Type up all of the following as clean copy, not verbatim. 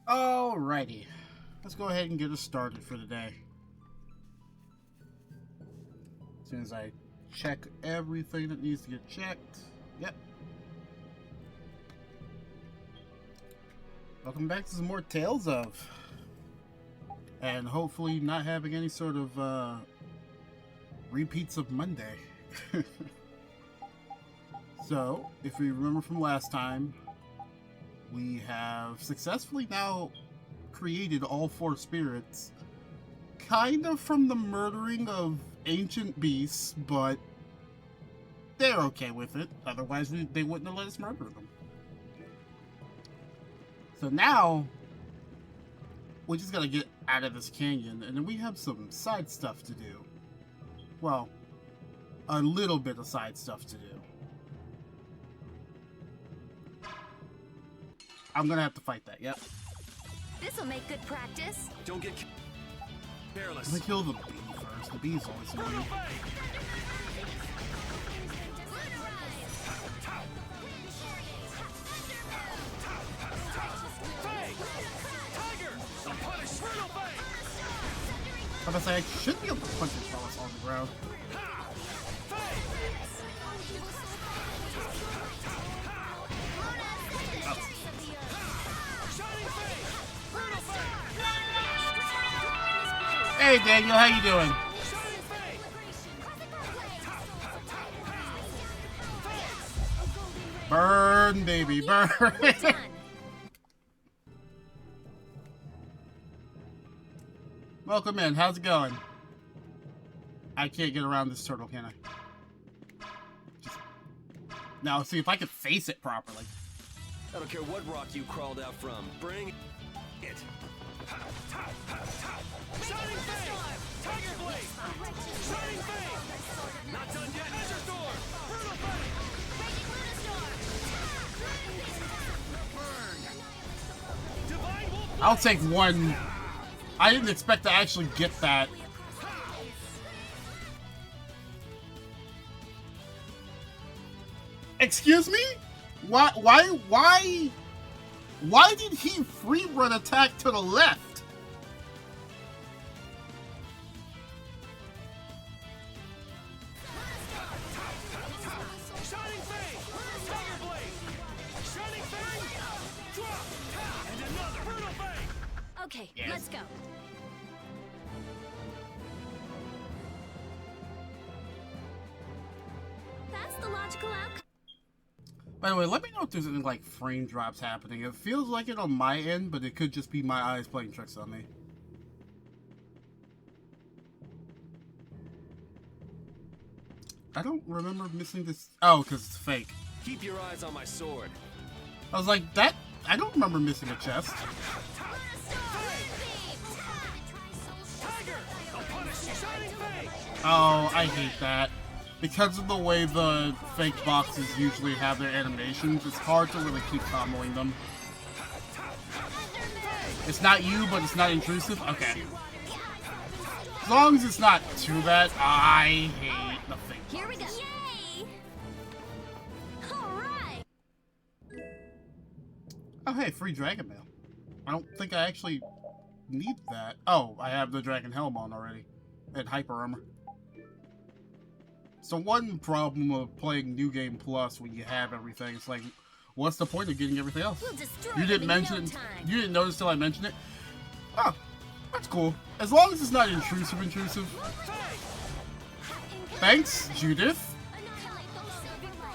Alrighty, let's go ahead and get us started for the day. As soon as I check everything that needs to get checked. Yep. Welcome back to some more Tales of. And hopefully not having any sort of repeats of Monday. So, if we remember from last time, we have successfully now created all 4 spirits, kind of from the murdering of ancient beasts, but they're okay with it. Otherwise, they wouldn't have let us murder them. So now, we just gotta get out of this canyon, and then we have some side stuff to do. Well, a little bit of side stuff to do. I'm gonna have to fight that, yep. This'll make good practice. Don't get careless. I'm gonna kill the bee first. The bee's always annoying. I'm gonna say I should be able to punch this fellas on the ground. Hey Daniel, how you doing? Burn, baby, burn. Welcome in. How's it going? I can't get around this turtle, can I? Now, see if I can face it properly. I don't care what rock you crawled out from. Bring it. Shining Fang! Tiger Blade! Shining Fang! Not done yet! Azure Storm! Brutal Fang! Burn! Divine Wolf! I'll take one. I didn't expect to actually get that. Excuse me? Why did he free run attack to the left? Shining Fang! Tiger Blade! Shining Fang! Drop! And another Brutal Fang! Okay, Yes. let's go. That's the logical outcome. By the way, let me know if there's any like frame drops happening. It feels like it on my end, but it could just be my eyes playing tricks on me. I don't remember missing this. Oh, because it's fake. Keep your eyes on my sword. I was like, that. I don't remember missing a chest. Tiger! I'll punish you! Shining Fang! Oh, I hate that. Because of the way the fake boxes usually have their animations, it's hard to really keep comboing them. It's not you, but it's not intrusive? Okay. As long as it's not too bad, I hate the fake boxes. Here we go. Yay! All right. Oh, hey, free dragon mail. I don't think I actually need that. Oh, I have the dragon helm on already. And hyper armor. So one problem of playing New Game Plus when you have everything, it's like, what's the point of getting everything else? We'll destroy You didn't them in mention no it. time. You didn't notice till I mentioned it. Oh, that's cool. As long as it's not intrusive. Thanks, Judith.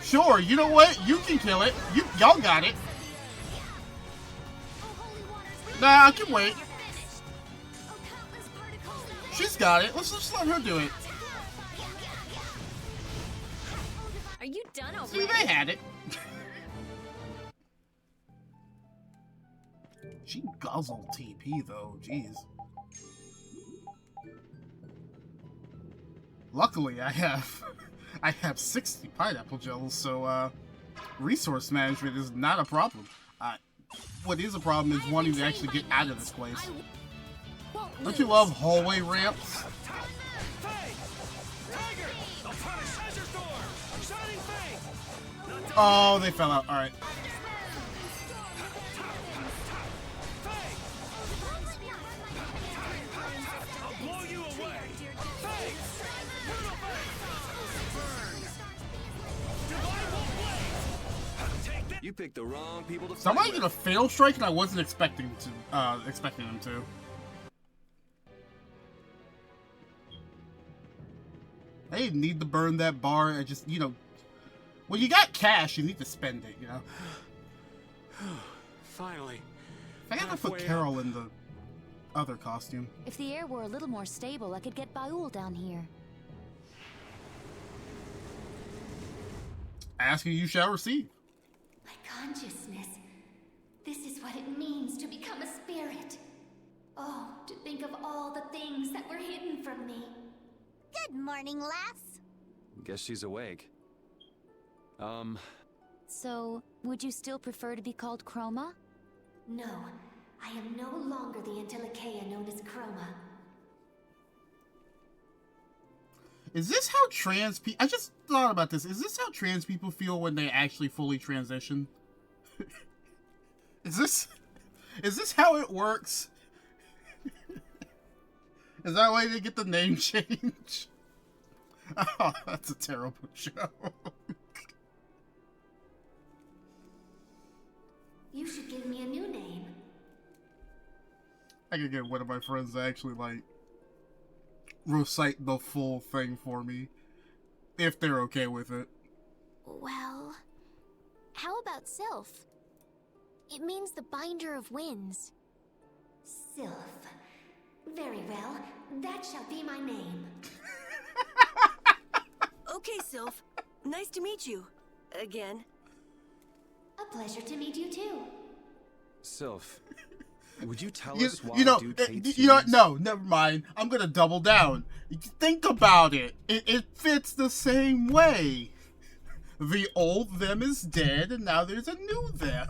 Sure, you know what? You can kill it. Y'all got it. Nah, I can wait. She's got it. Let's just let her do it. Are you done See, already? they had it. She guzzled TP though, jeez. Luckily, I have 60 pineapple gels, so resource management is not a problem. What is a problem is wanting to actually get out of this place. Don't you love hallway ramps? Oh, they fell out. All right. You picked the wrong people to fight Somebody with. did a fail strike, and I wasn't expecting them to. I didn't need to burn that bar. I just, when you got cash, you need to spend it, Finally. I gotta put Halfway Carol in the other costume. If the air were a little more stable, I could get Baul down here. Ask and you shall receive. My consciousness. This is what it means to become a spirit. Oh, to think of all the things that were hidden from me. Good morning, lass. Guess she's awake. So, would you still prefer to be called Chroma? No, I am no longer the Antilocheia known as Chroma. Is this how trans people... I just thought about this. Is this how trans people feel when they actually fully transition? Is this how it works? Is that why they get the name change? Oh, that's a terrible show. You should give me a new name. I could get one of my friends to actually, recite the full thing for me. If they're okay with it. Well, how about Sylph? It means the binder of winds. Sylph. Very well, that shall be my name. Okay, Sylph. Nice to meet you. Again. A pleasure to meet you too. Sylph, would you tell You, us why you know, Duke hates you know, humans? no, never mind. I'm gonna double down. Think about it. It fits the same way. The old them is dead, and now there's a new them.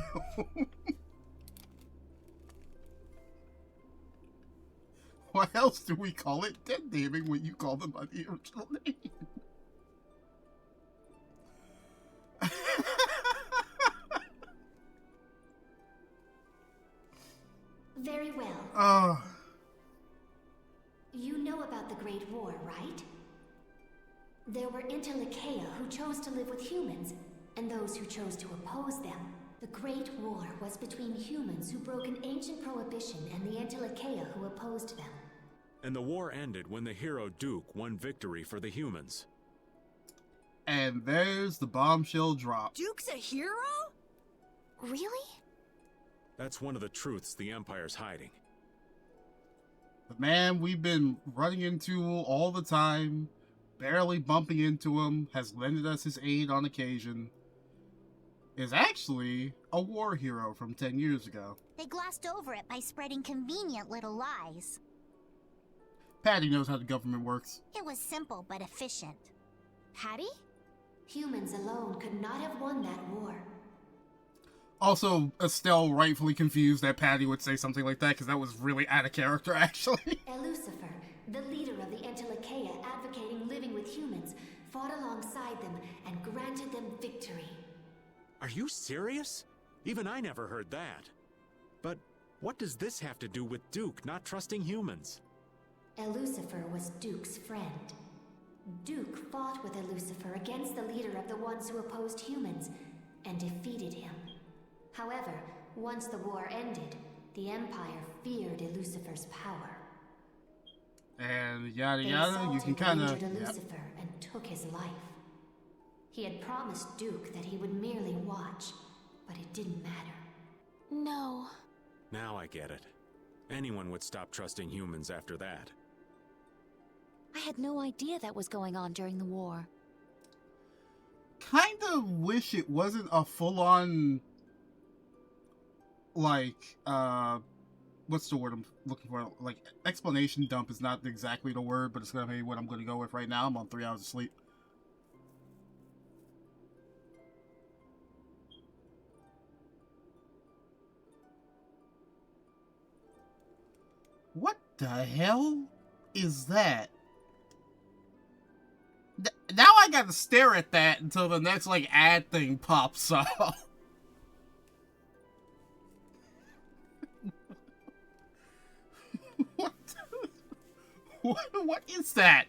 What else do we call it? Dead naming when you call them by the original name. Very well. Oh. You know about the Great War, right? There were Antilocheia who chose to live with humans, and those who chose to oppose them. The Great War was between humans who broke an ancient prohibition and the Antilocheia who opposed them. And the war ended when the hero Duke won victory for the humans. And there's the bombshell drop. Duke's a hero? Really? That's one of the truths the Empire's hiding. The man we've been running into all the time, barely bumping into him, has lended us his aid on occasion, is actually a war hero from 10 years ago. They glossed over it by spreading convenient little lies. Patty knows how the government works. It was simple but efficient. Patty? Humans alone could not have won that war. Also, Estelle rightfully confused that Patty would say something like that, because that was really out of character, actually. Lucifer, the leader of the Antilocheia advocating living with humans, fought alongside them and granted them victory. Are you serious? Even I never heard that. But what does this have to do with Duke not trusting humans? Lucifer was Duke's friend. Duke fought with Lucifer against the leader of the ones who opposed humans, and defeated him. However, once the war ended, the Empire feared Lucifer's power. And yada They yada, you can assaulted kind and of... injured Lucifer and took his life. He had promised Duke that he would merely watch, but it didn't matter. No. Now I get it. Anyone would stop trusting humans after that. I had no idea that was going on during the war. Kind of wish it wasn't a full-on... what's the word I'm looking for? Like, explanation dump is not exactly the word, but it's gonna be what I'm gonna go with right now. I'm on 3 hours of sleep. What the hell is that? Now I gotta stare at that until the next, ad thing pops up. What is that?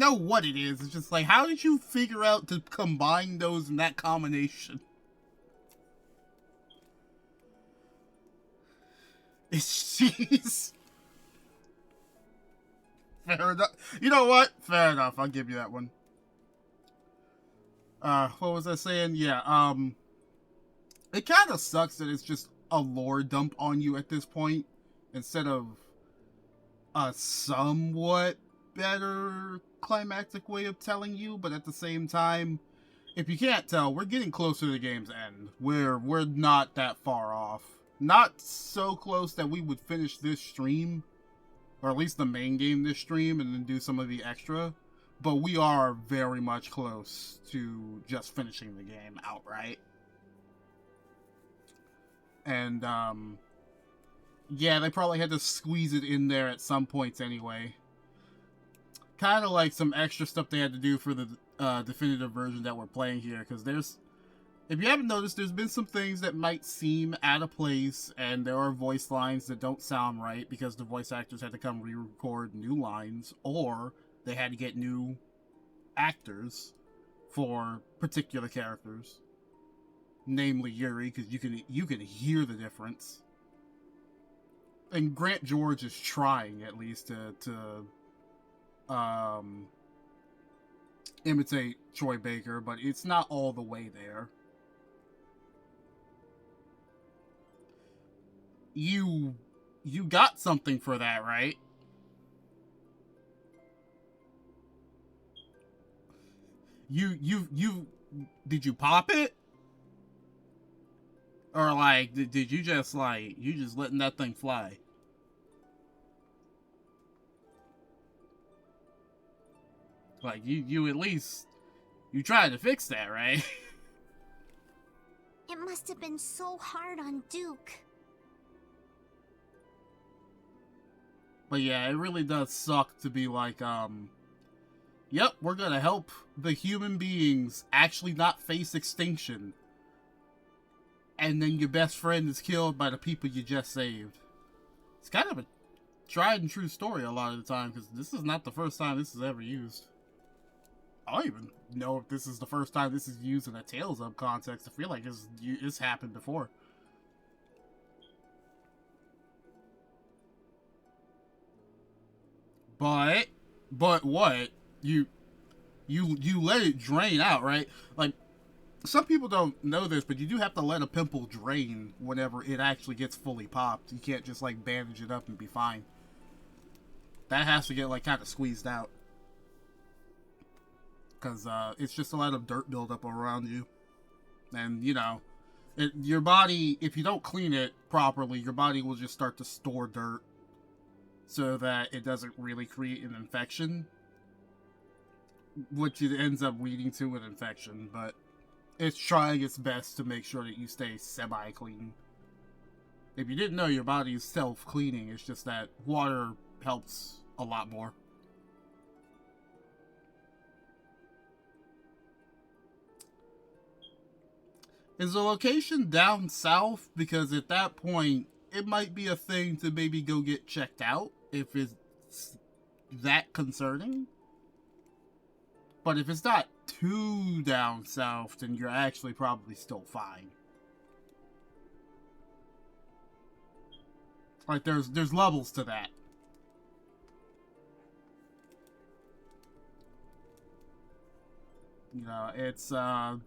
know what it is. It's just like, how did you figure out to combine those in that combination? It's cheese. Fair enough. You know what? Fair enough. I'll give you that one. What was I saying? Yeah, it kind of sucks that it's just a lore dump on you at this point, instead of a somewhat better climactic way of telling you, but at the same time, if you can't tell, we're getting closer to the game's end. We're not that far off. Not so close that we would finish this stream, or at least the main game this stream, and then do some of the extra. But we are very much close to just finishing the game outright. And, yeah, they probably had to squeeze it in there at some points anyway. Kind of like some extra stuff they had to do for the definitive version that we're playing here, because there's... If you haven't noticed, there's been some things that might seem out of place, and there are voice lines that don't sound right because the voice actors had to come re-record new lines, or they had to get new actors for particular characters, namely Yuri, because you can hear the difference. And Grant George is trying, at least, to imitate Troy Baker, but it's not all the way there. You got something for that, right? You did you pop it? Or like did you just letting that thing fly? Like you at least you tried to fix that, right? It must have been so hard on Duke. But yeah, it really does suck to be like, yep, we're gonna help the human beings actually not face extinction. And then your best friend is killed by the people you just saved. It's kind of a tried and true story a lot of the time, because this is not the first time this is ever used. I don't even know if this is the first time this is used in a Tales of context. I feel like it's happened before. But what? You let it drain out, right? Like, some people don't know this, but you do have to let a pimple drain whenever it actually gets fully popped. You can't just, like, bandage it up and be fine. That has to get, like, kind of squeezed out. Because, it's just a lot of dirt buildup around you. And, you know, your body, if you don't clean it properly, your body will just start to store dirt, so that it doesn't really create an infection, which it ends up leading to an infection, but it's trying its best to make sure that you stay semi-clean. If you didn't know, your body is self-cleaning, it's just that water helps a lot more. Is the location down south? Because at that point, it might be a thing to maybe go get checked out if it's that concerning. But if it's not too down south, then you're actually probably still fine. Like, there's levels to that. You know, it's not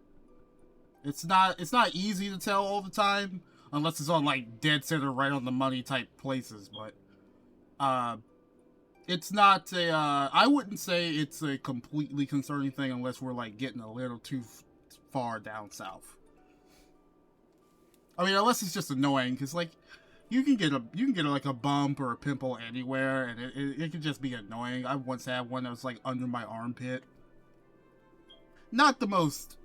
easy to tell all the time, unless it's on, like, dead center, right on the money type places, but it's not a, I wouldn't say it's a completely concerning thing unless we're, like, getting a little too far down south. I mean, unless it's just annoying, because, like, you can get like a bump or a pimple anywhere, and it can just be annoying. I once had one that was, like, under my armpit. Not the most,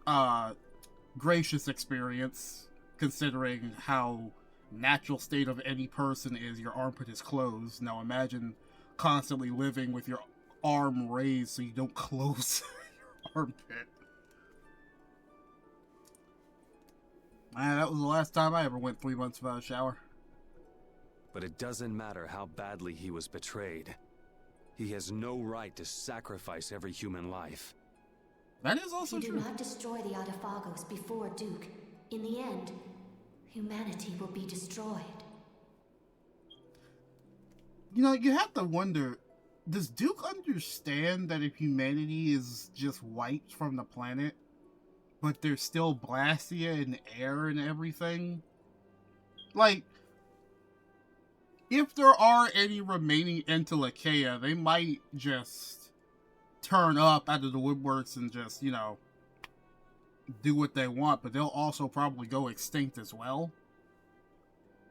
gracious experience, considering how natural state of any person is. Your armpit is closed. Now imagine constantly living with your arm raised so you don't close your armpit. Man, that was the last time I ever went 3 months without a shower. But it doesn't matter how badly he was betrayed. He has no right to sacrifice every human life. That is also If you true. do not destroy the Autophagos before Duke, in the end, humanity will be destroyed. You know, you have to wonder, does Duke understand that if humanity is just wiped from the planet, but there's still Blastia and air and everything? Like, if there are any remaining Entelecheia, they might just turn up out of the woodworks and just, you know, do what they want, but they'll also probably go extinct as well.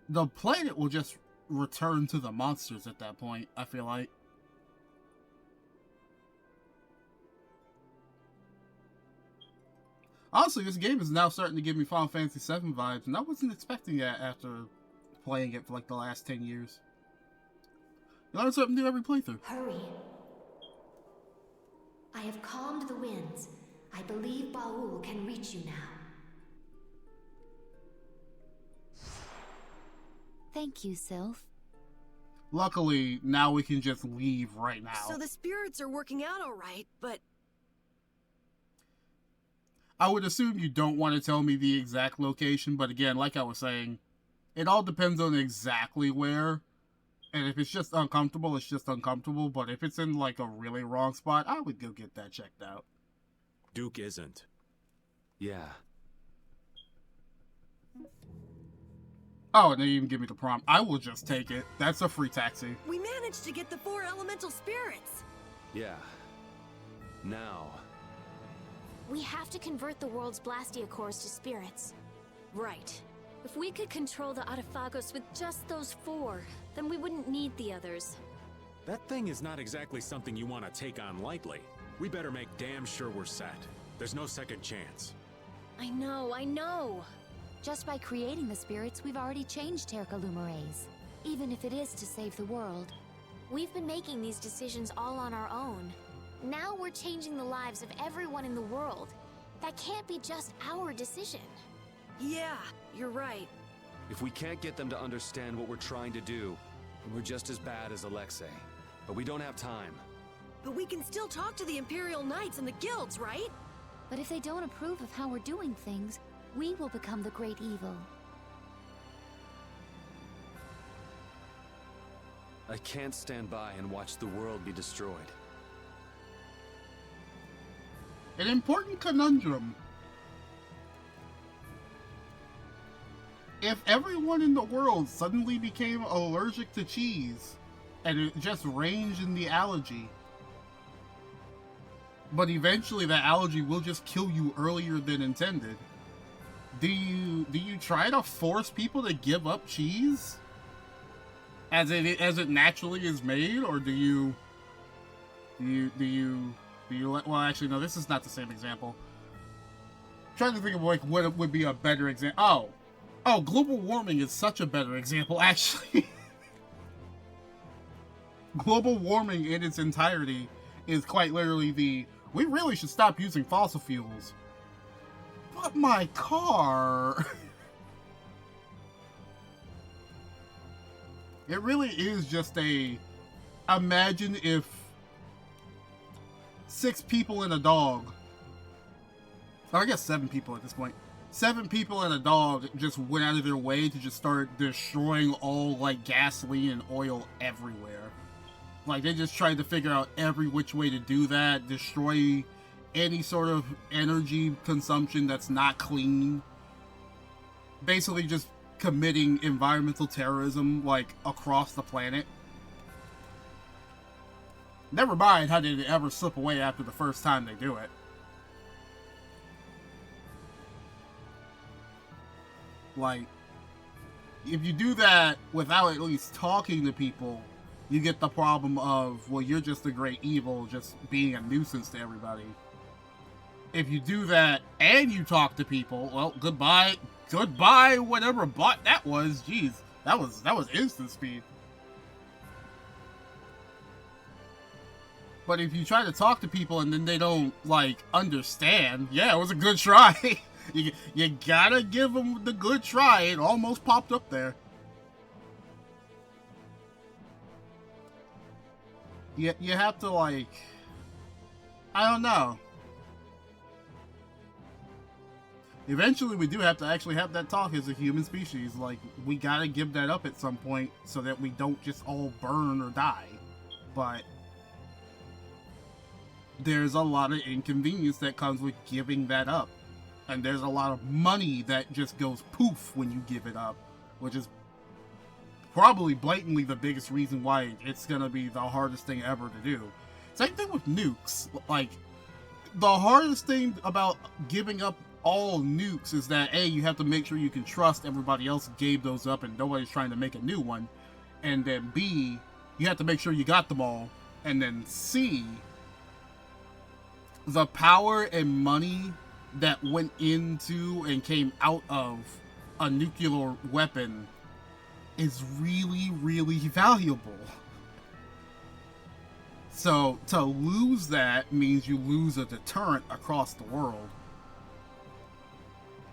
The planet will just return to the monsters at that point, I feel like. Honestly, this game is now starting to give me Final Fantasy VII vibes, and I wasn't expecting that after playing it for like the last 10 years. You learn something new every playthrough. Hurry. I have calmed the winds. I believe Baul can reach you now. Thank you, Sylph. Luckily, now we can just leave right now. So the spirits are working out all right, but I would assume you don't want to tell me the exact location, but again, like I was saying, it all depends on exactly where. And if it's just uncomfortable, it's just uncomfortable. But if it's in like a really wrong spot, I would go get that checked out. Duke isn't. Yeah. Oh, and they even give me the prompt. I will just take it. That's a free taxi. we managed to get the 4 elemental spirits. Yeah. Now. We have to convert the world's Blastia cores to spirits. Right. If we could control the Autophagos with just those 4, then we wouldn't need the others. That thing is not exactly something you want to take on lightly. We better make damn sure we're set. There's no second chance. I know. Just by creating the spirits, we've already changed Terca Lumerays. Even if it is to save the world. We've been making these decisions all on our own. Now we're changing the lives of everyone in the world. That can't be just our decision. Yeah, you're right. If we can't get them to understand what we're trying to do, then we're just as bad as Alexei. But we don't have time. But we can still talk to the Imperial Knights and the guilds, right? But if they don't approve of how we're doing things, we will become the great evil. I can't stand by and watch the world be destroyed. An important conundrum. If everyone in the world suddenly became allergic to cheese, and it just ranged in the allergy, but eventually that allergy will just kill you earlier than intended, do you try to force people to give up cheese as it naturally is made, or do you let, well, actually no, this is not the same example. I'm trying to think of like what would be a better example. Oh, global warming is such a better example, actually. Global warming in its entirety is quite literally we really should stop using fossil fuels. But my car... It really is just imagine if 6 people and a dog, or I guess 7 people at this point, 7 people and a dog just went out of their way to just start destroying all, like, gasoline and oil everywhere. Like, they just tried to figure out every which way to do that, destroy any sort of energy consumption that's not clean. Basically just committing environmental terrorism, like, across the planet. Never mind how did it ever slip away after the first time they do it. Like, if you do that without at least talking to people, you get the problem of, well, you're just a great evil, just being a nuisance to everybody. If you do that and you talk to people, well, goodbye, whatever bot that was. Jeez, that was instant speed. But if you try to talk to people and then they don't, like, understand, yeah, it was a good try. you gotta give them the good try. It almost popped up there. you have to, like, I don't know. Eventually, we do have to actually have that talk as a human species. Like, we gotta give that up at some point so that we don't just all burn or die. But there's a lot of inconvenience that comes with giving that up. And there's a lot of money that just goes poof when you give it up, which is probably blatantly the biggest reason why it's gonna be the hardest thing ever to do. Same thing with nukes. Like, the hardest thing about giving up all nukes is that A, you have to make sure you can trust everybody else gave those up and nobody's trying to make a new one. And then B, you have to make sure you got them all. And then C, the power and money that went into and came out of a nuclear weapon is really, really valuable. So to lose that means you lose a deterrent across the world.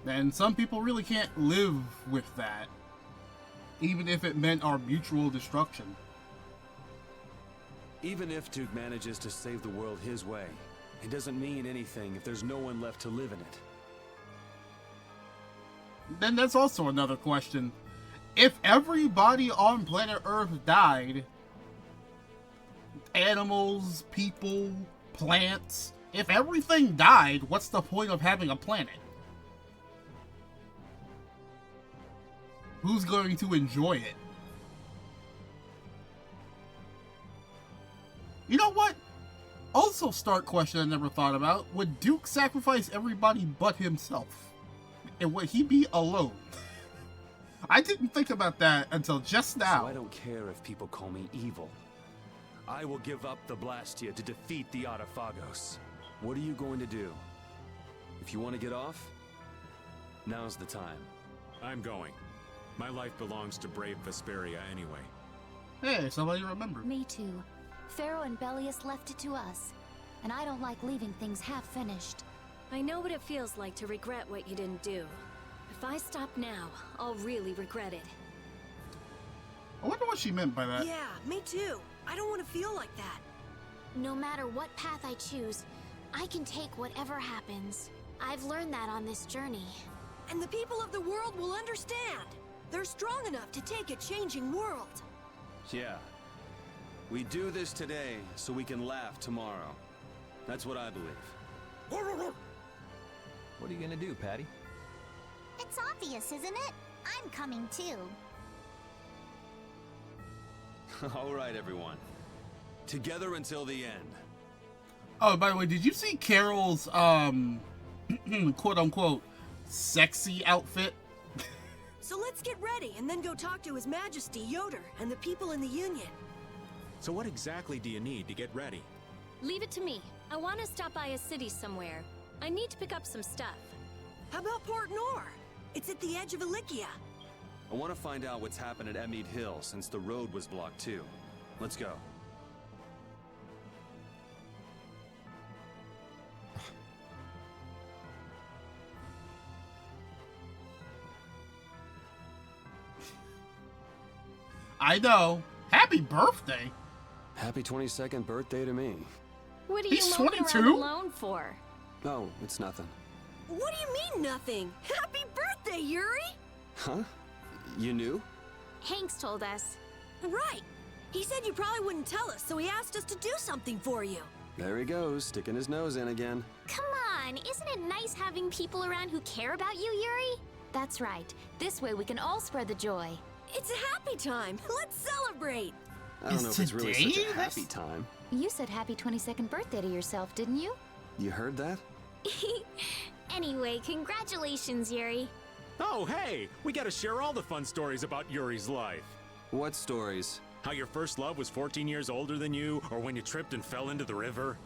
And some people really can't live with that, even if it meant our mutual destruction. Even if Duke manages to save the world his way, it doesn't mean anything if there's no one left to live in it. Then that's also another question. If everybody on planet Earth died, animals, people, plants, if everything died, what's the point of having a planet? Who's going to enjoy it? You know what? Also, start question I never thought about. Would Duke sacrifice everybody but himself? And would he be alone? I didn't think about that until just now. So I don't care if people call me evil. I will give up the Blastia to defeat the Autophagos. What are you going to do? If you want to get off, now's the time. I'm going. My life belongs to brave Vesperia anyway. Hey, somebody remembered. Me too. Pharaoh and Belius left it to us, and I don't like leaving things half-finished. I know what it feels like to regret what you didn't do. If I stop now, I'll really regret it. I wonder what she meant by that. Yeah, me too. I don't want to feel like that. No matter what path I choose, I can take whatever happens. I've learned that on this journey. And the people of the world will understand. They're strong enough to take a changing world. Yeah. We do this today so we can laugh tomorrow. That's what I believe. What are you gonna do, Patty? It's obvious, isn't it? I'm coming too. All right, everyone. Together until the end. Oh, by the way, did you see Carol's, quote-unquote, sexy outfit? So let's get ready and then go talk to His Majesty Yoder and the people in the Union. So what exactly do you need to get ready? Leave it to me. I want to stop by a city somewhere. I need to pick up some stuff. How about Port Nor? It's at the edge of Ilikia. I want to find out what's happened at Emmead Hill since the road was blocked too. Let's go. I know. Happy birthday. Happy 22nd birthday to me. What are He's you moping 22? around alone for? Oh, it's nothing. What do you mean, nothing? Happy birthday, Yuri! Huh? You knew? Hanks told us. Right. He said you probably wouldn't tell us, so he asked us to do something for you. There he goes, sticking his nose in again. Come on, isn't it nice having people around who care about you, Yuri? That's right. This way we can all spread the joy. It's a happy time. Let's celebrate. I don't know if it's really such today? a happy time. You said happy 22nd birthday to yourself, didn't you? You heard that? Anyway, congratulations, Yuri. Oh, hey! We gotta share all the fun stories about Yuri's life. What stories? How your first love was 14 years older than you, or when you tripped and fell into the river.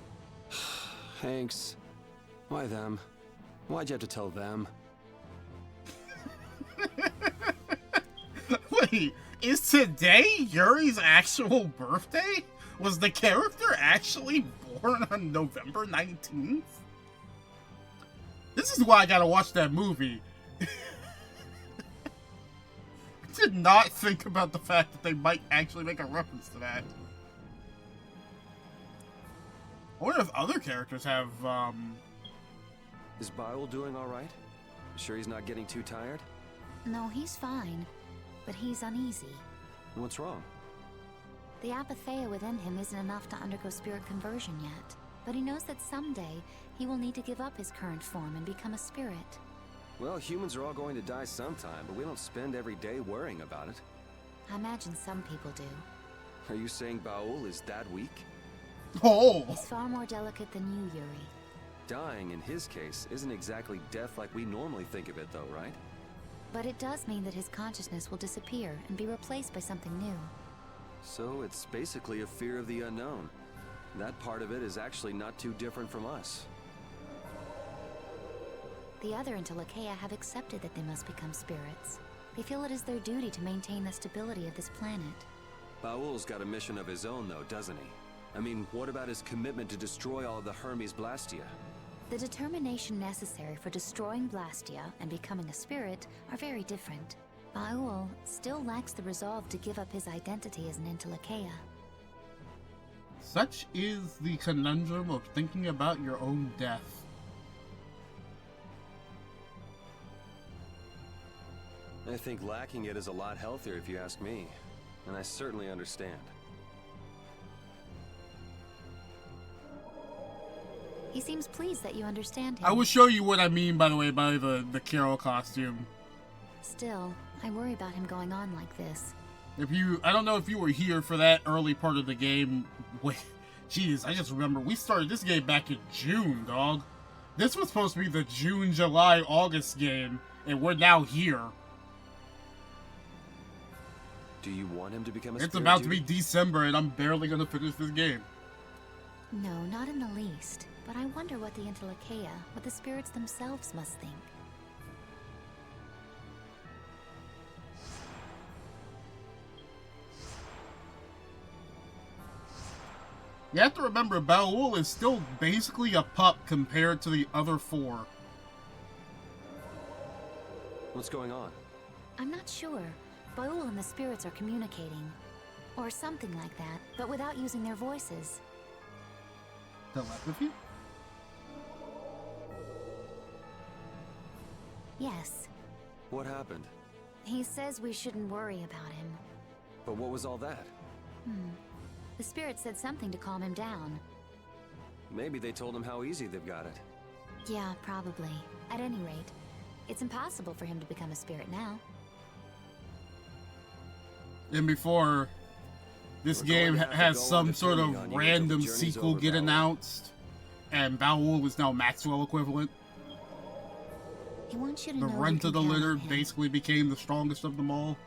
Hanks. Why them? Why'd you have to tell them? Wait, is today Yuri's actual birthday? Was the character actually born on November 19th? This is why I gotta watch that movie. I did not think about the fact that they might actually make a reference to that. I wonder if other characters have, Is Baul doing all right? Sure he's not getting too tired? No, he's fine, but he's uneasy. What's wrong? The apatheia within him isn't enough to undergo spirit conversion yet, but he knows that someday he will need to give up his current form and become a spirit. Well, humans are all going to die sometime, but we don't spend every day worrying about it. I imagine some people do. Are you saying Baul is that weak? oh! He's far more delicate than you, Yuri. Dying, in his case, isn't exactly death like we normally think of it, though, right? But it does mean that his consciousness will disappear and be replaced by something new. So it's basically a fear of the unknown. That part of it is actually not too different from us. The other Intellikeia have accepted that they must become spirits. They feel it is their duty to maintain the stability of this planet. Baul's got a mission of his own, though, doesn't he? I mean, what about his commitment to destroy all of the Hermes Blastia? The determination necessary for destroying Blastia and becoming a spirit are very different. Baul still lacks the resolve to give up his identity as an Intellikeia. Such is the conundrum of thinking about your own death. I think lacking it is a lot healthier if you ask me, and I certainly understand. He seems pleased that you understand him. I will show you what I mean, by the way, by the Carol costume. Still, I worry about him going on like this. I don't know if you were here for that early part of the game. Wait, jeez, I just remember we started this game back in June, dog. This was supposed to be the June, July, August game, and we're now here. Do you want him to become a spirit? It's about to be December, and I'm barely gonna finish this game. No, not in the least. But I wonder what the Intellikeia, what the spirits themselves must think. You have to remember, Baul is still basically a pup compared to the other four. What's going on? I'm not sure. Baul and the spirits are communicating. Or something like that, but without using their voices. Telepathy? Yes. What happened? He says we shouldn't worry about him. But what was all that? The spirit said something to calm him down. Maybe they told him how easy they've got it. Yeah, probably. At any rate, it's impossible for him to become a spirit now. And before this game has some sort of random sequel get announced, and Baul is now Maxwell equivalent. He wants you to The know Runt of the you can count Litter on him. basically became the strongest of them all.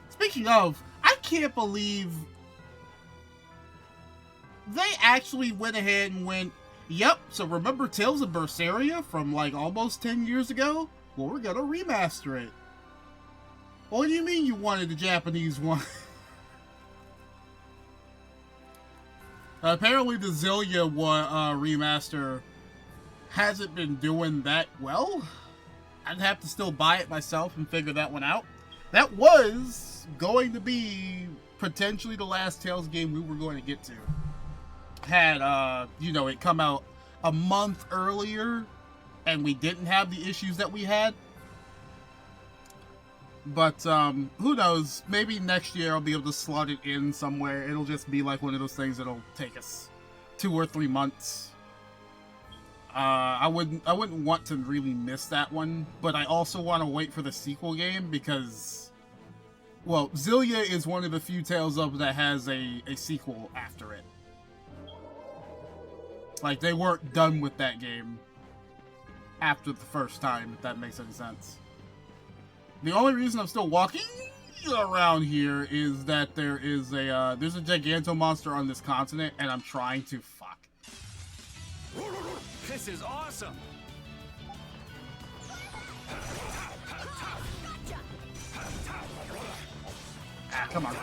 Speaking of, I can't believe they actually went ahead and went, yep, so remember Tales of Berseria from like almost 10 years ago? Well, we're gonna remaster it. What do you mean you wanted the Japanese one? Apparently the Zillia remaster hasn't been doing that well. I'd have to still buy it myself and figure that one out. That was going to be potentially the last Tales game we were going to get to. Had, it come out a month earlier and we didn't have the issues that we had. But, who knows? Maybe next year I'll be able to slot it in somewhere. It'll just be like one of those things that'll take us 2 or 3 months. I wouldn't want to really miss that one, but I also want to wait for the sequel game because, well, Zillia is one of the few Tales of that has a sequel after it. Like, they weren't done with that game after the first time, if that makes any sense. The only reason I'm still walking around here is that there's a Giganto monster on this continent, and I'm trying to fuck. This is awesome! Ah, come on.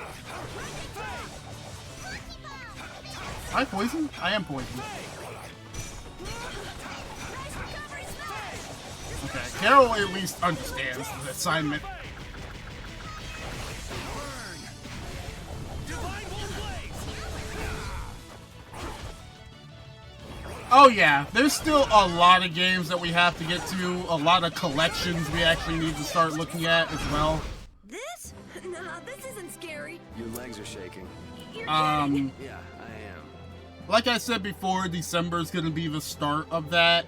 Am I poisoned? I am poisoned. Okay, Carol at least understands the assignment. Oh yeah, there's still a lot of games that we have to get to, a lot of collections we actually need to start looking at as well. This? Nah, this isn't scary. Your legs are shaking. You're kidding. Yeah, I am. Like I said before, December is going to be the start of that.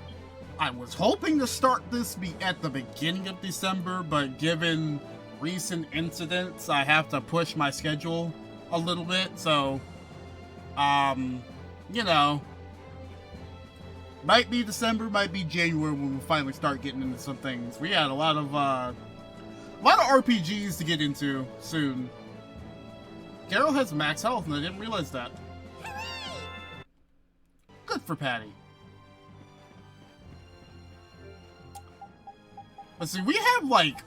I was hoping to start this at the beginning of December, but given recent incidents, I have to push my schedule a little bit, so, you know, might be December, might be January when we finally start getting into some things. We had a lot of RPGs to get into soon. Carol has max health, and I didn't realize that. Good for Patty. Let's see, we have like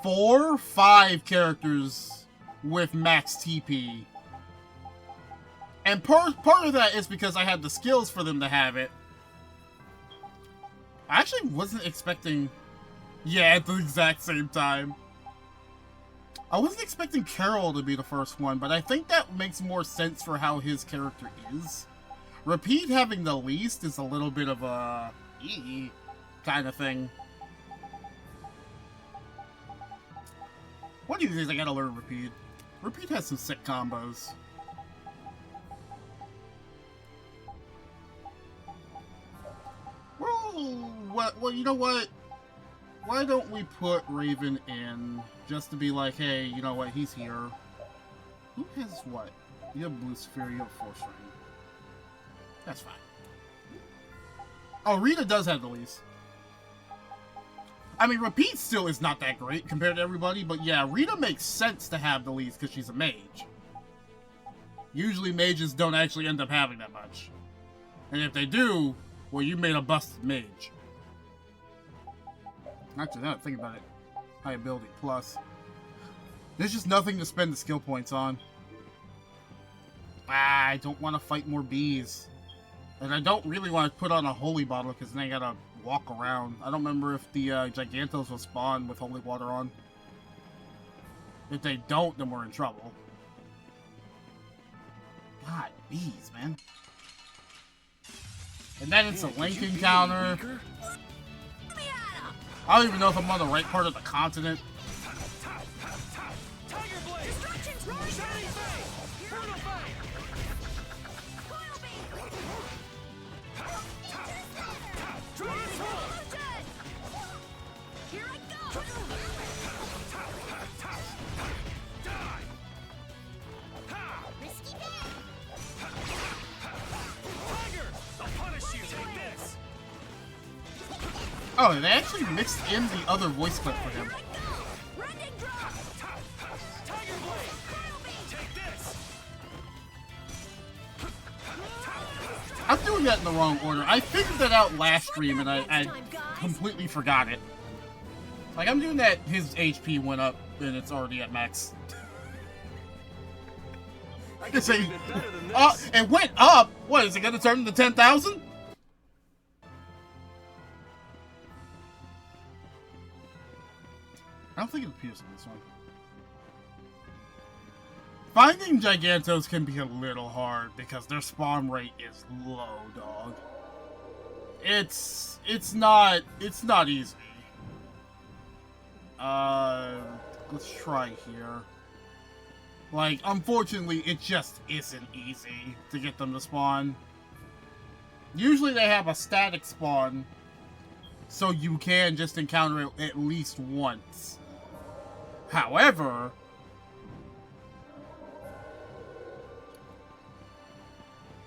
4, 5 characters with max TP. And part of that is because I had the skills for them to have it. I actually wasn't expecting... Yeah, at the exact same time. I wasn't expecting Carol to be the first one, but I think that makes more sense for how his character is. Repeat having the least is a little bit of a... kind of thing. What do you think I gotta learn Repeat? Repeat has some sick combos. Well, you know what? Why don't we put Raven in just to be like, hey, you know what? He's here. Who has what? You have Blue Sphere, you have Force Ring. That's fine. Oh, Rita does have the least. I mean, Repeat still is not that great compared to everybody, but yeah, Rita makes sense to have the least because she's a mage. Usually mages don't actually end up having that much. And if they do, well, you made a busted mage. Actually, now think about it. High ability plus. There's just nothing to spend the skill points on. I don't want to fight more bees. And I don't really want to put on a holy bottle because then I gotta walk around. I don't remember if the Gigantos will spawn with holy water on. If they don't, then we're in trouble. God, bees, man. And then it's a link encounter. I don't even know if I'm on the right part of the continent. Tiger Blade! Destruction's right! Shining Fang! Brutal Fang! Coil Beam! Dragon Sword! Here I go! Die! Risky bet. Tiger! I'll punish you! Take this! Oh, they actually mixed in the other voice clip for him. Rending drop! Tiger Blade! Take this! I'm doing that in the wrong order. I figured that out last stream and I completely forgot it. Like, I'm doing that, his HP went up and it's already at max. I can do it better than this. It went up? What, is it gonna turn into 10,000? I don't think it appears in this one. Finding Gigantos can be a little hard because their spawn rate is low, dog. It's not easy. Let's try here. Like, unfortunately, it just isn't easy to get them to spawn. Usually they have a static spawn, so you can just encounter it at least once. However,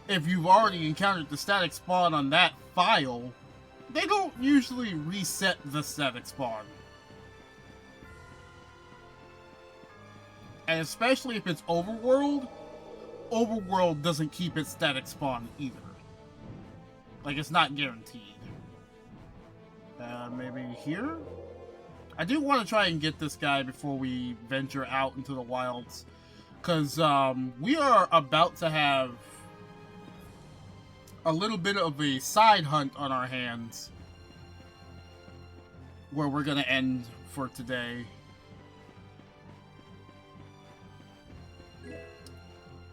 if you've already encountered the static spawn on that file, they don't usually reset the static spawn. And especially if it's overworld, overworld doesn't keep its static spawn either. Like, it's not guaranteed. Maybe here? I do want to try and get this guy before we venture out into the wilds. Because we are about to have a little bit of a side hunt on our hands. Where we're going to end for today.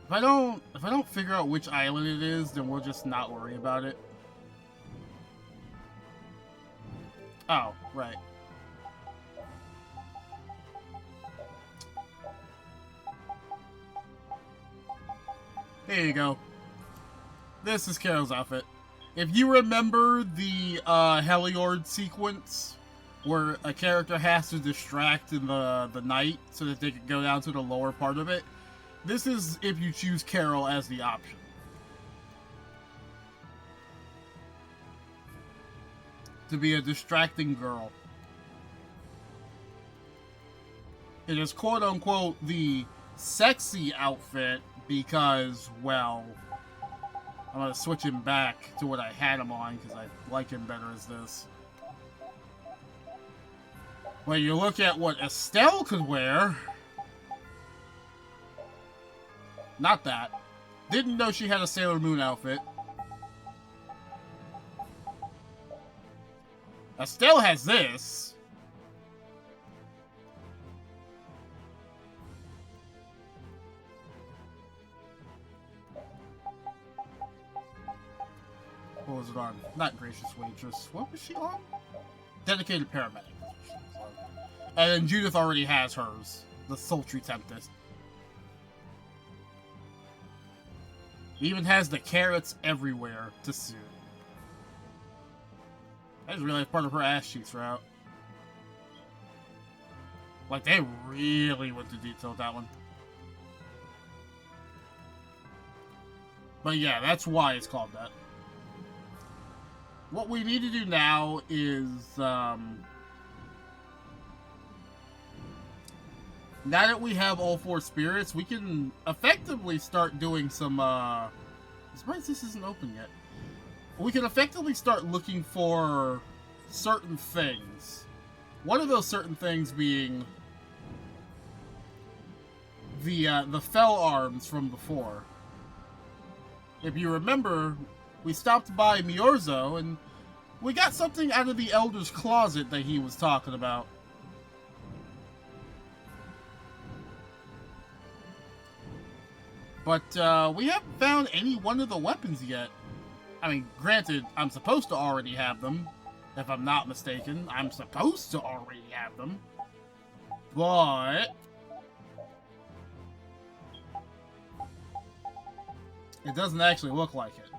If I don't figure out which island it is, then we'll just not worry about it. Oh, right. There you go. This is Carol's outfit. If you remember the Heliord sequence, where a character has to distract in the night so that they can go down to the lower part of it, this is if you choose Carol as the option. To be a distracting girl. It is quote-unquote the sexy outfit because, well, I'm going to switch him back to what I had him on because I like him better as this. When you look at what Estelle could wear, not that. Didn't know she had a Sailor Moon outfit. Estelle has this. What was it on? Not Gracious Waitress. What was she on? Dedicated Paramedic. And then Judith already has hers. The Sultry Tempest. Even has the carrots everywhere to suit. I just realized part of her ass cheeks were out. Like, they really went to detail with that one. But yeah, that's why it's called that. What we need to do now is, now that we have all four spirits, we can effectively start doing some, I'm surprised this isn't open yet. We can effectively start looking for certain things. One of those certain things being the fell arms from before. If you remember, we stopped by Miorzo and we got something out of the Elder's closet that he was talking about. But we haven't found any one of the weapons yet. I mean, granted, I'm supposed to already have them. If I'm not mistaken, I'm supposed to already have them. But it doesn't actually look like it.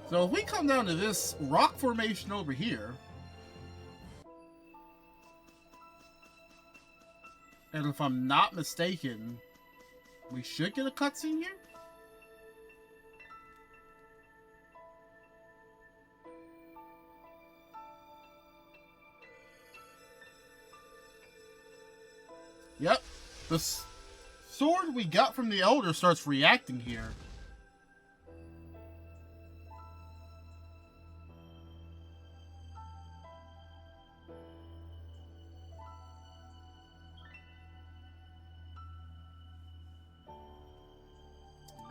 So if we come down to this rock formation over here, and if I'm not mistaken, we should get a cutscene here? Yep. The sword we got from the Elder starts reacting here.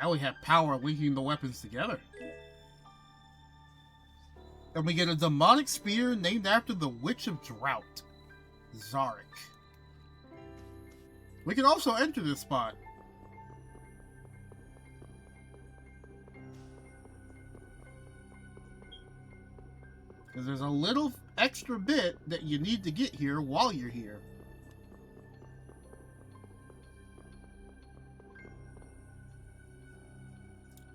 Now we have power linking the weapons together. And we get a demonic spear named after the Witch of Drought, Zarek. We can also enter this spot. Because there's a little extra bit that you need to get here while you're here.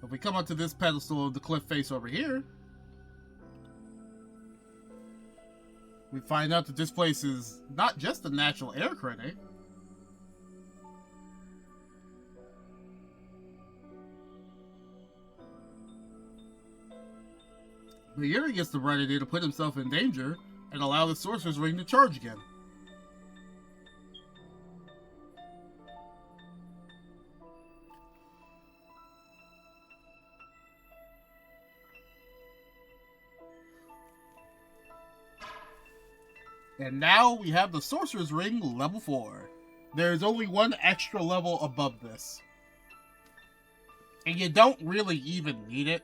If we come up to this pedestal of the cliff face over here, we find out that this place is not just a natural air critic. But Yuri gets the bright idea to put himself in danger and allow the Sorcerer's Ring to charge again. And now we have the Sorcerer's Ring level 4. There's only one extra level above this. And you don't really even need it.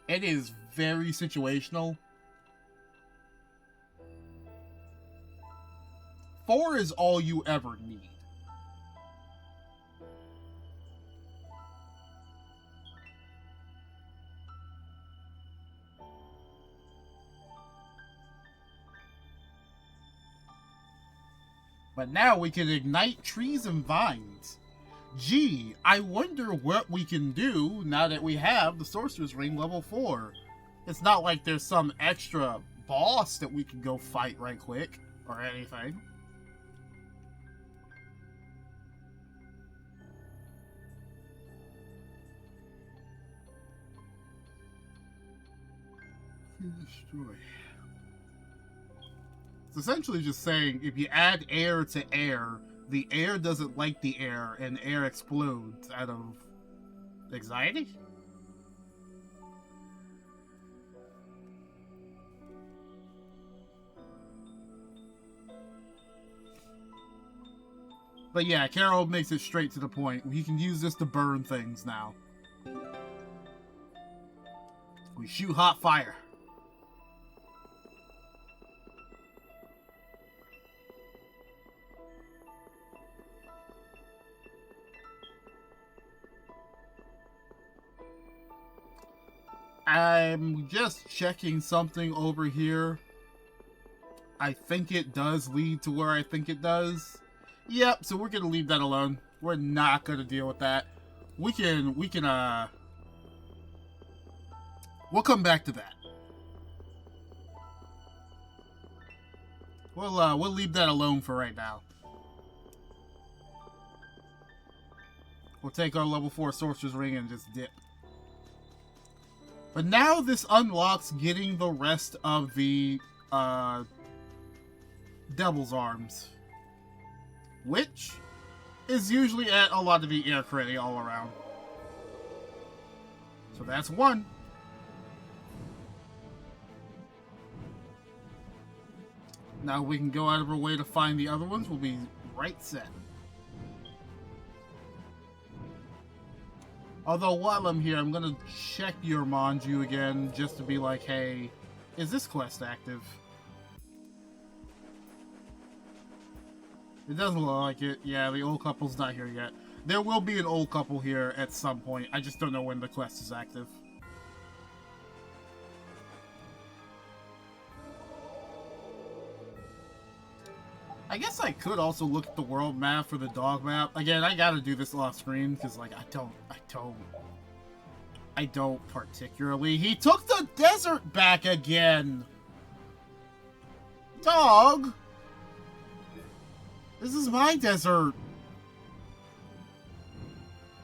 It is very situational. 4 is all you ever need. But now we can ignite trees and vines. Gee, I wonder what we can do now that we have the Sorcerer's Ring level 4. It's not like there's some extra boss that we can go fight right quick or anything. Destroy. It's essentially just saying if you add air to air, the air doesn't like the air and air explodes out of anxiety? But yeah, Carol makes it straight to the point. We can use this to burn things now. We shoot hot fire. I'm just checking something over here. I think it does lead to where I think it does. Yep, so we're gonna leave that alone. We're not gonna deal with that. We'll come back to that. We'll leave that alone for right now. We'll take our level 4 Sorcerer's Ring and just dip. But now this unlocks getting the rest of the Devil's Arms, which is usually at a lot of the air credit all around. So that's one. Now we can go out of our way to find the other ones. We'll be right set. Although while I'm here, I'm gonna check your Manju again, just to be like, hey, is this quest active? It doesn't look like it. Yeah, the old couple's not here yet. There will be an old couple here at some point. I just don't know when the quest is active. I guess I could also look at the world map for the dog map. Again, I gotta do this off screen because, like, I don't particularly. He took the desert back again! Dog! This is my desert!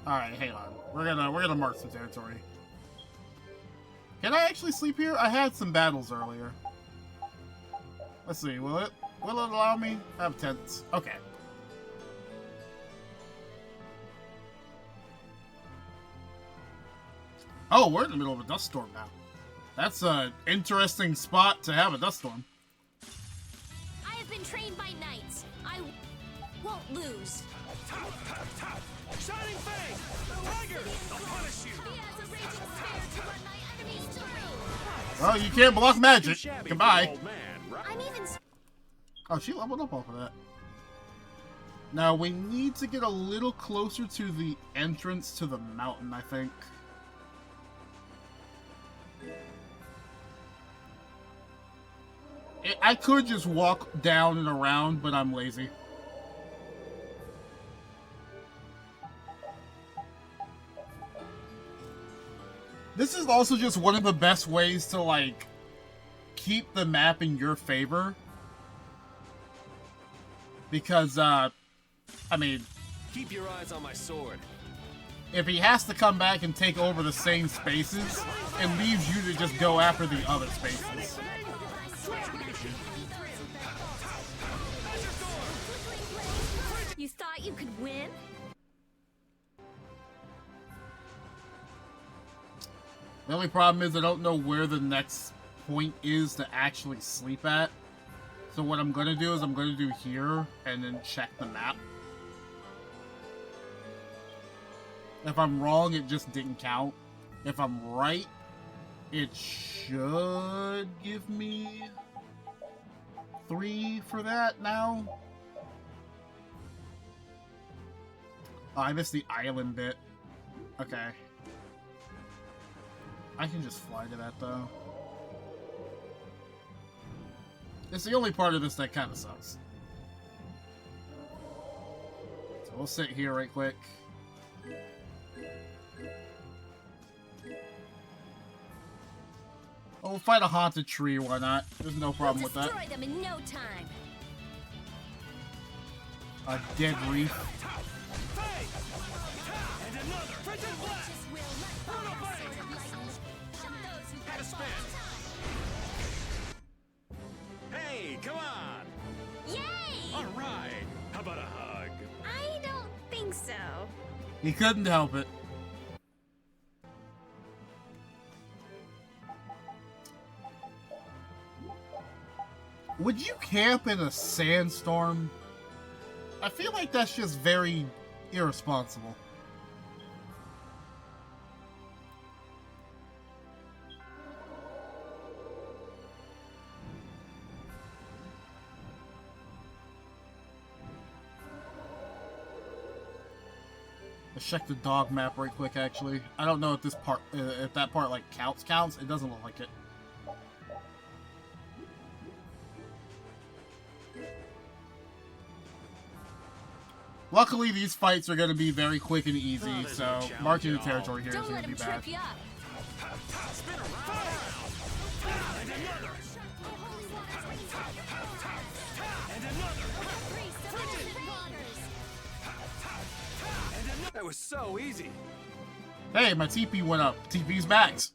Alright, hang on. We're gonna mark some territory. Can I actually sleep here? I had some battles earlier. Let's see, will it allow me? I have tents. Okay. Oh, we're in the middle of a dust storm now. That's an interesting spot to have a dust storm. I have been trained by knights. I won't lose. Shining Fang! Tiger! I'll punish you! He has a raging spear to run my enemies through. Well, you can't block magic. Goodbye. I'm even. Oh, she leveled up off of that. Now, we need to get a little closer to the entrance to the mountain, I think. I could just walk down and around, but I'm lazy. This is also just one of the best ways to, like, keep the map in your favor. Because, I mean... Keep your eyes on my sword. If he has to come back and take over the same spaces, it leaves you to just go after the other spaces. You thought you could win? The only problem is I don't know where the next point is to actually sleep at. So what I'm going to do is I'm going to do here and then check the map. If I'm wrong, it just didn't count. If I'm right, it should give me 3 for that now. Oh, I missed the island bit. Okay. I can just fly to that, though. It's the only part of this that kind of sucks. So we'll sit here right quick. Oh, we'll fight a haunted tree, why not? There's no problem with that. Destroy them in no time. A dead reef. And another! Frigid blast! Brutal Had a spin! Hey, come on! Yay! All right! How about a hug? I don't think so. He couldn't help it. Would you camp in a sandstorm? I feel like that's just very irresponsible. Let's check the dog map right quick, actually. I don't know if this part, if that part like counts. It doesn't look like it. Luckily, these fights are going to be very quick and easy, so marking the territory here is going to be bad. Spin around! And another! And another! That was so easy. Hey, my TP went up. TP's max.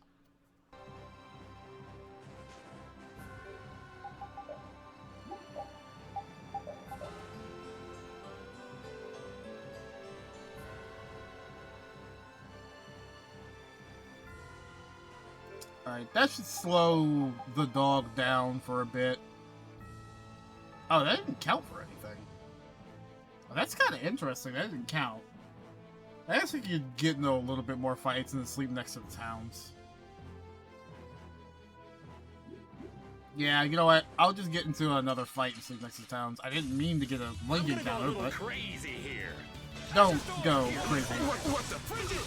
Alright, that should slow the dog down for a bit. Oh, that didn't count for anything. Oh, that's kind of interesting. That didn't count. I guess we could get into a little bit more fights and then sleep next to the towns. Yeah, you know what? I'll just get into another fight and sleep next to the towns. I didn't mean to get a link encounter, but... crazy here. Don't go crazy. What the frigid?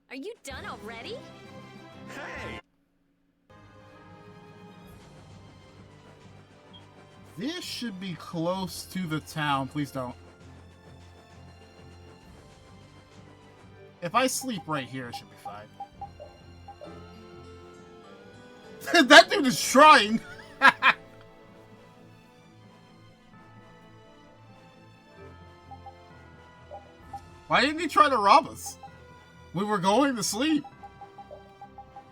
Are you done already? Hey! This should be close to the town. Please don't. If I sleep right here, it should be fine. That dude is trying! Why didn't he try to rob us? We were going to sleep.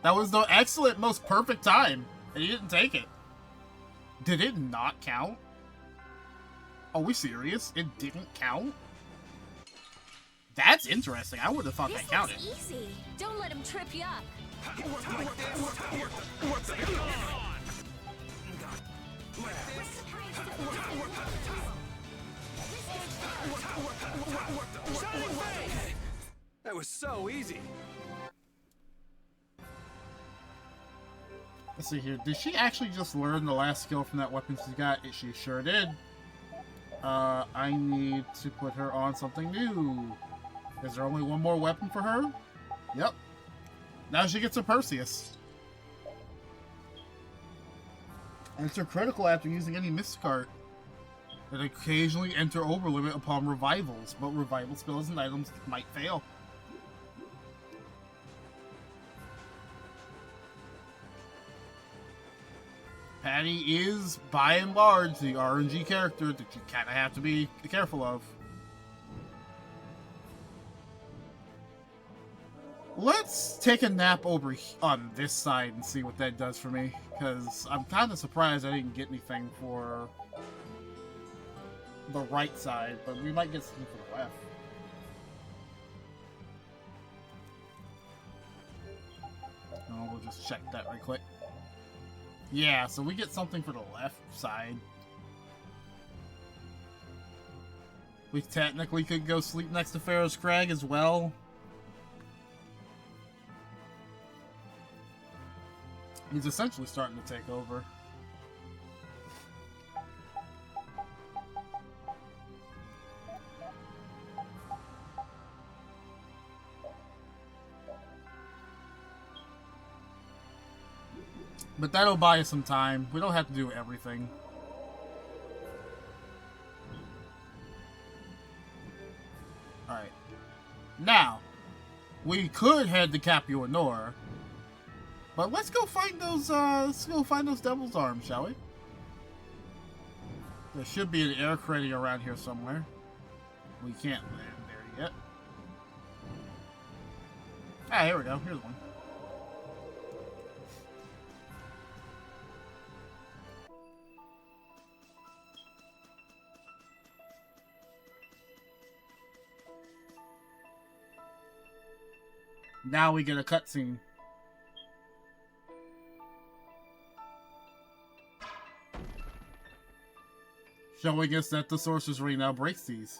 That was the excellent, most perfect time, and he didn't take it. Did it not count? Are we serious? It didn't count? That's interesting. I would have thought that counted. This looks easy. Don't let him trip you up. That was so easy. Let's see here. Did she actually just learn the last skill from that weapon she got? She sure did. I need to put her on something new. Is there only one more weapon for her? Yep. Now she gets a Perseus. Enter critical after using any miscart. And occasionally enter overlimit upon revivals, but revival spells and items might fail. Patty is, by and large, the RNG character that you kind of have to be careful of. Let's take a nap over on this side and see what that does for me, because I'm kind of surprised I didn't get anything for the right side, but we might get something for the left. Oh, we'll just check that right quick. Yeah, so we get something for the left side. We technically could go sleep next to Pharaoh's Crag as well. He's essentially starting to take over. But that'll buy us some time. We don't have to do everything. Alright. Now, we could head to Capua Nor. But let's go find those devil's arms, shall we? There should be an air credit around here somewhere. We can't land there yet. Ah, here we go. Here's one. Now we get a cutscene. Showing us that the Sorcerer's Ring now breaks these.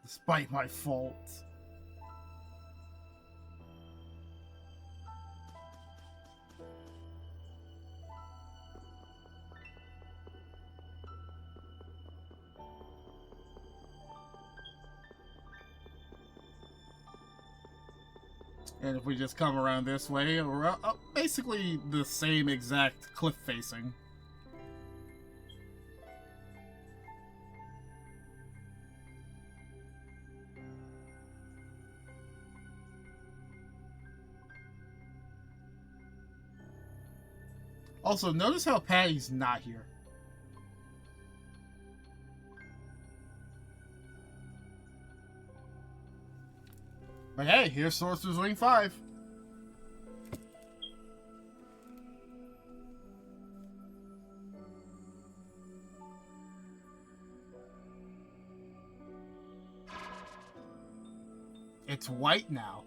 Despite my faults. And if we just come around this way, we're basically the same exact cliff facing. Also, notice how Patty's not here. But hey, here's Sorcerer's Ring 5. It's white now.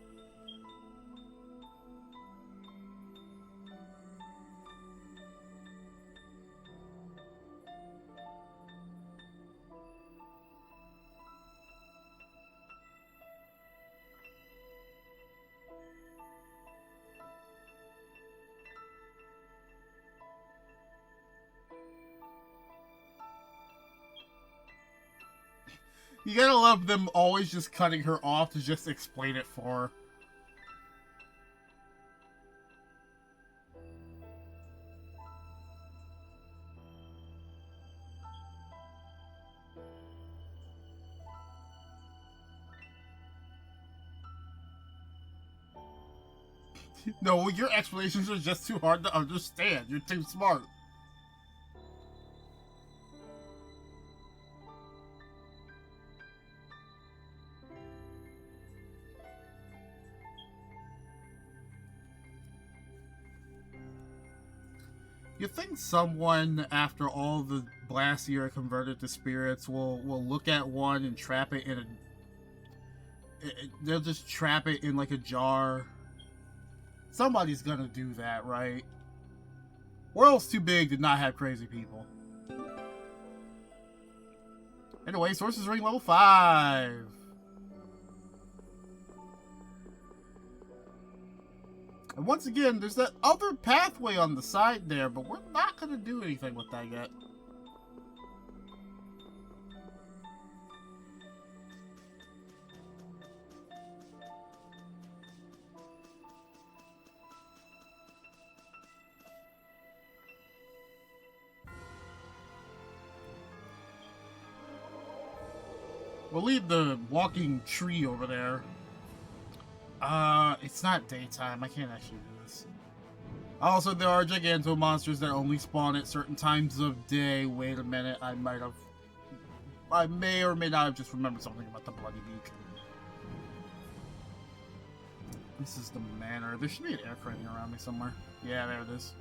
You gotta love them always just cutting her off to just explain it for her. No, your explanations are just too hard to understand. You're too smart. You think someone, after all the Blastia are converted to spirits, will look at one and trap it in a... They'll just trap it in like a jar. Somebody's gonna do that, right? World's too big to not have crazy people. Anyway, Sorcerer's Ring level 5. And once again, there's that other pathway on the side there, but we're not going to do anything with that yet. We'll leave the walking tree over there. It's not daytime. I can't actually do this. Also, there are Giganto monsters that only spawn at certain times of day. Wait a minute. I may or may not have just remembered something about the Bloody Beak. This is the manor. There should be an air crane around me somewhere. Yeah, there it is.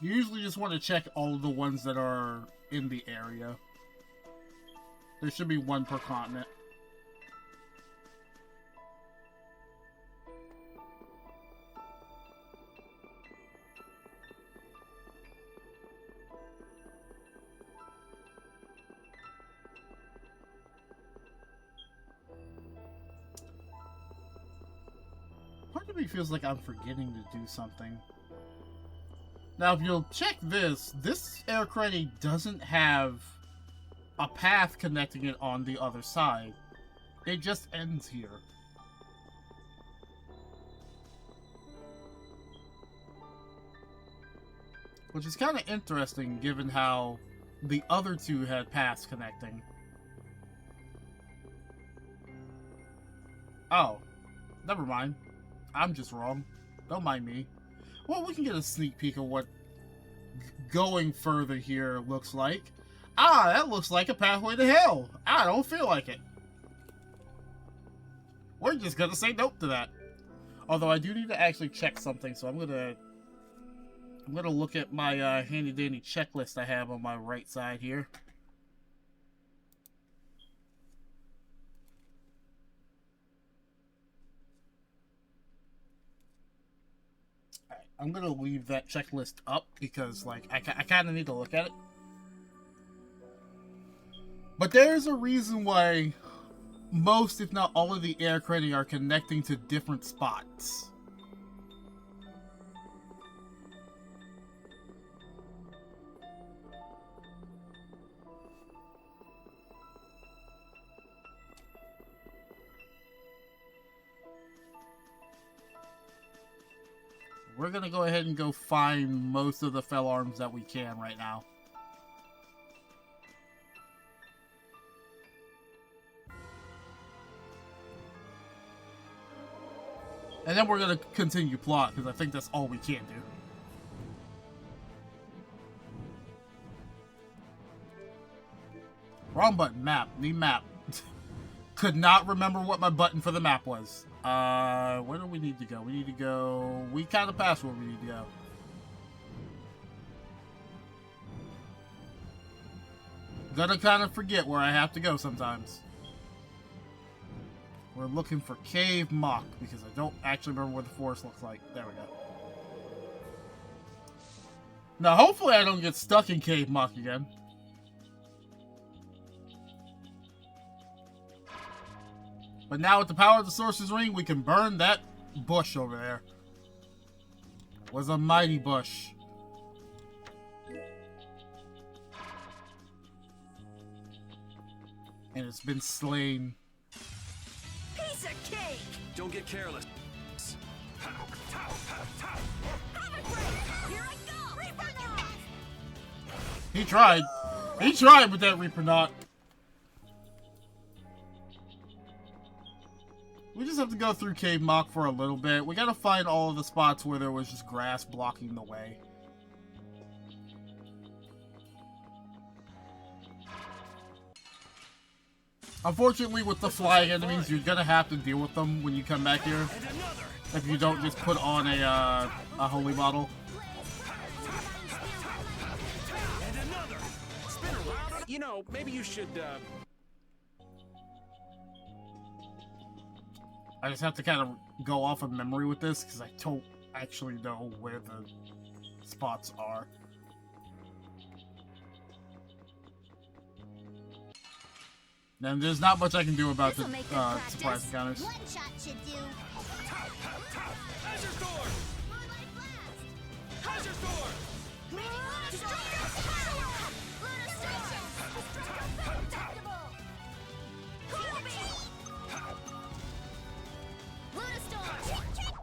You usually just want to check all of the ones that are in the area. There should be one per continent. of me feels like I'm forgetting to do something. Now, if you'll check this air credit doesn't have a path connecting it on the other side. It just ends here. Which is kind of interesting, given how the other two had paths connecting. Oh, never mind. I'm just wrong. Don't mind me. Well, we can get a sneak peek of what going further here looks like. Ah, that looks like a pathway to hell. I don't feel like it. We're just gonna say nope to that. Although I do need to actually check something, so I'm gonna look at my handy dandy checklist I have on my right side here. Alright, I'm gonna leave that checklist up because, like, I kind of need to look at it. But there's a reason why most, if not all, of the air credit are connecting to different spots. We're gonna go ahead and go find most of the fell arms that we can right now. And then we're gonna continue plot, because I think that's all we can do. Wrong button. Map. Need map. Could not remember what my button for the map was. Where do we need to go? We need to go... We kind of passed where we need to go. Gonna kind of forget where I have to go sometimes. We're looking for Cave Mock, because I don't actually remember what the forest looks like. There we go. Now, hopefully I don't get stuck in Cave Mock again. But now with the power of the Sorcerer's Ring, we can burn that bush over there. It was a mighty bush. And it's been slain. Piece of cake! Don't get careless. Here I go! Reaper Knot! He tried. He tried with that Reaper Knot. We just have to go through Cave Mock for a little bit. We gotta find all of the spots where there was just grass blocking the way. Unfortunately, with the flying enemies, you're gonna have to deal with them when you come back here. If you don't just put on a holy bottle. You know, maybe you should, I just have to kind of go off of memory with this, because I don't actually know where the spots are. And there's not much I can do about the surprise encounters. One shot should do. Azure Sword! Moonlight Blast! Azure Sword!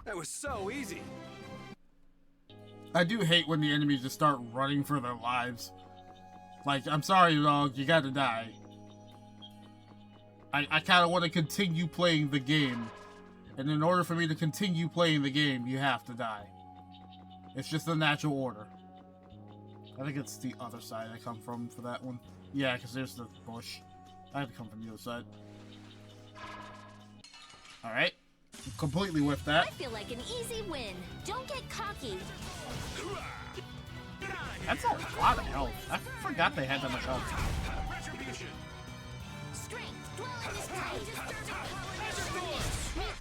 That was so easy. I do hate when the enemies just start running for their lives. Like, I'm sorry, dog, you gotta die. I kind of want to continue playing the game. And in order for me to continue playing the game, you have to die. It's just the natural order. I think it's the other side I come from for that one. Yeah, because there's the bush. I have to come from the other side. Alright. Completely whiffed that. I feel like an easy win. Don't get cocky. That's a lot of health. I forgot they had that much health. Strength, dwelling this tight.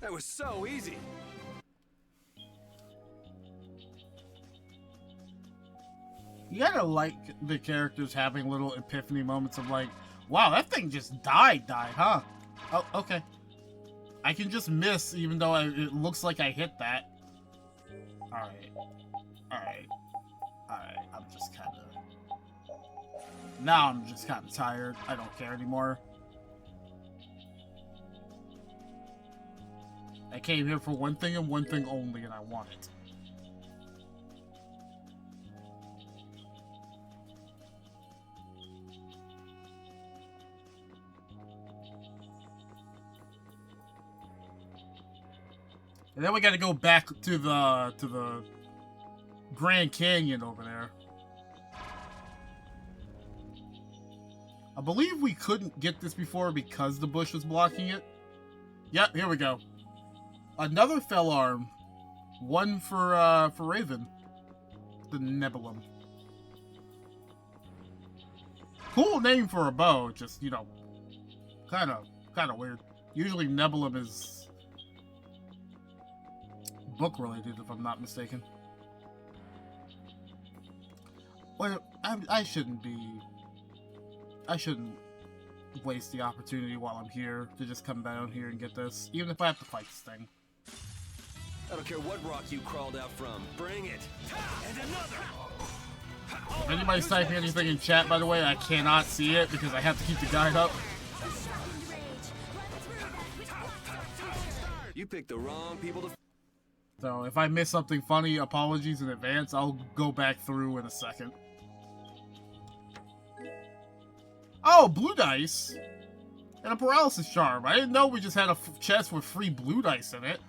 That was so easy. You gotta like the characters having little epiphany moments of like, wow, that thing just died, huh? Oh, okay. I can just miss even though it looks like I hit that. Alright. Alright. Alright. Now I'm just kind of tired. I don't care anymore. I came here for one thing and one thing only, and I want it. And then we gotta go back to the Grand Canyon over there. I believe we couldn't get this before because the bush was blocking it. Yep, here we go. Another fell arm. One for Raven. The Nebulum. Cool name for a bow, just, you know, kind of weird. Usually Nebulum is book related, if I'm not mistaken. Well, I shouldn't waste the opportunity while I'm here to just come down here and get this, even if I have to fight this thing. I don't care what rock you crawled out from. Bring it. And another. If anybody's typing anything in chat, by the way, I cannot see it because I have to keep the guide up. You picked the wrong people to. So if I miss something funny, apologies in advance. I'll go back through in a second. Oh, blue dice! And a paralysis charm. I didn't know we just had a chest with free blue dice in it.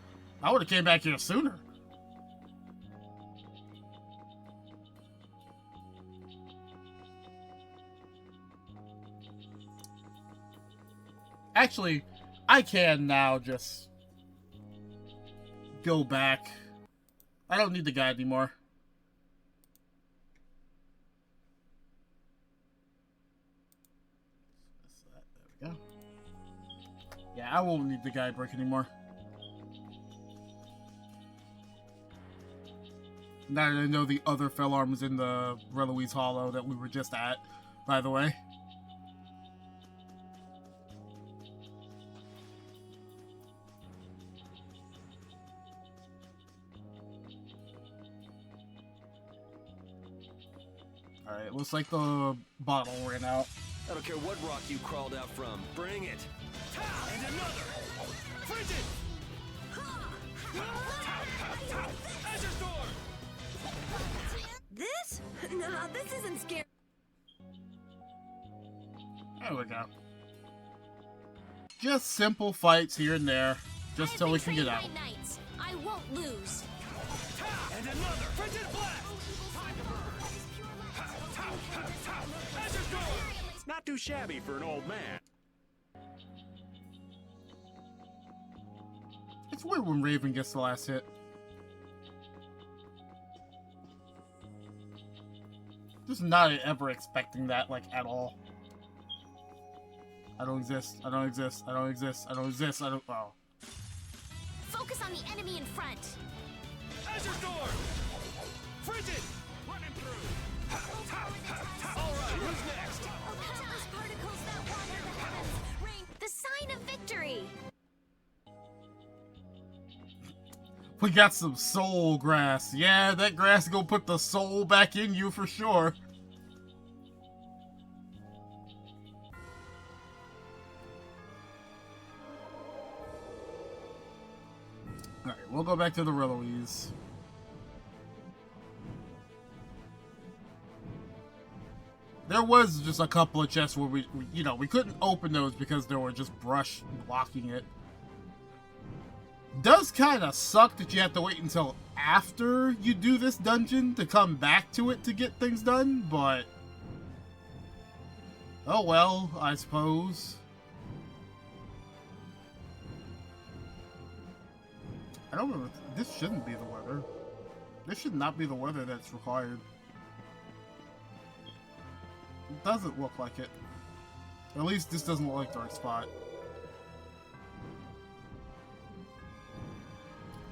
I would have came back here sooner. Actually, I can now just go back. I don't need the guide anymore. There we go. Yeah, I won't need the guide break anymore. Now that I know the other fell arm is in the Reloise Hollow that we were just at, by the way. Alright, looks like the bottle ran out. I don't care what rock you crawled out from. Bring it. And another. Frigid. Azure Storm. This? Nah, this isn't scary. There we go. Just simple fights here and there, just till we can get out. I won't lose. And another. Frigid Blast. Azure Storm. Not too shabby for an old man. It's weird when Raven gets the last hit. Just not ever expecting that, like, at all. I don't exist. I don't exist. I don't exist. I don't exist. I don't. Oh. Focus on the enemy in front. Azure Storm. Frigid. Running through. All right, who's next? The sign of victory. We got some soul grass. Yeah, that grass gonna put the soul back in you for sure. Alright, we'll go back to the Reloise. There was just a couple of chests where we you know, we couldn't open those because there were just brush blocking it. Does kind of suck that you have to wait until after you do this dungeon to come back to it to get things done, but oh well, I suppose. I don't remember. This shouldn't be the weather. This should not be the weather that's required. It doesn't look like it. At least this doesn't look like the right spot.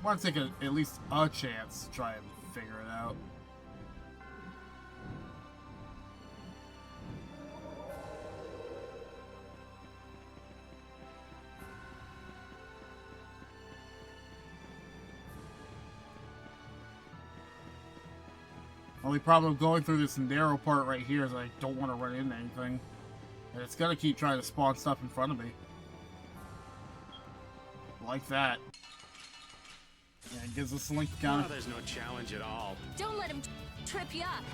I want to take at least a chance to try and figure it out. Only problem with going through this narrow part right here is I don't want to run into anything. And it's gonna keep trying to spawn stuff in front of me. Like that. Yeah, it gives us a link counter. Oh, there's no challenge at all. Don't let him trip you up.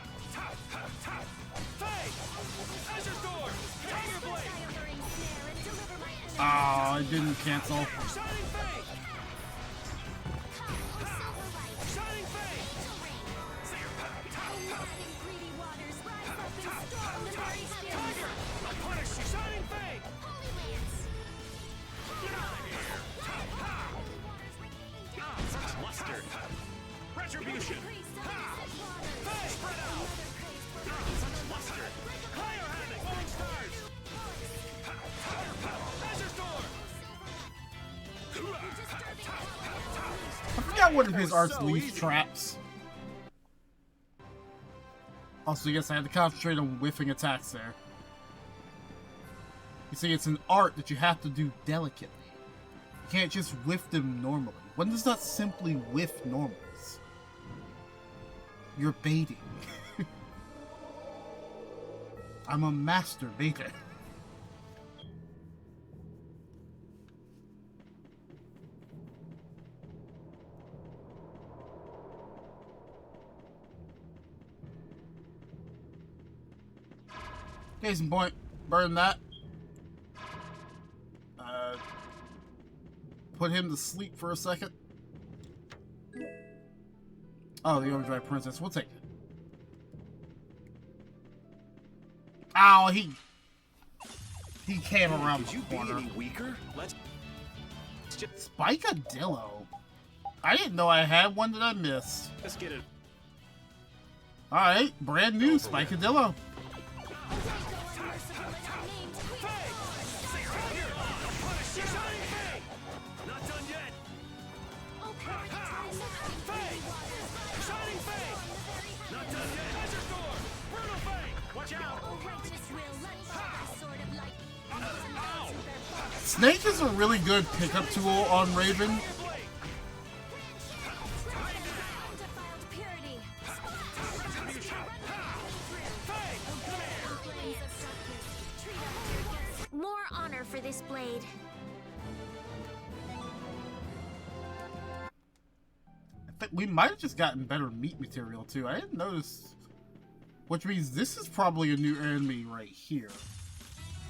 Oh, I didn't cancel. Mustard. Retribution. Spread out. Mustard. Higher havoc. Falling stars. Azure storm. I forgot one of his arts leaf traps. Also, yes, I had to concentrate on whiffing attacks there. You see, it's an art that you have to do delicately. You can't just whiff them normally. One does not simply whiff normals. You're baiting. I'm a master baiter. Case in point, burn that. Put him to sleep for a second. Oh, the Overdrive Princess. We'll take it. Ow, he came around the corner. Could you be any weaker? Let's just Spikadillo. I didn't know I had one that I missed. let's get it. Alright, brand new Spikadillo. Not done yet. Not done yet. Azure storm. Brutal fang. Watch out. Ow. Snake is a really good pickup tool on Raven. More honor for this blade. I think we might have just gotten better meat material too. I didn't notice. Which means this is probably a new enemy right here.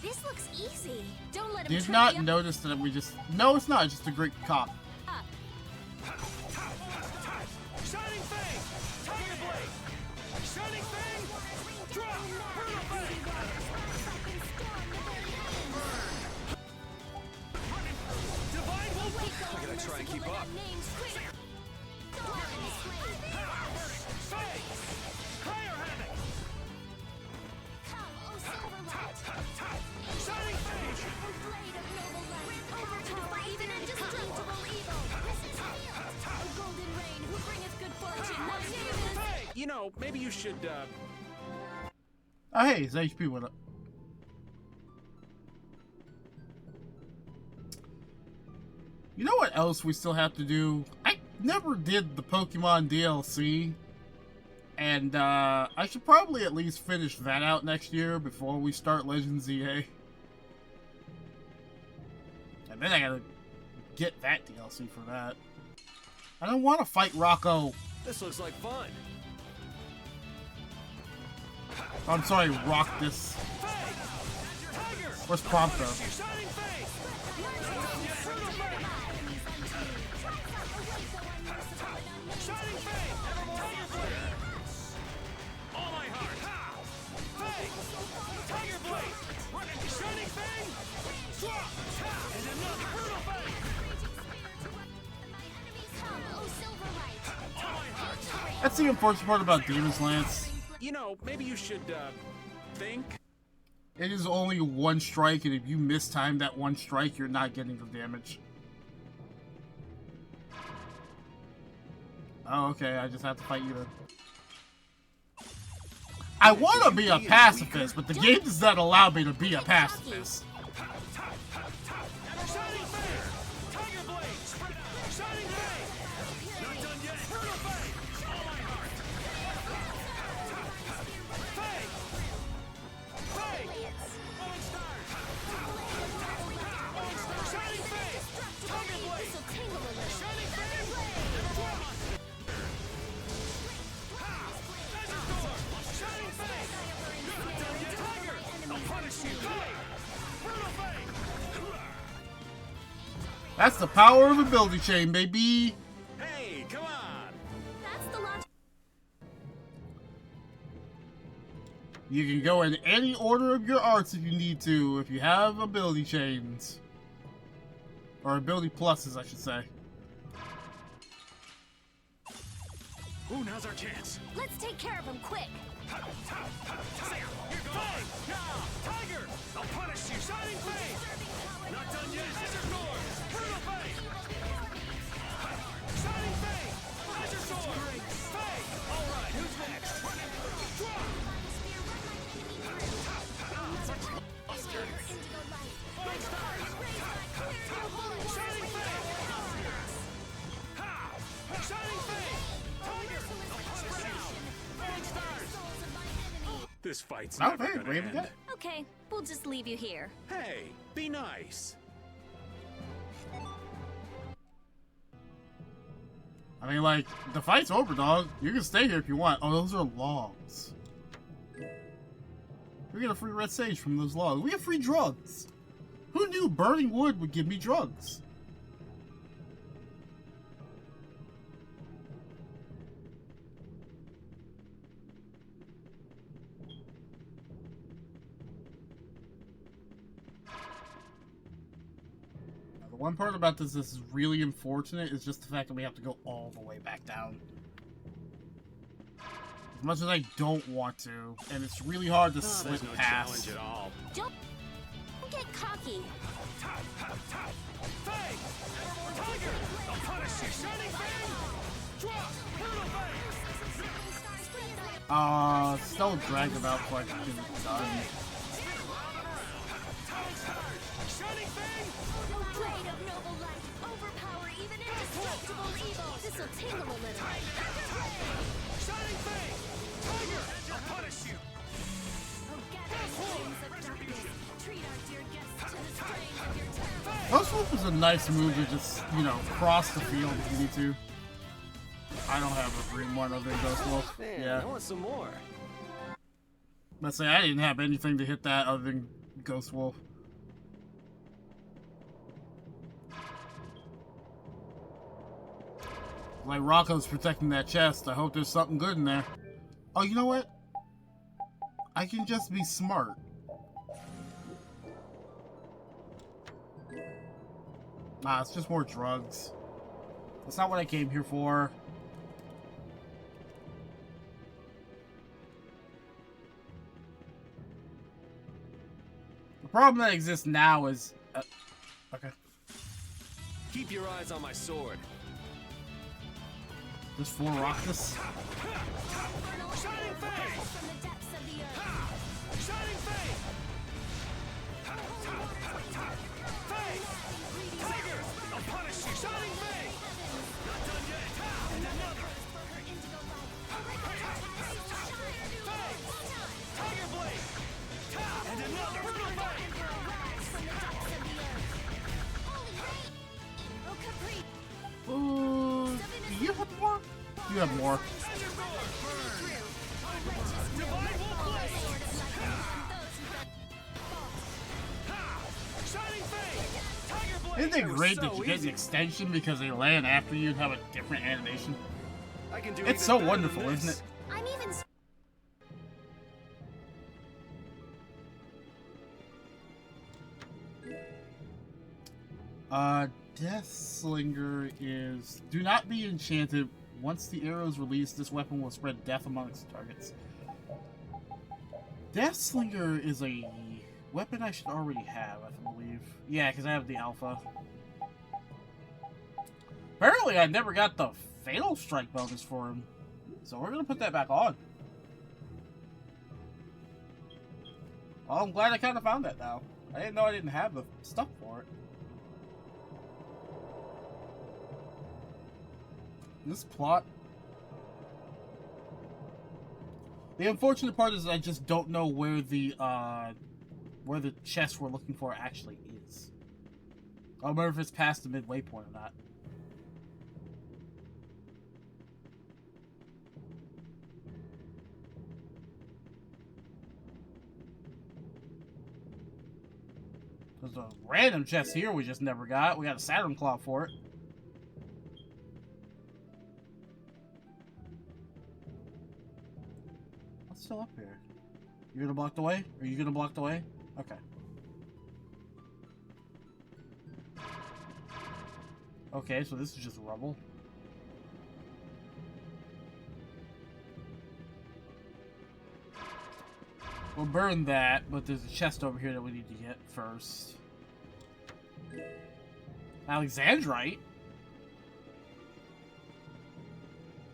This looks easy. Don't let him Did trip not you notice that we just... No, it's not. It's just a great cop. up. Shining fang. Tiger blade. Shining fang. Drop. Brutal fang. Divine wolf. I gotta try and keep up. Fang. Higher havoc. Shining fang. You know, maybe you should, Oh, hey, his HP went up. You know what else we still have to do? I never did the Pokemon DLC. And, I should probably at least finish that out next year before we start Legends EA. And then I gotta get that DLC for that. I don't want to fight Rocco. This looks like fun. I'm sorry, Rock this. Where's Prompto? Shining fang. Shining fang. Tiger blade. All my heart. Fang. Tiger blade. Shining fang. Drop. And another brutal fang. All my heart. That's the unfortunate part about Demon's Lance. you know, maybe you should, think. It is only one strike, and if you mistime that one strike, you're not getting the damage. Oh, okay, I just have to fight you then. I want to be a pacifist, but the game does not allow me to be a pacifist. punish you! Brutal Fate! That's the power of ability chain, baby. Hey, come on! That's the logic. You can go in any order of your arts if you need to, if you have ability chains. Or ability pluses, I should say. Ooh, now's our chance. Let's take care of him quick. Here goes! Now! Tiger! I'll punish you! Shining Fate! Not done yet! Scissor Sword! Brutal Fate! Shining Fate! Scissor Sword! Fate! Alright, who's next? Drop! Shining Fate! Ha! Shining Fate! Tiger! I'll punish you! Fate stars! This fight's Oh, never hey, gonna Raven end. got- Okay, we'll just leave you here. Hey, be nice. I mean, like, the fight's over, dog. You can stay here if you want. Oh, those are logs. We get a free red sage from those logs. We get free drugs. Who knew burning wood would give me drugs? Now, the one part about this is really unfortunate is just the fact that we have to go all the way back down. As much as I don't want to, and it's really hard to slip There's no past. challenge at all. Don't get cocky. Fate! Tiger! I'll punish you! Shining Fate! Drop! Brutal Fate! Still dragged about before I can get it done. Shining Fate! Blade of noble light, overpower even indestructible evil. This'll tingle a little. Shining Fate! Tiger! I'll punish you! Ghost Wolf is a nice move to just, you know, cross the field if you need to. I don't have a green one other than Ghost Wolf. Man, Yeah. I want some more. Let's say I didn't have anything to hit that other than Ghost Wolf. Like Rocco's protecting that chest. I hope there's something good in there. Oh, you know what? I can just be smart. Nah, it's just more drugs. That's not what I came here for. The problem that exists now is... okay. Keep your eyes on my sword. There's 4 Rockets. Shining Fate! Shining Fate! Fate! Tiger! I'll punish you! Shining Fate! Not done yet! And another! Fate! Tiger Blade! And another! Brutal Fate! Do you have more? You have more. Scissor Sword! Divine Wolf Blade! Shining Fate! Tiger Blade! Isn't it great so that you get an easy. extension because they land after you and have a different animation? I can do It's even so better wonderful, than isn't this. it? I'm even. Deathslinger is... Do not be enchanted. Once the arrow is released, this weapon will spread death amongst targets. Deathslinger is a weapon I should already have, I believe. Yeah, because I have the alpha. Apparently, I never got the Fatal Strike bonus for him. So we're going to put that back on. Well, I'm glad I kind of found that now. I didn't know I didn't have the stuff for it. This plot... The unfortunate part is I just don't know where the chest we're looking for actually is. I don't remember if it's past the midway point or not. There's a random chest here we just never got. We got a Saturn Claw for it. What's still up here? You gonna block the way? Are you gonna block the way? Okay. Okay, so this is just rubble. We'll burn that, but there's a chest over here that we need to get first. Alexandrite?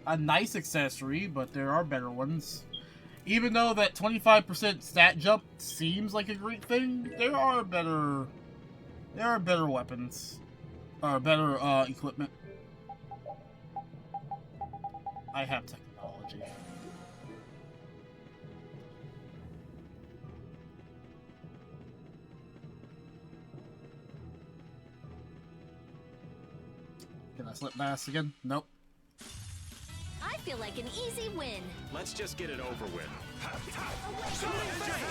A nice accessory, but there are better ones. Even though that 25% stat jump seems like a great thing, there are better weapons. Or better equipment. I have technology. Can I slip past again? Nope. I feel like an easy win. Let's just get it over with. Shining Fang!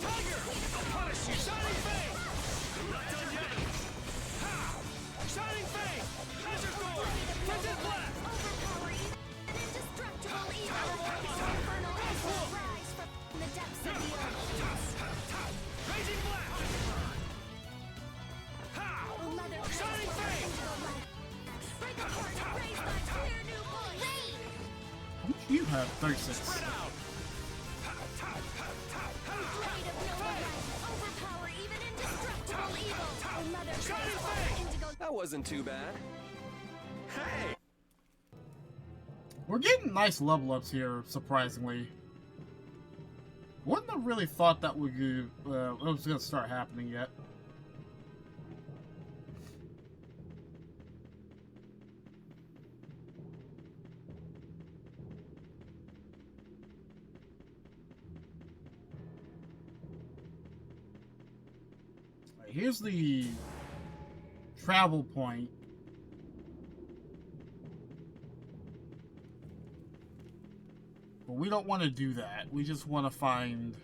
Tiger! I'll punish you! Shining Fang! I'm not done yet! Ha! Shining Fang! Treasure Door! Tinted Blast! Overpowering and indestructible evil! Infernal angels rise from the depths of the earth! Raging Blast! Ha! Oh, Mother Shining Fang! break apart and raise my clear new voice! Rain! How much do you have? 36. Spread out! Blade of no light! Overpower even indestructible evil! Oh, Mother Shining Fang! Fang! Indigo That wasn't too bad. Hey! We're getting nice level ups here, surprisingly. Wouldn't have really thought that would it was gonna start happening yet. Alright, here's the travel point. But we don't want to do that. We just want to find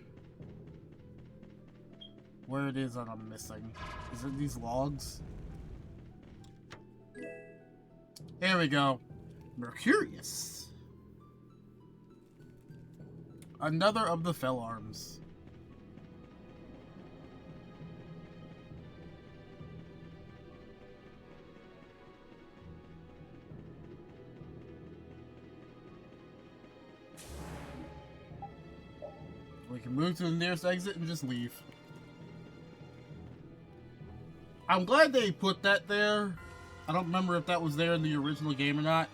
where it is that I'm missing. Is it these logs? There we go. Mercurius. Another of the fell arms. We can move to the nearest exit and just leave. I'm glad they put that there. I don't remember if that was there in the original game or not.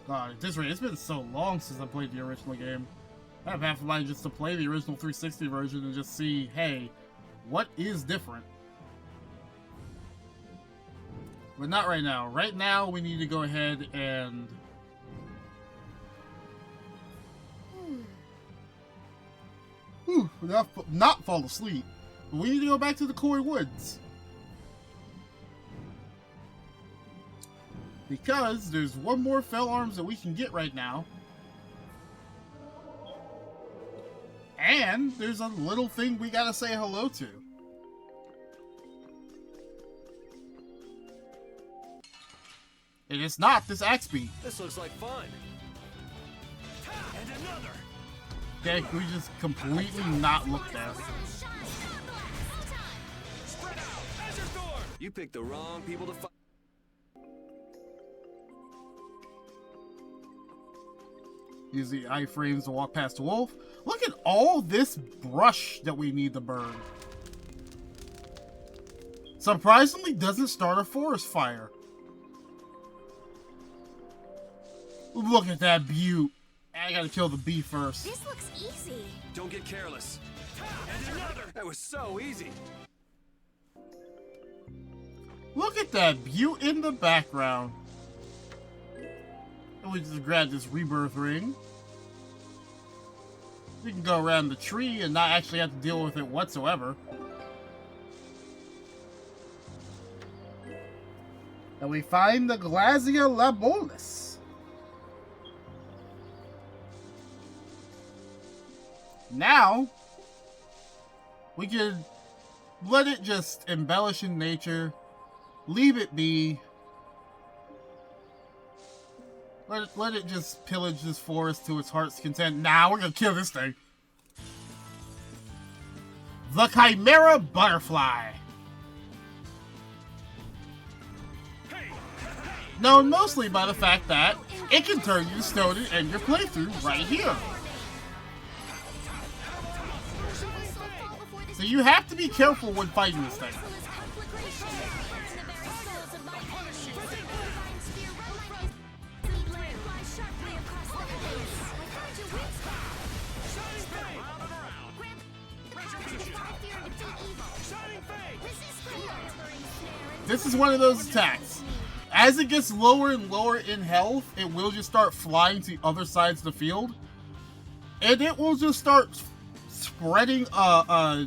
God, at this rate, it's been so long since I played the original game. I have half a mind just to play the original 360 version and just see, hey, what is different? But not right now. Right now, we need to go ahead and... not fall asleep. But we need to go back to the Koi Woods. Because there's one more fell arms that we can get right now. And there's a little thing we gotta say hello to. And it's not this axe beat. This looks like fun. And another! Okay, we just completely not looked at. Spread out! Azure Door! You picked the wrong people to fight. Use the iframes to walk past the wolf. Look at all this brush that we need to burn. Surprisingly, doesn't start a forest fire. Look at that beaut. I gotta kill the bee first. This looks easy. Don't get careless. And another! That was so easy. Look at that beaut in the background. And we just grab this rebirth ring. We can go around the tree and not actually have to deal with it whatsoever. And we find the Glazia Labolis. Now, we could let it just embellish in nature. Leave it be. Let it just pillage this forest to its heart's content. Nah, we're gonna kill this thing. The Chimera Butterfly. Known mostly by the fact that it can turn you to stone and end your playthrough right here. So you have to be careful when fighting this thing. This is one of those attacks. As it gets lower and lower in health, it will just start flying to other sides of the field. And it will just start spreading a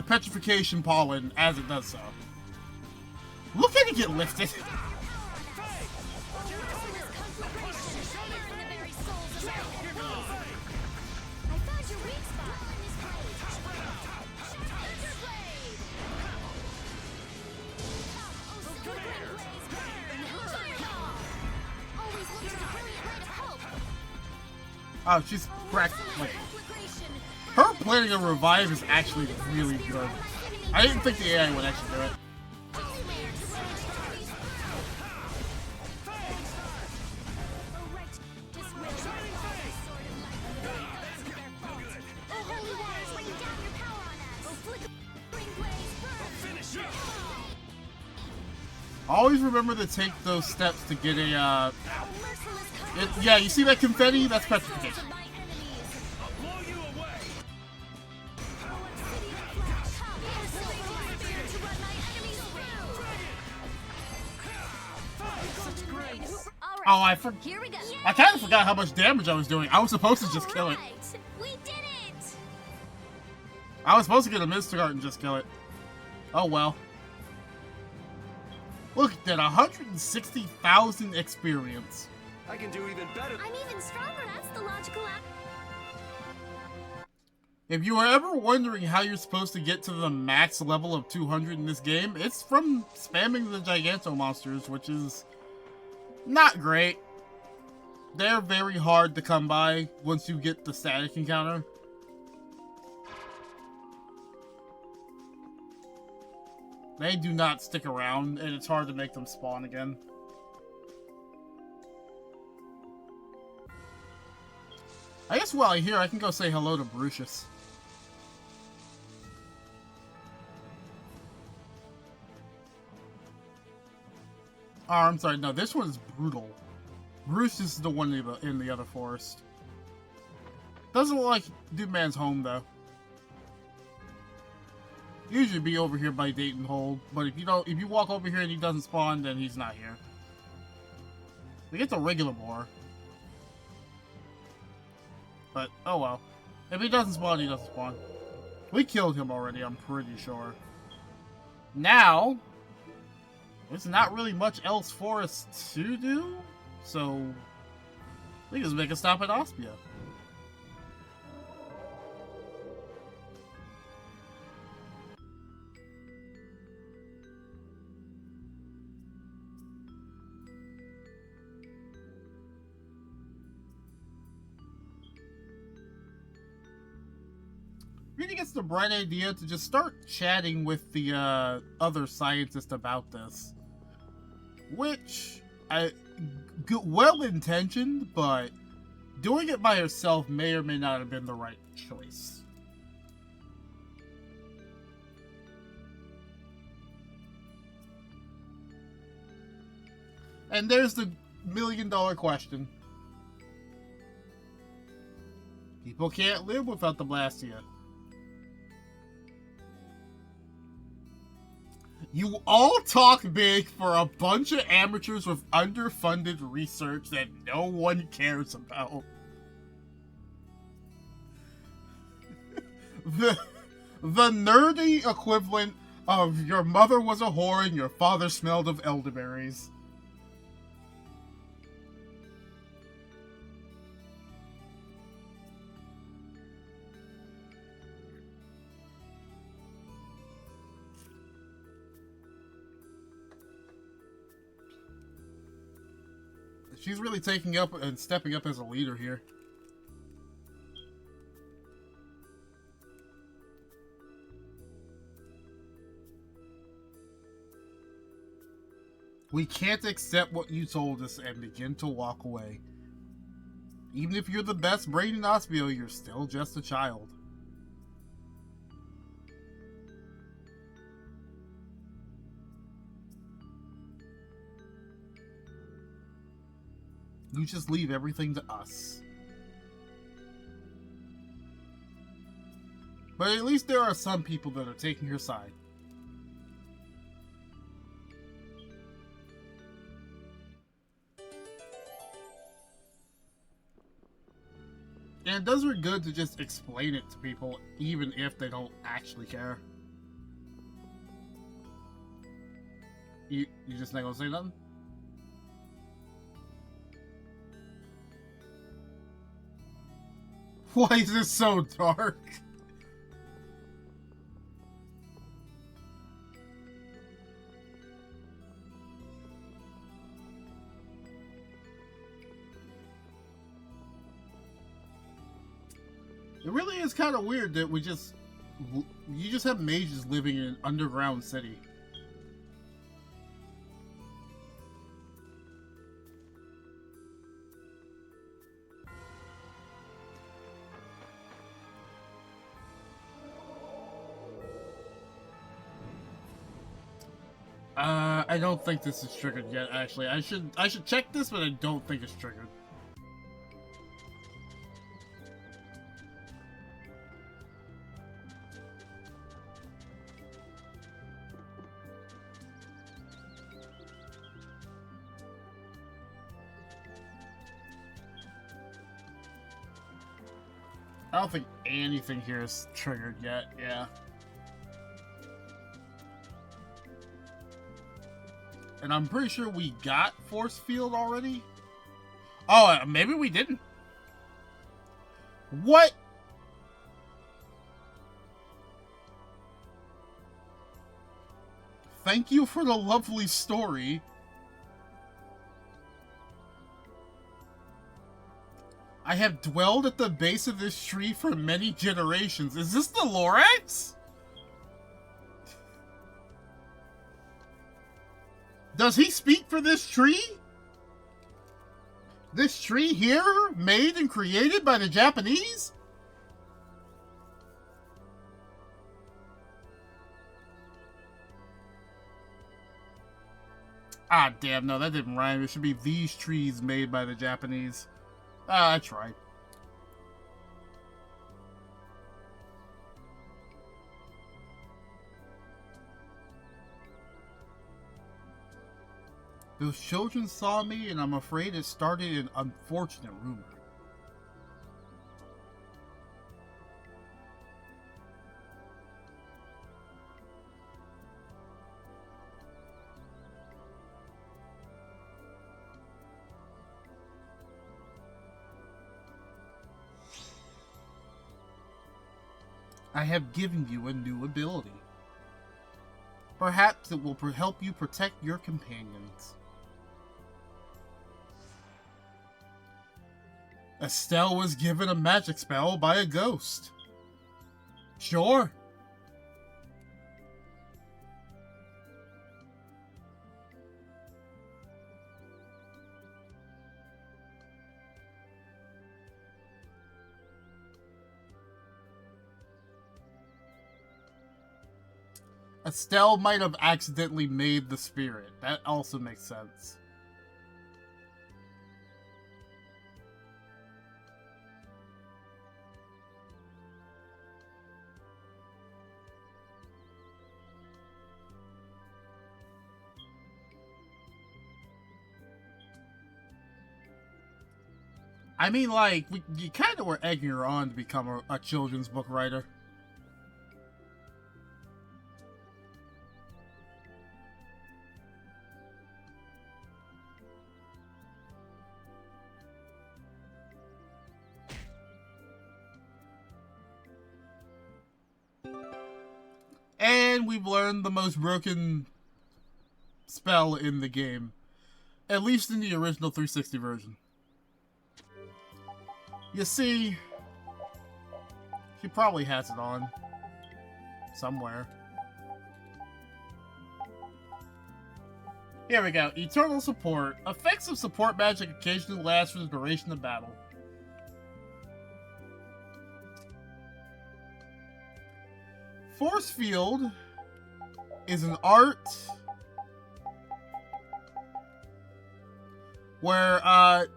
petrification pollen as it does so. Look at it get lifted. Oh, she's cracked. Like, her planning a revive is actually really good. I didn't think the AI would actually do it. Always remember to take those steps to get a, yeah, you see that confetti? That's petrification. Oh, I kind of forgot how much damage I was doing. I was supposed to just kill it. We did it! I was supposed to get a Mr. and just kill it. Oh well. Look at that, 160,000 experience. I can do even better. I'm even stronger. That's the logical act. If you were ever wondering how you're supposed to get to the max level of 200 in this game, it's from spamming the Giganto monsters, which is not great. They're very hard to come by once you get the static encounter. They do not stick around, and it's hard to make them spawn again. I guess while I'm here, I can go say hello to Brucius. Oh, I'm sorry, no, this one's Brutal. Bruce is the one in the other forest. Doesn't look like Dude Man's home, though. Usually be over here by Dayton Hold, but if you walk over here and he doesn't spawn, then he's not here. We get the regular boar. But, oh well. If he doesn't spawn, he doesn't spawn. We killed him already, I'm pretty sure. Now, there's not really much else for us to do, so we just make a stop at Ospia. Really gets the bright idea to just start chatting with the other scientists about this. Which, well-intentioned, but doing it by herself may or may not have been the right choice. And there's the million-dollar question. People can't live without the Blastia. You all talk big for a bunch of amateurs with underfunded research that no one cares about. The nerdy equivalent of your mother was a whore and your father smelled of elderberries. She's really taking up and stepping up as a leader here. We can't accept what you told us and begin to walk away. Even if you're the best brain in Ospio, you're still just a child. You just leave everything to us. But at least there are some people that are taking her side. And it does her good to just explain it to people, even if they don't actually care. You just not gonna say nothing? Why is this so dark? It really is kind of weird that you just have mages living in an underground city. I don't think this is triggered yet, actually. I should check this, but I don't think it's triggered. I don't think anything here is triggered yet, yeah. And I'm pretty sure we got Force Field already. Oh, maybe we didn't. What? Thank you for the lovely story. I have dwelled at the base of this tree for many generations. Is this the Lorax? Does he speak for this tree? This tree here, made and created by the Japanese? Ah, damn, no, that didn't rhyme. It should be these trees made by the Japanese. Ah, I tried. Those children saw me, and I'm afraid it started an unfortunate rumor. I have given you a new ability. Perhaps it will help you protect your companions. Estelle was given a magic spell by a ghost. Sure. Estelle might have accidentally made the spirit. That also makes sense. I mean, like, you kind of were egging her on to become a children's book writer. And we've learned the most broken spell in the game. At least in the original 360 version. You see, she probably has it on somewhere. Here we go. Eternal support. Effects of support magic occasionally last for the duration of battle. Force field is an art where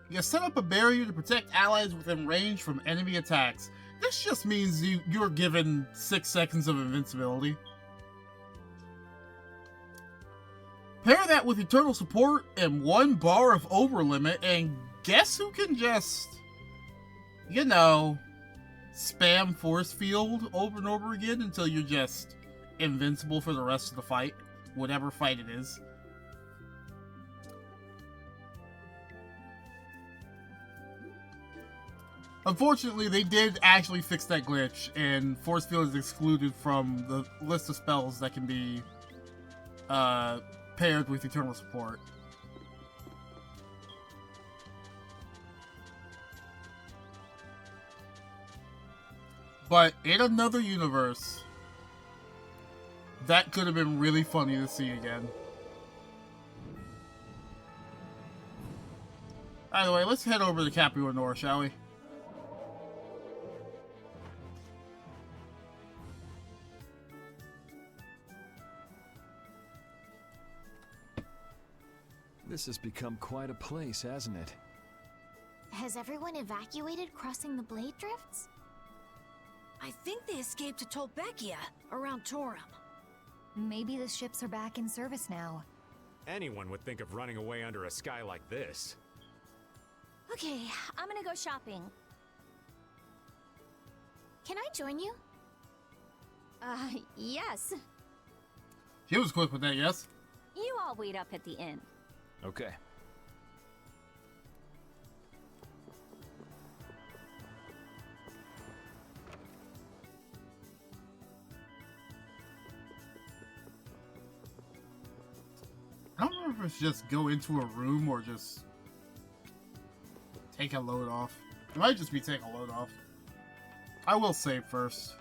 you set up a barrier to protect allies within range from enemy attacks. This just means you're given 6 seconds of invincibility. Pair that with eternal support and 1 bar of over limit, and guess who can just, you know, spam force field over and over again until you're just invincible for the rest of the fight, whatever fight it is. Unfortunately, they did actually fix that glitch, and force field is excluded from the list of spells that can be paired with eternal support. But in another universe, that could have been really funny to see again. By the way, let's head over to Capua Nor, shall we? This has become quite a place, hasn't it? Has everyone evacuated crossing the blade drifts? I think they escaped to Tolbekia, around Torum. Maybe the ships are back in service now. Anyone would think of running away under a sky like this. Okay, I'm gonna go shopping. Can I join you? Yes. She was quick with that, yes? You all wait up at the inn. Okay. I don't know if it's just go into a room or just take a load off. It might just be take a load off. I will save first.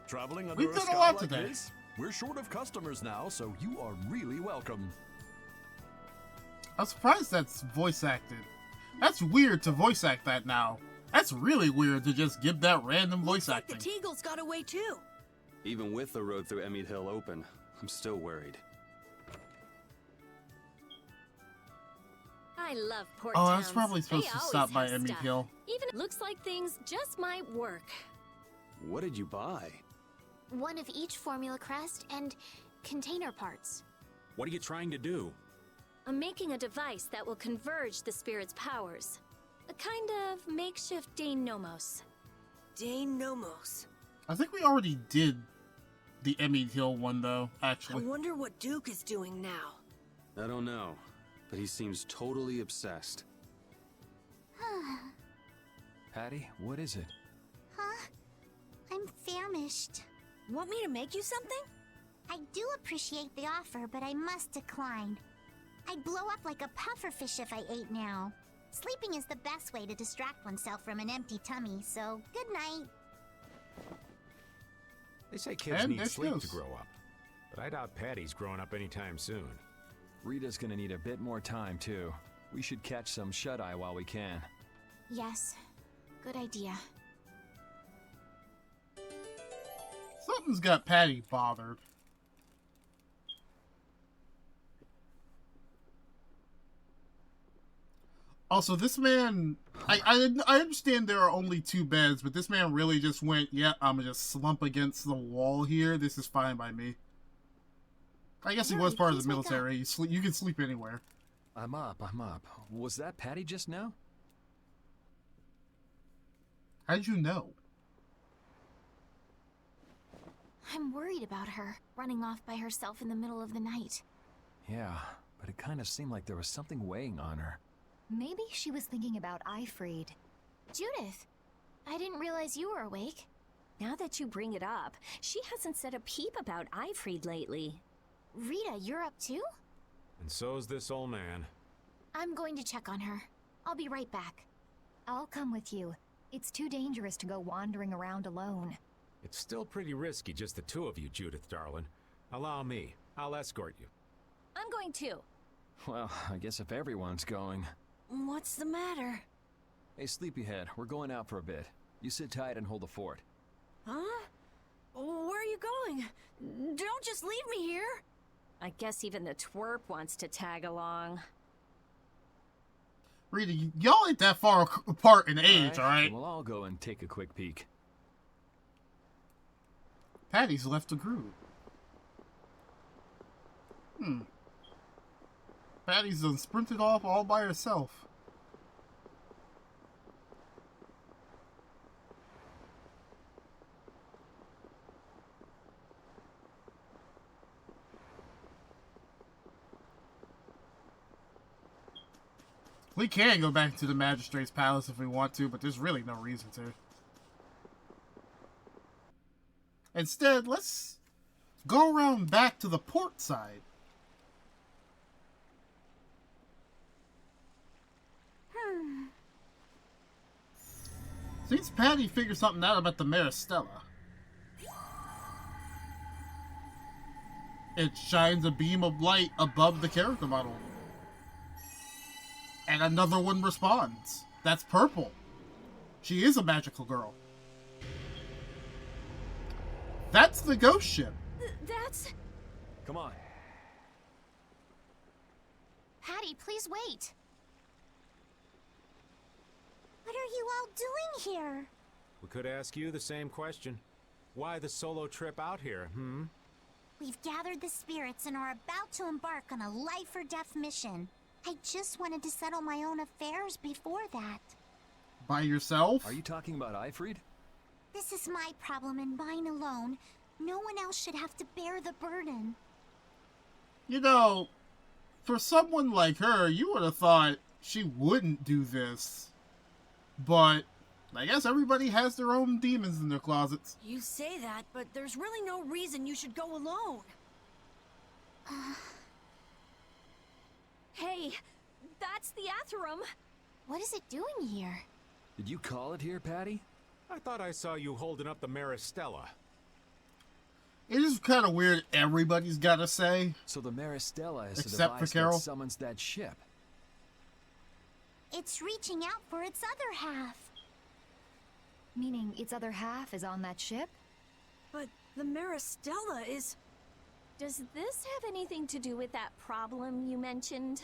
Traveling under We've a done a sky lot like today. this? We're short of customers now, so you are really welcome. I'm surprised that's voice acted. That's weird to voice act that now. That's really weird to just give that random voice Looks like acting. the Teagles got away too. Even with the road through Emmett Hill open, I'm still worried. I love port Oh, I towns. was probably supposed They to always stop by have Emmett stuff. Hill. Even looks like things just might work. What did you buy? One of each formula crest and container parts. What are you trying to do? I'm making a device that will converge the spirit's powers. A kind of makeshift Dane Nomos. Dane Nomos. I think we already did the Emmett Hill one, though, I actually. wonder what Duke is doing now. I don't know, but he seems totally obsessed. Patty, what is it? Huh? I'm famished. Want me to make you something? I do appreciate the offer, but I must decline. I'd blow up like a pufferfish if I ate now. Sleeping is the best way to distract oneself from an empty tummy, so good night. They say kids And need there sleep goes. to grow up. But I doubt Patty's growing up anytime soon. Rita's gonna need a bit more time, too. We should catch some shut-eye while we can. Yes. Good idea. Something's got Patty bothered. Also, this man, I understand there are only 2 beds, but this man really just went, yeah, I'm gonna just slump against the wall here. This is fine by me. I guess he was part of the military. You can sleep anywhere. I'm up. Was that Patty just now? How'd you know? I'm worried about her, running off by herself in the middle of the night. Yeah, but it kind of seemed like there was something weighing on her. Maybe she was thinking about Ifreed. Judith, I didn't realize you were awake. Now that you bring it up, she hasn't said a peep about Eifried lately. Rita, you're up too? And so's this old man. I'm going to check on her. I'll be right back. I'll come with you. It's too dangerous to go wandering around alone. It's still pretty risky, just the two of you, Judith, darling. Allow me. I'll escort you. I'm going too. Well, I guess if everyone's going... What's the matter? Hey, Sleepyhead, we're going out for a bit. You sit tight and hold the fort. Huh? Where are you going? Don't just leave me here. I guess even the twerp wants to tag along. Rita, y'all ain't that far apart in age, alright? Then we'll all go and take a quick peek. Patty's left the group. Patty's done sprinted off all by herself. We can go back to the Magistrate's Palace if we want to, but there's really no reason to. Instead, let's go around back to the port side. Since Patty figured something out about the Maristella, it shines a beam of light above the character model. And another one responds. That's purple. She is a magical girl. That's the ghost ship. That's... Come on. Patty, please wait. What are you all doing here? We could ask you the same question. Why the solo trip out here, We've gathered the spirits and are about to embark on a life-or-death mission. I just wanted to settle my own affairs before that. By yourself? Are you talking about Eifried? This is my problem and mine alone. No one else should have to bear the burden. You know, for someone like her, you would have thought she wouldn't do this. But I guess everybody has their own demons in their closets. You say that, but there's really no reason you should go alone. Hey, that's the Atherum. What is it doing here? Did you call it here, Patty? I thought I saw you holding up the Maristella. It is kind of weird everybody's got to say. So the Maristella is the Except for device Carol. that summons that ship. It's reaching out for its other half. Meaning its other half is on that ship? But the Maristella is... Does this have anything to do with that problem you mentioned?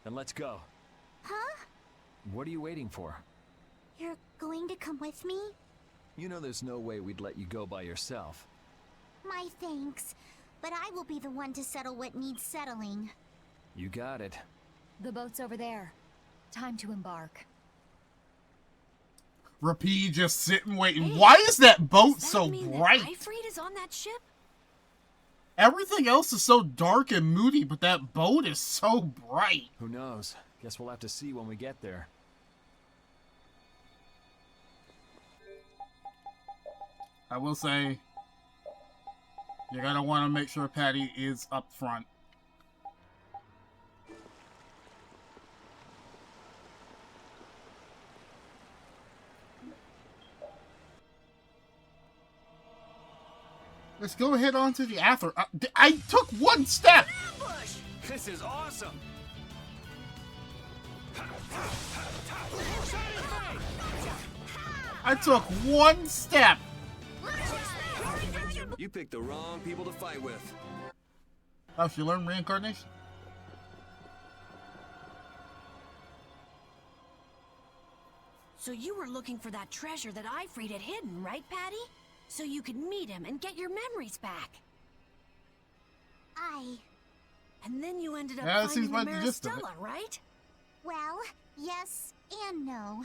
Then let's go. Huh? What are you waiting for? You're going to come with me? You know there's no way we'd let you go by yourself. My thanks. But I will be the one to settle what needs settling. You got it. The boat's over there. Time to embark. Rapide just sitting waiting. Hey, Why is that boat Does that so mean bright? that Eifried is on that ship? Everything else is so dark and moody, but that boat is so bright. Who knows? Guess we'll have to see when we get there. I will say, you're gonna want to make sure Patty is up front. Let's go ahead on to the Ather. I took one step! Ambush! This is awesome! I took one step! You picked the wrong people to fight with. Oh, she learned reincarnation? So you were looking for that treasure that Eifried had hidden, right, Patty? So you could meet him and get your memories back. And then you ended up Yeah, that seems finding like the the gist of it. Maristella, right? Well, yes and no.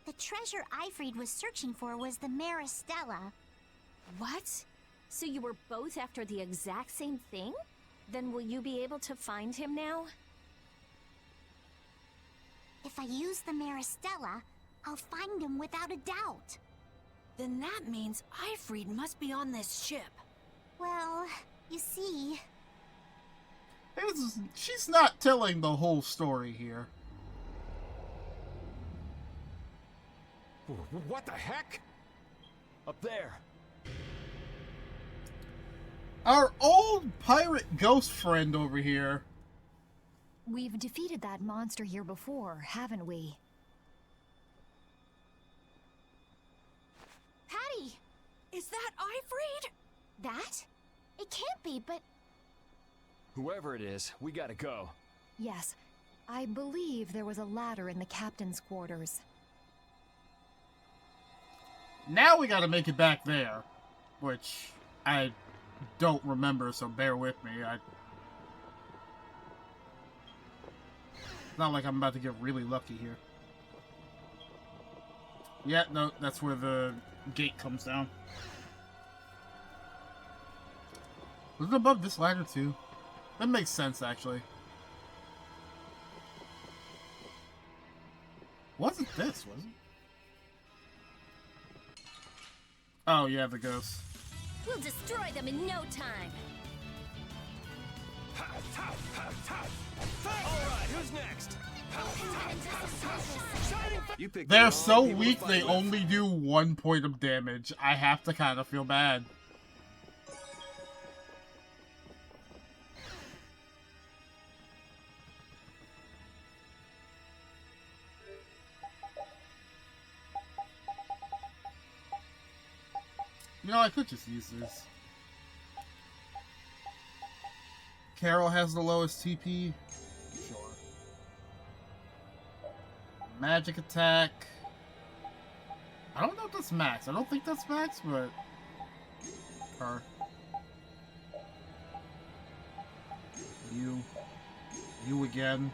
The treasure Eifried was searching for was the Maristella. What? So you were both after the exact same thing? Then will you be able to find him now? If I use the Maristella, I'll find him without a doubt. Then that means Ifrid must be on this ship. Well, you see... She's not telling the whole story here. What the heck? Up there. Our old pirate ghost friend over here. We've defeated that monster here before, haven't we? Patty! Is that Ifrid? That? It can't be, but... Whoever it is, we gotta go. Yes. I believe there was a ladder in the captain's quarters. Now we gotta make it back there. Which I don't remember, so bear with me. It's not like I'm about to get really lucky here. Yeah, no, that's where the gate comes down. Was it above this ladder too? That makes sense, actually. Wasn't this, was it? Oh, yeah, the ghost. We'll destroy them in no time. Alright, who's next? You picked They're the so wrong people to weak, fight they with. only do 1 point of damage. I have to kind of feel bad. You know, I could just use this. Carol has the lowest TP. Sure. Magic attack. I don't know if that's max. I don't think that's max, but... Her. You. You again.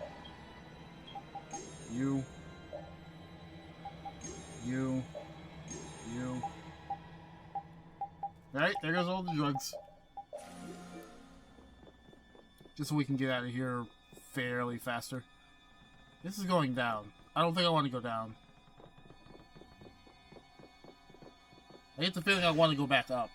You. You. You. Alright, there goes all the drugs. Just so we can get out of here fairly faster. This is going down. I don't think I want to go down. I get the feeling I want to go back up.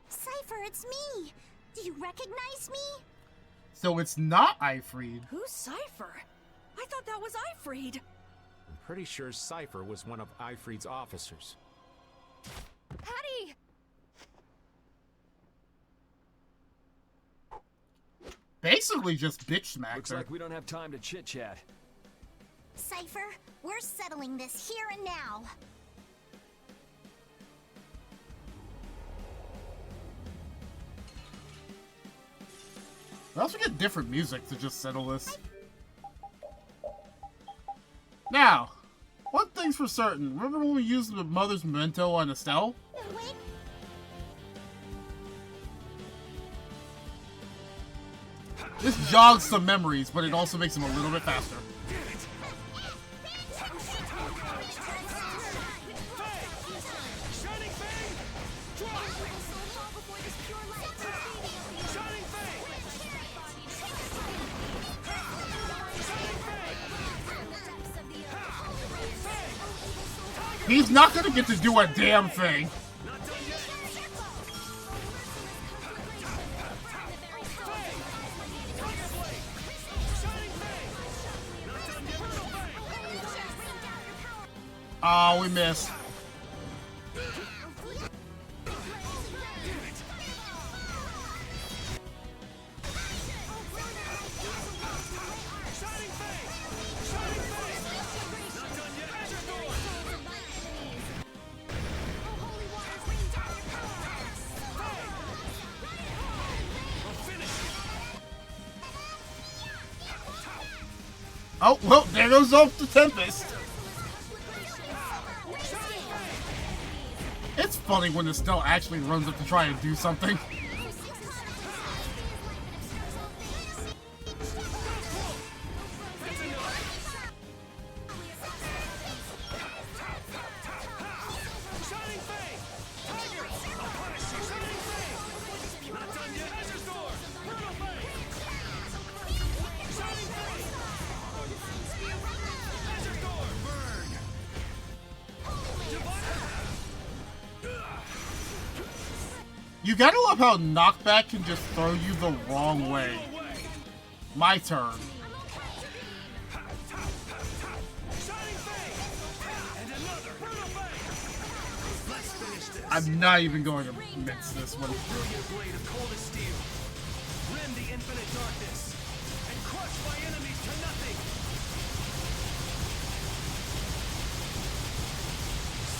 Cypher, it's me! Do you recognize me? So it's not Ifrid. Who's Cypher? I thought that was Ifrid. I'm pretty sure Cypher was one of Ifrid's officers. Patty! Basically just bitch smacked Looks her. like we don't have time to chit-chat. Cypher, we're settling this here and now. We also get different music to just settle this. Now, one thing's for certain. Remember when we used the Mother's Memento on Estelle? Wait. This jogs some memories, but it also makes them a little bit faster. He's not gonna get to do a damn thing. Oh, we missed. Oh, well, there goes off the Tempest. It's funny when Estelle actually runs up to try and do something. You gotta love how knockback can just throw you the wrong way. My turn. I'm not even going to mix this one. Rend the infinite darkness and crush my enemies to nothing.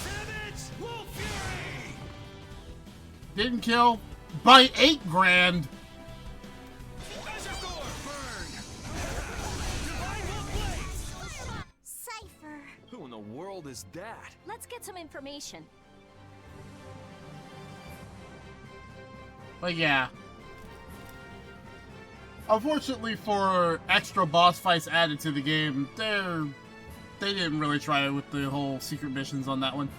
Savage Wolf Fury! Didn't kill by 8 grand. Cypher. Who in the world is that? Let's get some information. But yeah. Unfortunately for extra boss fights added to the game, they didn't really try it with the whole secret missions on that one.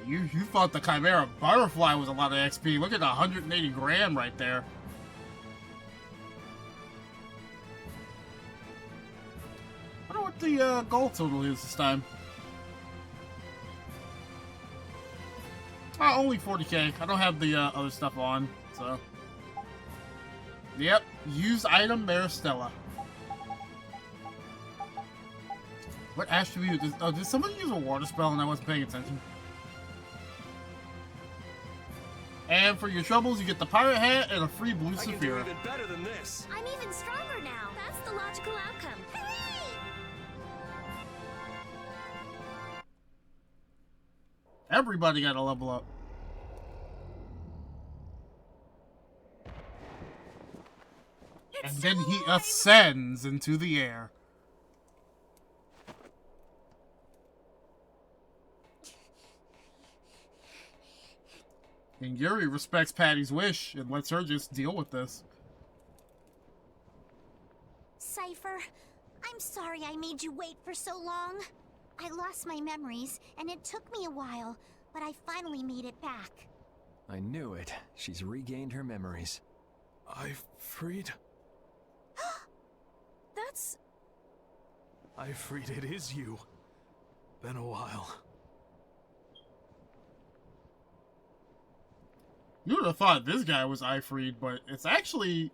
You thought the Chimera Butterfly was a lot of XP. Look at the 180 grand right there. I wonder what the gold total is this time. Only 40k. I don't have the other stuff on, so. Yep, use item Maristella. What attribute did somebody use a water spell and I wasn't paying attention? And for your troubles, you get the pirate hat and a free blue I can do Saphira. even better than this. I'm even stronger now. That's the logical outcome. Everybody got to level up. And then he ascends into the air. And Yuri respects Patty's wish and lets her just deal with this. Cypher, I'm sorry I made you wait for so long. I lost my memories, and it took me a while, but I finally made it back. I knew it. She's regained her memories. Ifrit? That's... Ifrit, it is you. Been a while. You would have thought this guy was Ifrit, but it's actually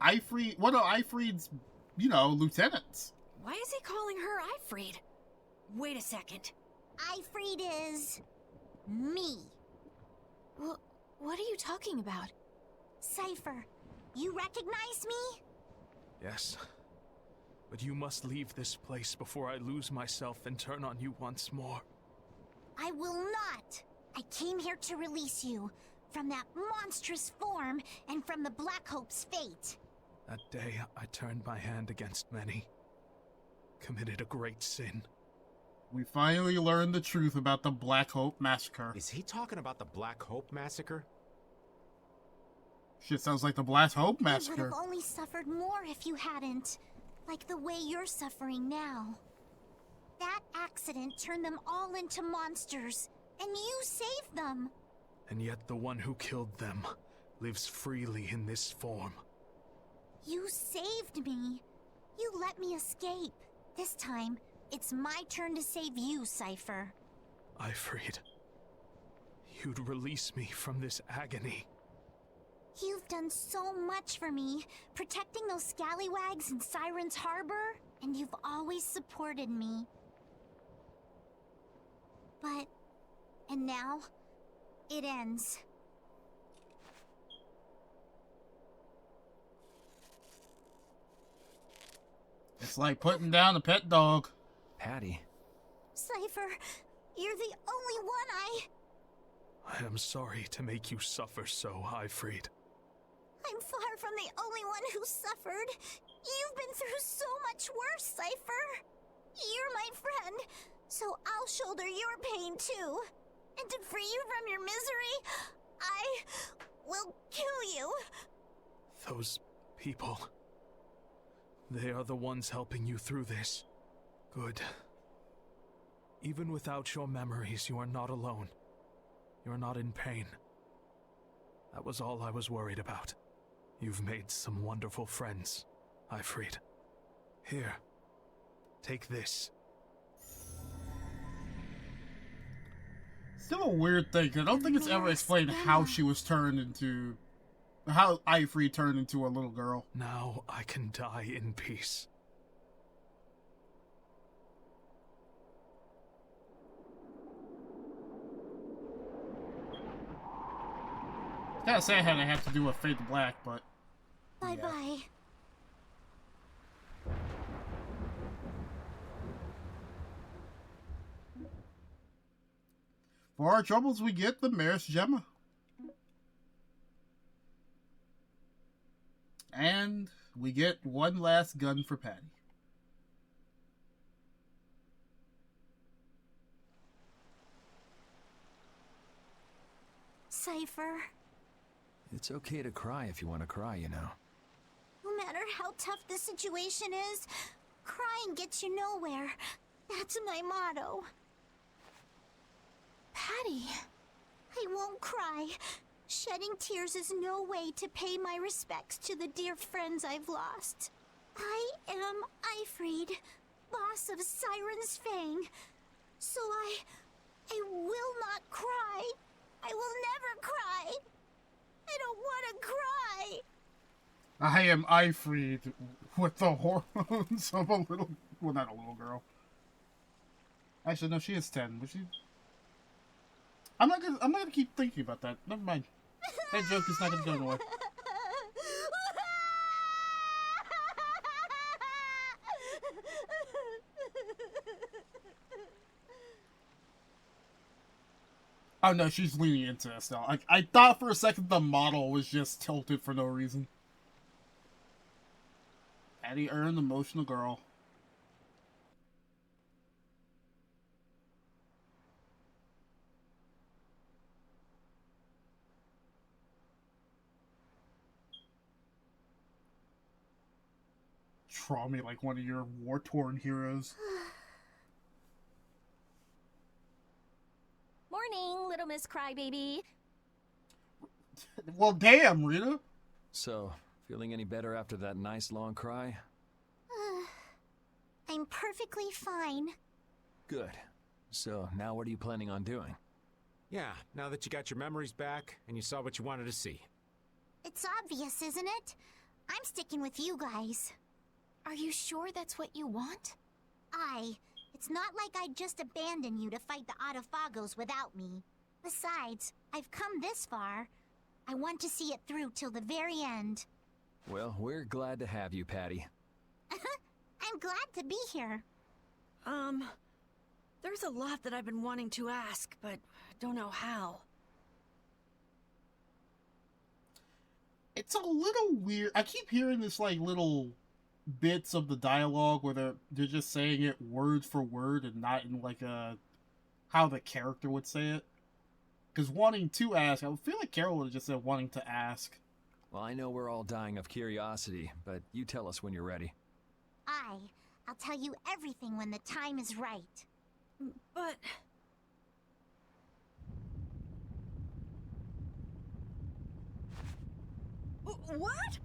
Ifrit, one of Ifrit's, lieutenants. Why is he calling her Ifrit? Wait a second. Ifrit is... me. What are you talking about? Cypher, you recognize me? Yes. But you must leave this place before I lose myself and turn on you once more. I will not. I came here to release you from that monstrous form and from the Black Hope's fate. That day, I turned my hand against many. Committed a great sin. We finally learned the truth about the Black Hope Massacre. Is he talking about the Black Hope Massacre? Shit sounds like the Black Hope I would Massacre. have only suffered more if you hadn't. Like the way you're suffering now. That accident turned them all into monsters, and you saved them. And yet the one who killed them lives freely in this form. You saved me. You let me escape. This time, it's my turn to save you, Cypher. Ifrit, you'd release me from this agony. You've done so much for me, protecting those scallywags in Siren's Harbor, and you've always supported me. And now, it ends. It's like putting down a pet dog. Patty. Cypher, you're the only one I am sorry to make you suffer so, Ifrit. I'm far from the only one who suffered. You've been through so much worse, Cypher. You're my friend, so I'll shoulder your pain too. And to free you from your misery, I will kill you. Those people... they are the ones helping you through this. Good. Even without your memories, you are not alone. You're not in pain. That was all I was worried about. You've made some wonderful friends, Ifrit. Here, take this. Still a weird thing. I don't think it's ever explained how she was turned into, how Ifrit turned into a little girl. Now I can die in peace. Kind of sad how they have to do a Fade to Black, but Bye-bye. For our troubles, we get the Maris Gemma. And we get one last gun for Patty. Cypher, It's okay to cry if you want to cry, you know. no matter how tough the situation is, crying gets you nowhere. That's my motto. Patty! I won't cry. Shedding tears is no way to pay my respects to the dear friends I've lost. I am Ifrit, boss of Siren's Fang. So I will not cry. I will never cry. I don't want to cry. I am Ifrit with the hormones of a little, well, not a little girl. Actually, no, she is 10. But she, I'm not gonna keep thinking about that. Never mind. That joke is not gonna go anywhere. Oh no, she's leaning into this now. I thought for a second the model was just tilted for no reason. Patty earned emotional girl. Draw me like one of your war-torn heroes. Morning, little Miss Crybaby. Well, damn, Rita. So, feeling any better after that nice long cry? I'm perfectly fine. Good. So, now what are you planning on doing? Yeah, now that you got your memories back and you saw what you wanted to see. It's obvious, isn't it? I'm sticking with you guys. Are you sure that's what you want? It's not like I'd just abandon you to fight the Autophagos without me. Besides, I've come this far. I want to see it through till the very end. Well, we're glad to have you, Patty. I'm glad to be here. There's a lot that I've been wanting to ask, but don't know how. It's a little weird. I keep hearing this like little bits of the dialogue where they're just saying it word for word and not in like a how the character would say it. Because wanting to ask, I feel like Carol would have just said wanting to ask. Well, I know we're all dying of curiosity, but you tell us when you're ready. I'll tell you everything when the time is right. But... What?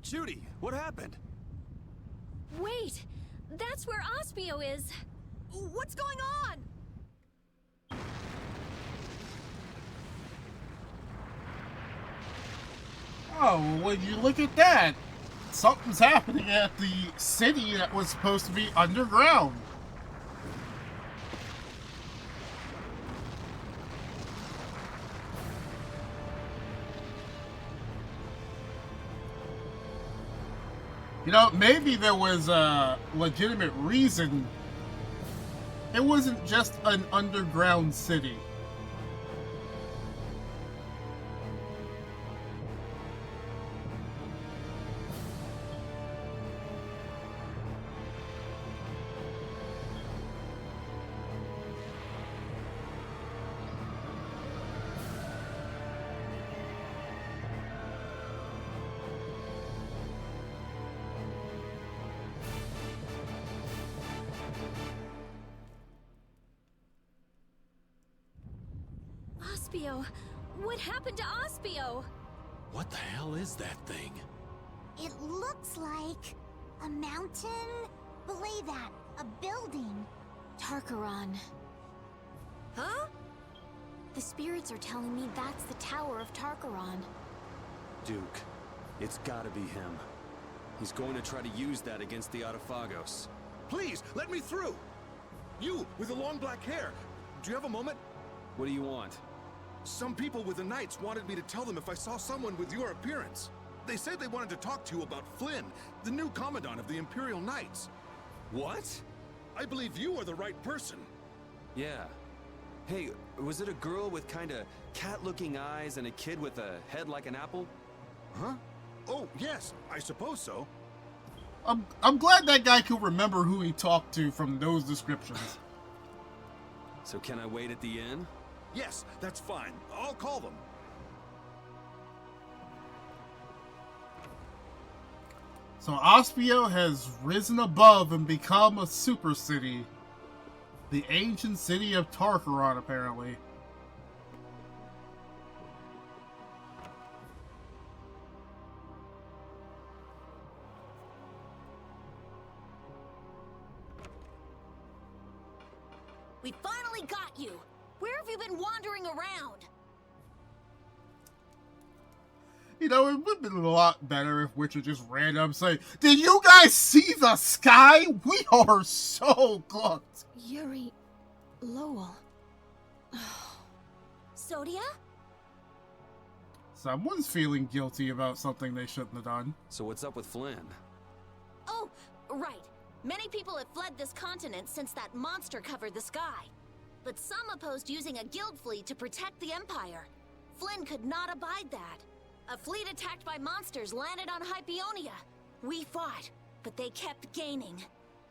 Judy, what happened? Wait! That's where Ospio is! What's going on? Oh, well, when you look at that, something's happening at the city that was supposed to be underground. You know, maybe there was a legitimate reason. It wasn't just an underground city. Ospio! What happened to Ospio? What the hell is that thing? It looks like a mountain. Belay that. A building. Tarkaron. Huh? The spirits are telling me that's the Tower of Tarkaron. Duke, it's gotta be him. He's going to try to use that against the Autophagos. Please, let me through! You, with the long black hair. Do you have a moment? What do you want? Some people with the Knights wanted me to tell them if I saw someone with your appearance. They said they wanted to talk to you about Flynn, the new Commandant of the Imperial Knights. What? I believe you are the right person. Yeah. Hey, was it a girl with kinda cat-looking eyes and a kid with a head like an apple? Huh? Oh, yes, I suppose so. I'm glad that guy could remember who he talked to from those descriptions. So can I wait at the inn? Yes, that's fine. I'll call them. So Ospio has risen above and become a super city. The ancient city of Tarkaron, apparently. We finally got you! Where have you been wandering around? You know, it would have been a lot better if Witcher just ran up and say, "Did you guys see the sky? We are so close." Yuri Lowell. Sodia? Someone's feeling guilty about something they shouldn't have done. So what's up with Flynn? Oh, right. Many people have fled this continent since that monster covered the sky. But some opposed using a guild fleet to protect the Empire. Flynn could not abide that. A fleet attacked by monsters landed on Hypeonia. We fought, but they kept gaining.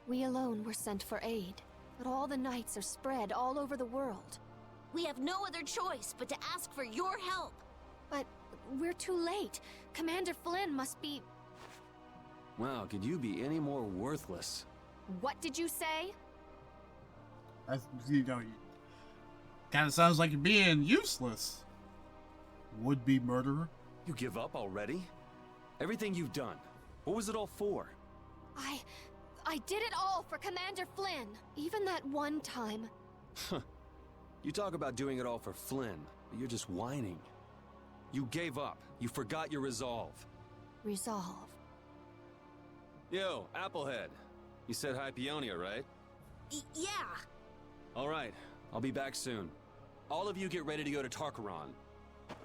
We alone were sent for aid, but all the knights are spread all over the world. We have no other choice but to ask for your help. But we're too late. Commander Flynn must be... Wow, could you be any more worthless? What did you say? That's, you know, kind of sounds like you're being useless. Would-be murderer. You give up already? Everything you've done, what was it all for? I did it all for Commander Flynn. Even that one time. You talk about doing it all for Flynn, but you're just whining. You gave up. You forgot your resolve. Resolve. Yo, Applehead. You said Hypeonia, right? Yeah. All right, I'll be back soon. All of you get ready to go to Tarkaron.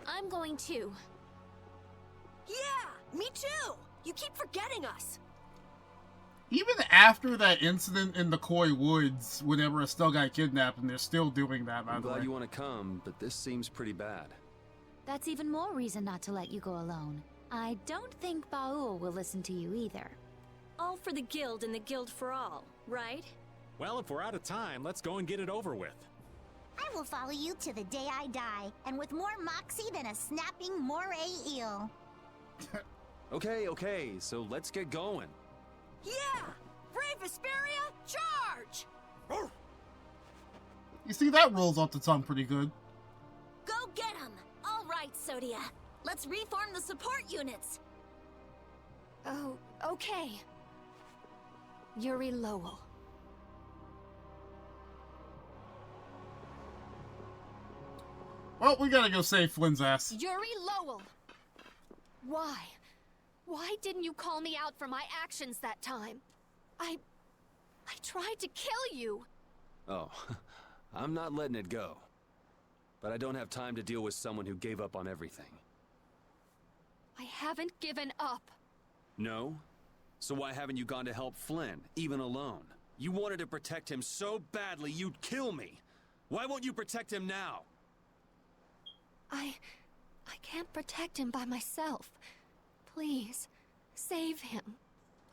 I'm going too. Yeah, me too. You keep forgetting us. Even after that incident in the Koi Woods, whenever Estelle got kidnapped, and they're still doing that, by I'm the glad way. you want to come, but this seems pretty bad. That's even more reason not to let you go alone. I don't think Baul will listen to you either. All for the guild and the guild for all, right? Well, if we're out of time, let's go and get it over with. I will follow you to the day I die, and with more moxie than a snapping moray eel. Okay, so let's get going. Yeah! Brave Vesperia, charge! You see, that rolls off the tongue pretty good. Go get him! All right, Sodia. Let's reform the support units. Oh, okay. Yuri Lowell. Well, we gotta go save Flynn's ass. Yuri Lowell! Why? Why didn't you call me out for my actions that time? I tried to kill you! Oh, I'm not letting it go. But I don't have time to deal with someone who gave up on everything. I haven't given up. No? So why haven't you gone to help Flynn, even alone? You wanted to protect him so badly you'd kill me. Why won't you protect him now? I can't protect him by myself. Please, save him.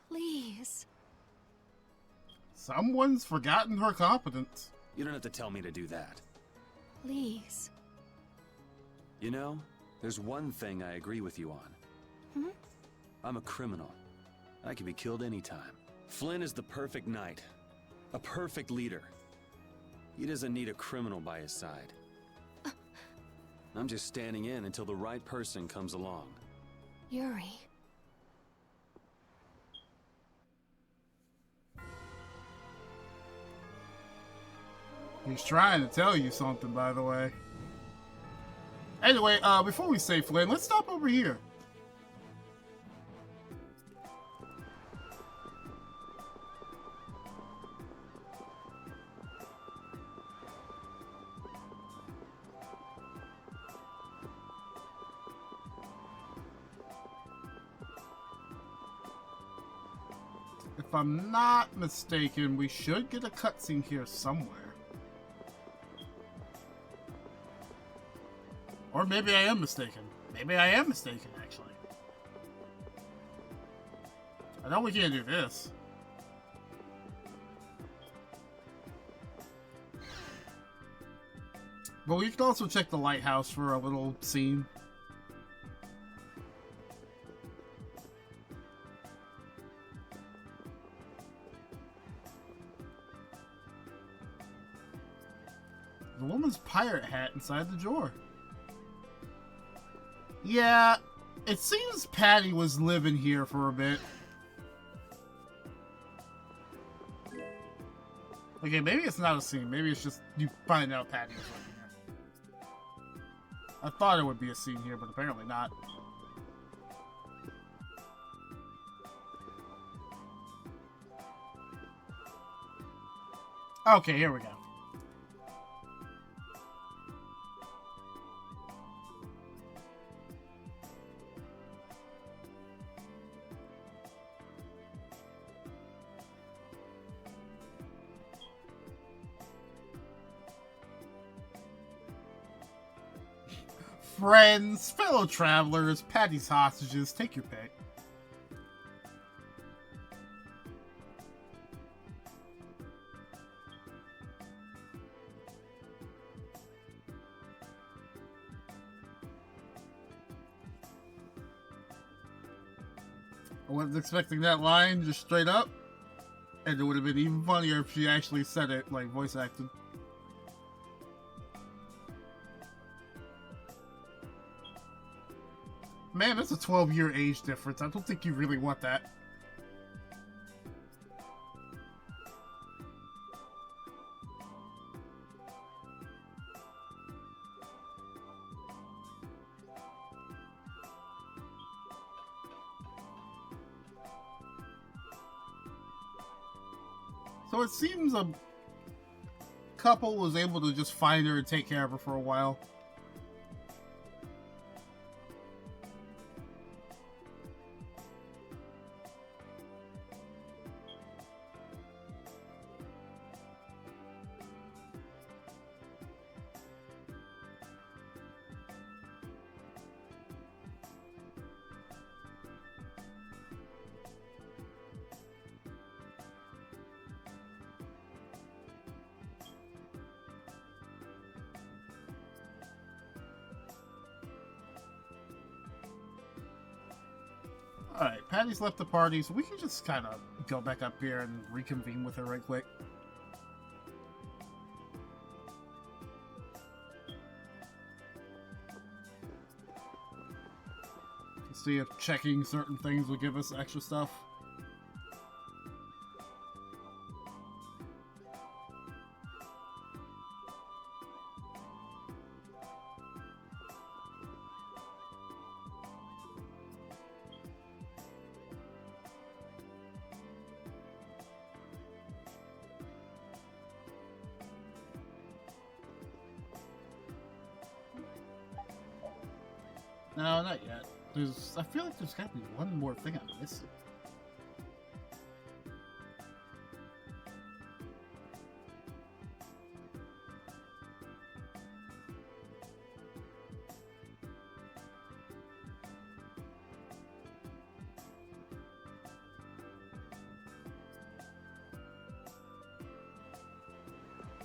Please. Someone's forgotten her competence. You don't have to tell me to do that. Please. You know, there's one thing I agree with you on. I'm a criminal. I can be killed anytime. Flynn is the perfect knight. A perfect leader. He doesn't need a criminal by his side. I'm just standing in until the right person comes along. Yuri. He's trying to tell you something, by the way. Anyway, before we say Flynn, let's stop over here. If I'm not mistaken, we should get a cutscene here somewhere. Or maybe I am mistaken. Maybe I am mistaken, actually. I know we can't do this. But we can also check the lighthouse for a little scene. The woman's pirate hat inside the drawer. Yeah, it seems Patty was living here for a bit. Okay, maybe it's not a scene. Maybe it's just you find out Patty was living here. I thought it would be a scene here, but apparently not. Okay, here we go. Friends, fellow travelers, Patty's hostages, take your pick. I wasn't expecting that line just straight up, and it would have been even funnier if she actually said it, like voice acted. Man, that's a 12-year age difference. I don't think you really want that. So it seems a couple was able to just find her and take care of her for a while. Alright, Patty's left the party, so we can just kind of go back up here and reconvene with her right quick. See if checking certain things will give us extra stuff. No, not yet. I feel like there's gotta be one more thing I'm missing.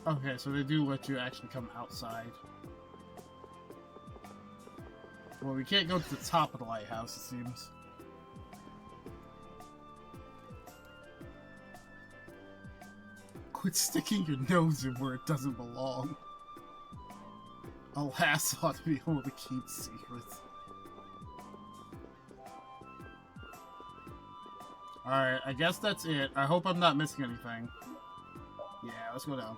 Okay, so they do let you actually come outside. Well, we can't go to the top of the lighthouse, it seems. Quit sticking your nose in where it doesn't belong. A lass ought to be able to keep secrets. Alright, I guess that's it. I hope I'm not missing anything. Yeah, let's go down.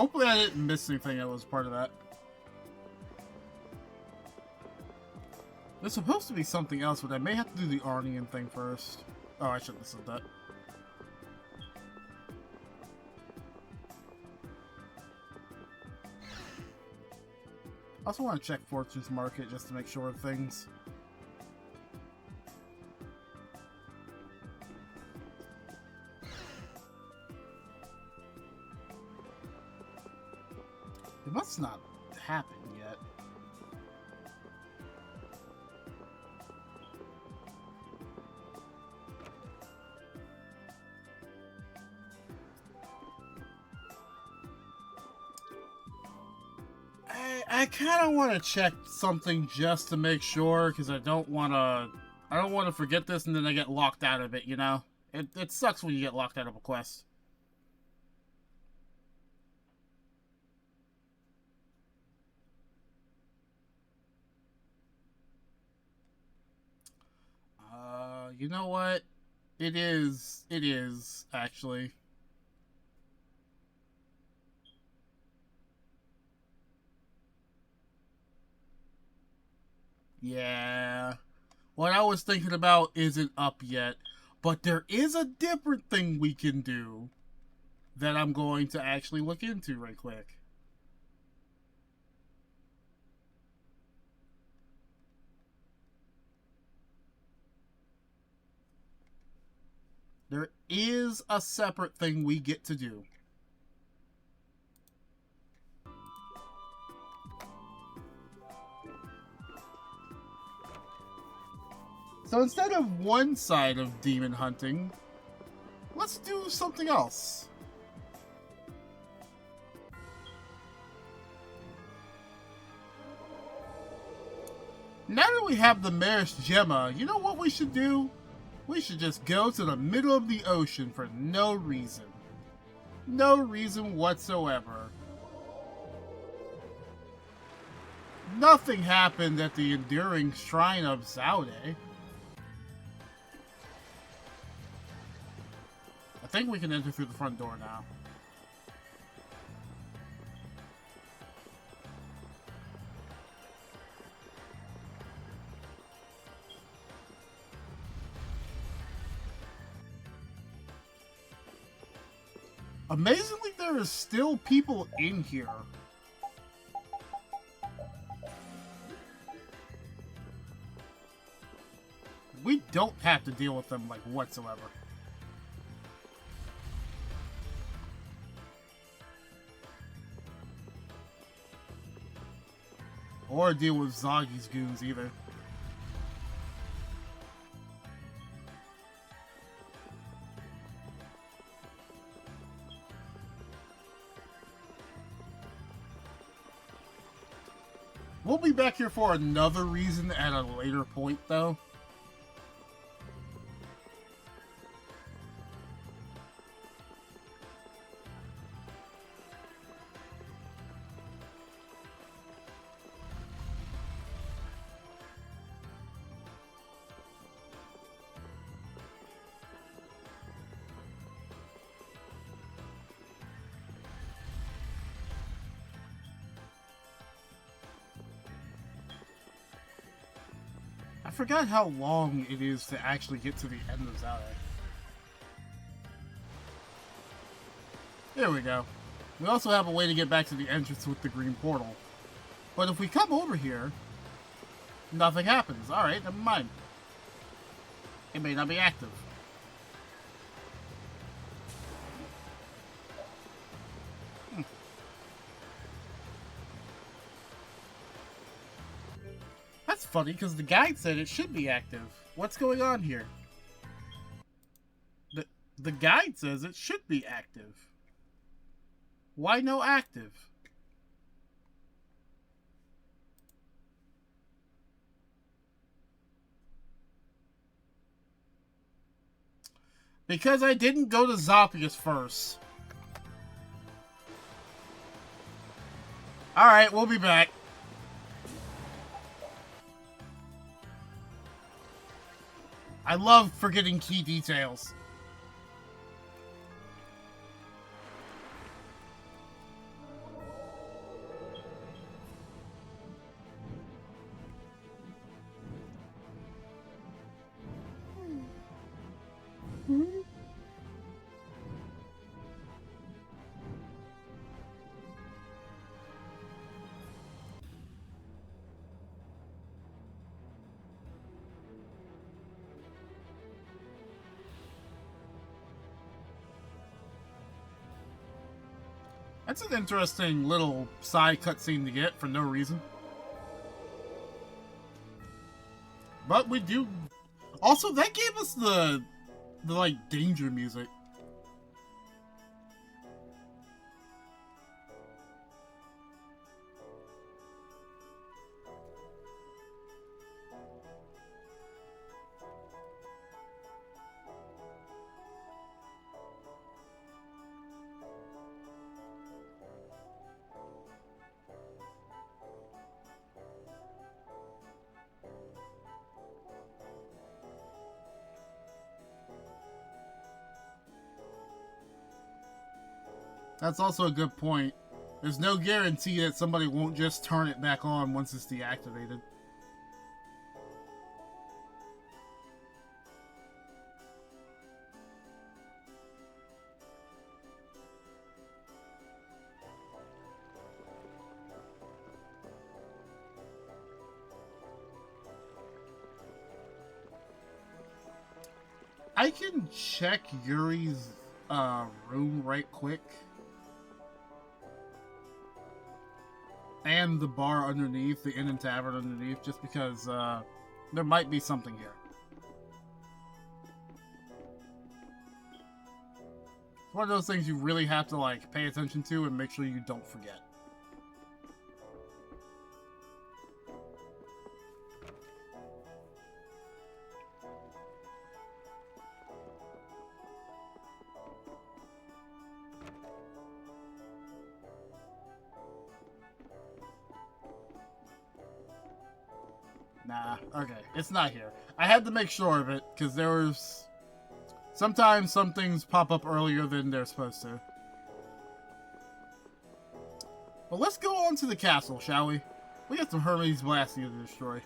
Hopefully I didn't miss anything that was part of that. There's supposed to be something else, but I may have to do the Arnian thing first. Oh, I shouldn't have said that. I also want to check Fortune's Market just to make sure of things. It must not happen yet. I kind of want to check something just to make sure, because I don't want to forget this and then I get locked out of it, you know? It sucks when you get locked out of a quest. You know what? It is, actually. Yeah. What I was thinking about isn't up yet, but there is a different thing we can do that I'm going to actually look into right quick. There is a separate thing we get to do. So instead of one side of demon hunting, let's do something else. Now that we have the Mayor's Gemma, you know what we should do? We should just go to the middle of the ocean for no reason. No reason whatsoever. Nothing happened at the enduring shrine of Zaude. I think we can enter through the front door now. Amazingly, there is still people in here. We don't have to deal with them, like, whatsoever. Or deal with Zoggy's goons, either. We'll be back here for another reason at a later point, though. I forgot how long it is to actually get to the end of Zaude. There we go. We also have a way to get back to the entrance with the green portal. But if we come over here, nothing happens. Alright, never mind. It may not be active. That's funny, because the guide said it should be active. What's going on here? The guide says it should be active. Why no active? Because I didn't go to Zoppius first. Alright, we'll be back. I love forgetting key details. That's an interesting little side cutscene to get for no reason. But we do... Also, that gave us the like, danger music. That's also a good point. There's no guarantee that somebody won't just turn it back on once it's deactivated. I can check Yuri's room right quick. And the bar underneath, the Inn and Tavern underneath, just because there might be something here. It's one of those things you really have to like pay attention to and make sure you don't forget. Nah, okay, it's not here. I had to make sure of it, because there was... Sometimes some things pop up earlier than they're supposed to. But let's go on to the castle, shall we? We got some Hermes Blastia to destroy.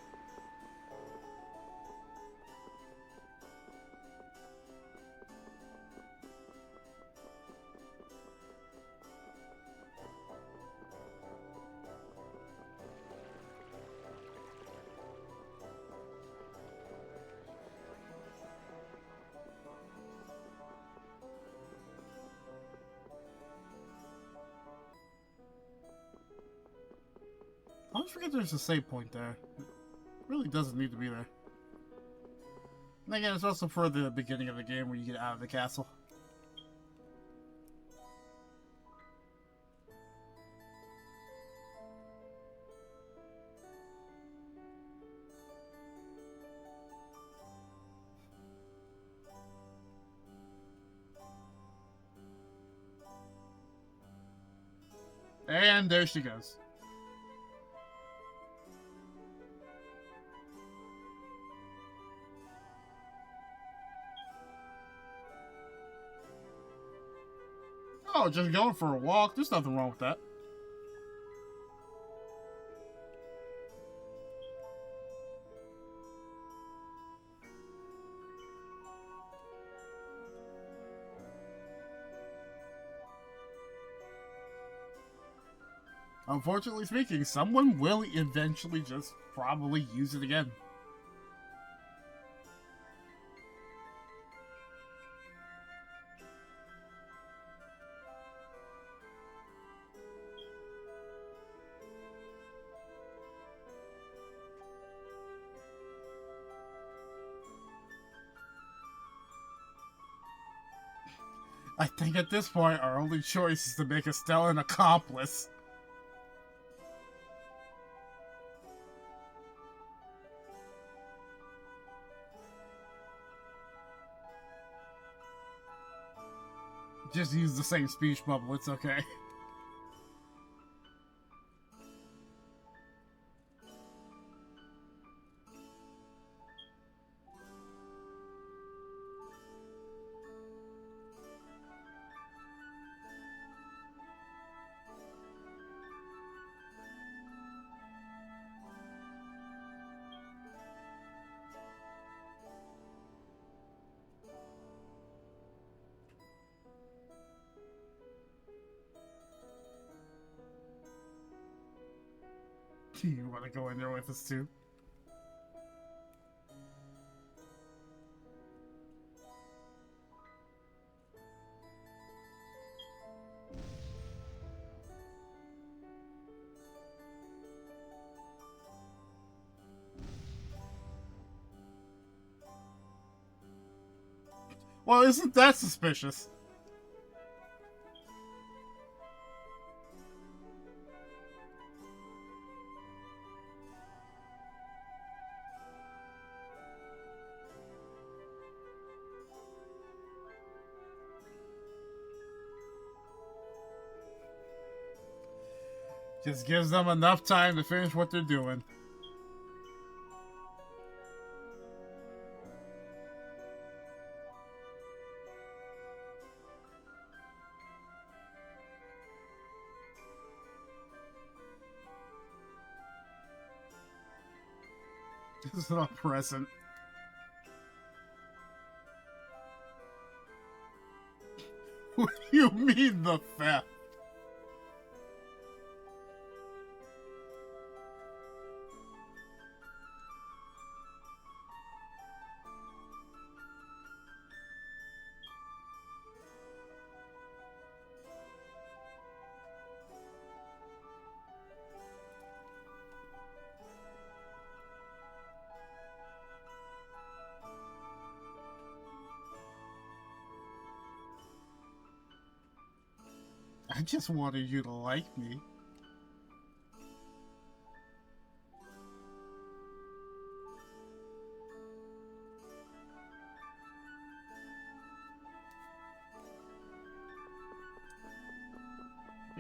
I always forget there's a save point there. It really doesn't need to be there. And again, it's also for the beginning of the game where you get out of the castle. And there she goes. Oh, just going for a walk. There's nothing wrong with that. Unfortunately speaking, someone will eventually just probably use it again. I think at this point, our only choice is to make Estella an accomplice. Just use the same speech bubble, it's okay. You want to go in there with us too? Well, isn't that suspicious? Just gives them enough time to finish what they're doing. This is not present. What do you mean the theft? I just wanted you to like me.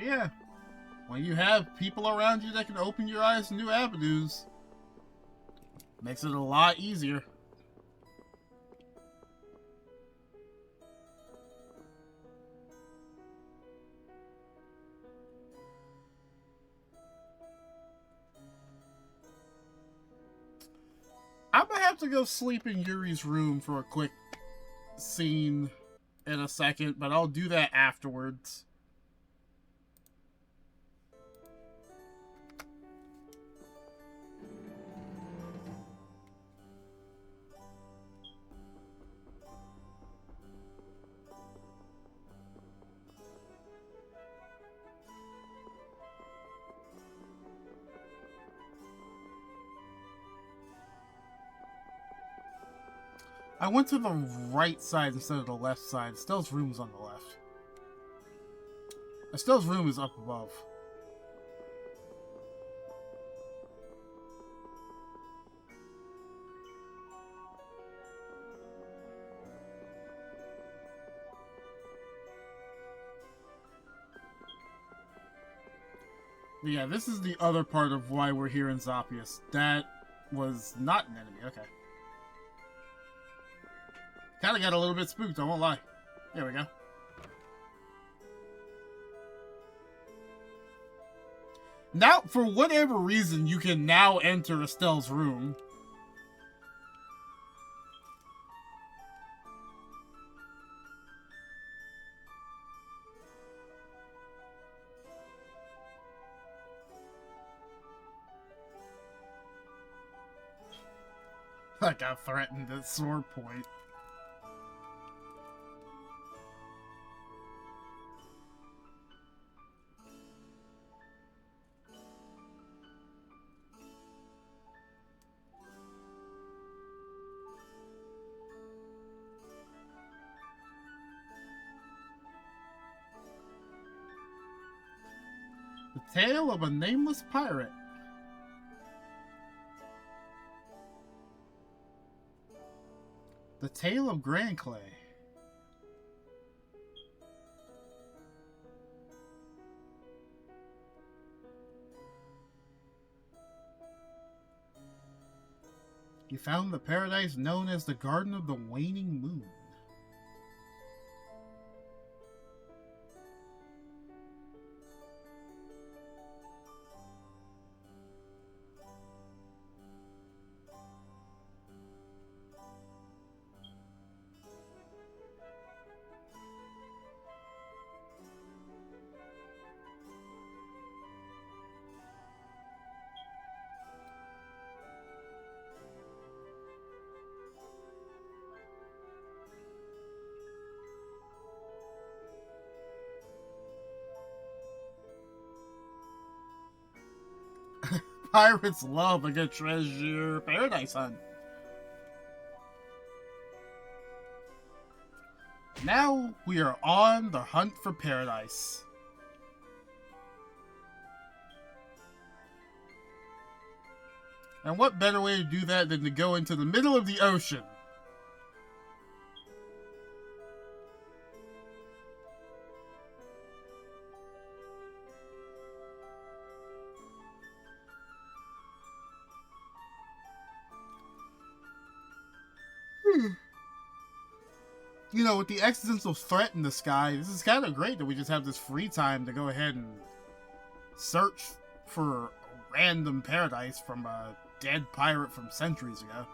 Yeah. When you have people around you that can open your eyes to new avenues, makes it a lot easier. I'm gonna have to go sleep in Yuri's room for a quick scene in a second, but I'll do that afterwards. I went to the right side instead of the left side. Estelle's room is on the left. Estelle's room is up above. But yeah, this is the other part of why we're here in Zopius. That was not an enemy. Okay. Kind of got a little bit spooked, I won't lie. There we go. Now, for whatever reason, you can now enter Estelle's room. I got threatened at sword point. The Tale of a Nameless Pirate. The Tale of Grand Clay. He found the paradise known as the Garden of the Waning Moon. Pirates love a good treasure paradise hunt. Now we are on the hunt for paradise. And what better way to do that than to go into the middle of the ocean? You know, with the existential threat in the sky, this is kind of great that we just have this free time to go ahead and search for a random paradise from a dead pirate from centuries ago.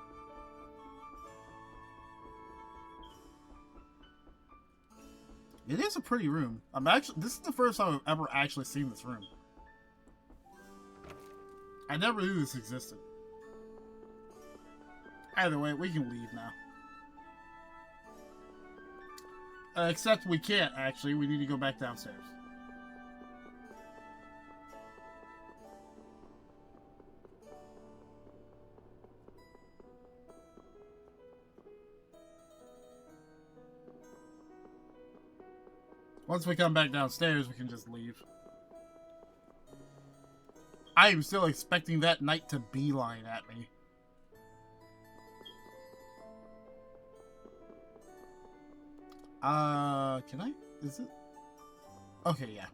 It is a pretty room. This is the first time I've ever actually seen this room. I never knew this existed. Either way, we can leave now. Except we can't, actually. We need to go back downstairs. Once we come back downstairs, we can just leave. I am still expecting that knight to beeline at me. Can I? Is it? Okay, yeah.